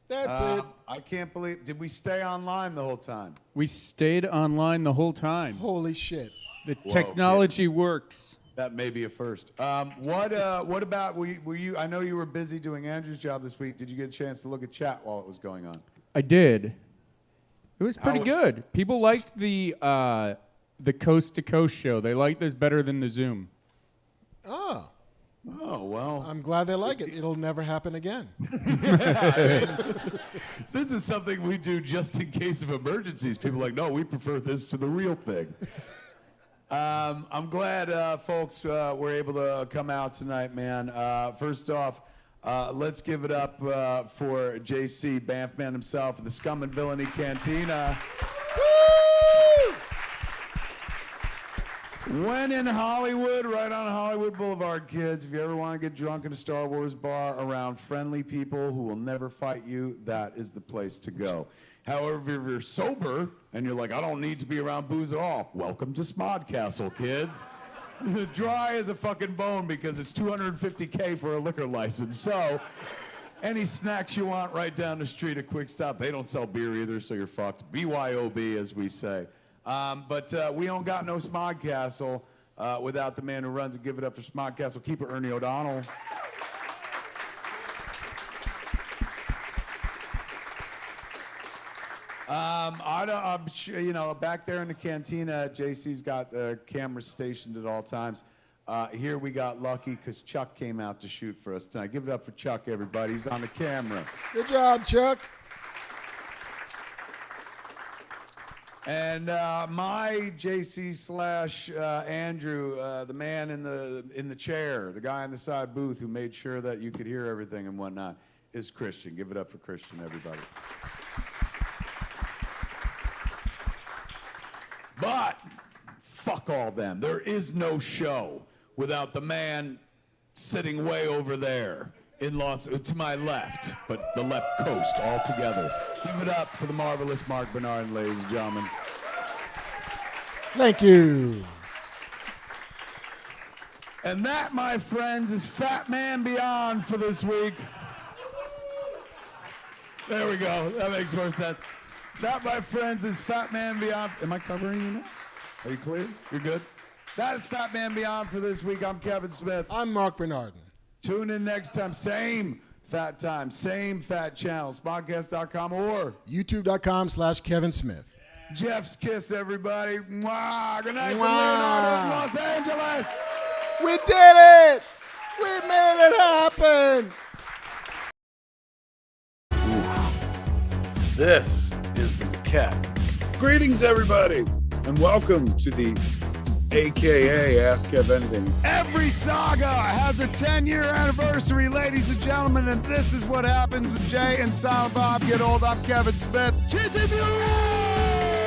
S2: That's it.
S3: I can't believe, did we stay online the whole time?
S1: We stayed online the whole time.
S2: Holy shit.
S1: The technology works.
S3: That may be a first. What about, were you, I know you were busy doing Andrew's job this week. Did you get a chance to look at chat while it was going on?
S1: I did. It was pretty good. People liked the the Coast to Coast show. They like this better than the Zoom.
S2: Oh,
S3: Oh, well.
S2: I'm glad they like it. It'll never happen again.
S3: This is something we do just in case of emergencies. People are like, no, we prefer this to the real thing. I'm glad folks were able to come out tonight, man. First off, let's give it up for JC, Banff Man himself, the Scum and Villainy Cantina. Woo! When in Hollywood, right on Hollywood Boulevard, kids, if you ever want to get drunk in a Star Wars bar around friendly people who will never fight you, that is the place to go. However, if you're sober and you're like, I don't need to be around booze at all, welcome to SModcastle, kids. Dry as a fucking bone because it's $250K for a liquor license. So any snacks you want right down the street at Quick Stop. They don't sell beer either, so you're fucked. BYOB, as we say. But we don't got no SModcastle without the man who runs it. Give it up for SModcastle keeper Ernie O'Donnell. You know, back there in the cantina, JC's got cameras stationed at all times. Here we got lucky because Chuck came out to shoot for us tonight. Give it up for Chuck, everybody. He's on the camera.
S2: Good job, Chuck.
S3: And my JC / Andrew, the man in the chair, the guy in the side booth who made sure that you could hear everything and whatnot, is Christian. Give it up for Christian, everybody. But fuck all them. There is no show without the man sitting way over there to my left, but the left coast altogether. Give it up for the marvelous MARC BERNARDIN, ladies and gentlemen.
S2: Thank you.
S3: And that, my friends, is Fat Man Beyond for this week. There we go. That makes more sense. That, my friends, is Fat Man Beyond. Am I covering you now? Are you clear? You're good? That is Fat Man Beyond for this week. I'm Kevin Smith.
S2: I'm MARC BERNARDIN.
S3: Tune in next time. Same fat time, same fat channel. Smodcast.com or
S2: YouTube.com/Kevin Smith.
S3: Jeff's Kiss, everybody. Mwah. Good night from
S2: Mwah.
S3: Leonardo in Los Angeles.
S2: We did it! We made it happen!
S9: This is the Maquette. Greetings, everybody, and welcome to the AKA Ask Kev Anything.
S3: Every saga has a 10-year anniversary, ladies and gentlemen, and this is what happens when Jay and Silent Bob get old. I'm Kevin Smith. Kiss you!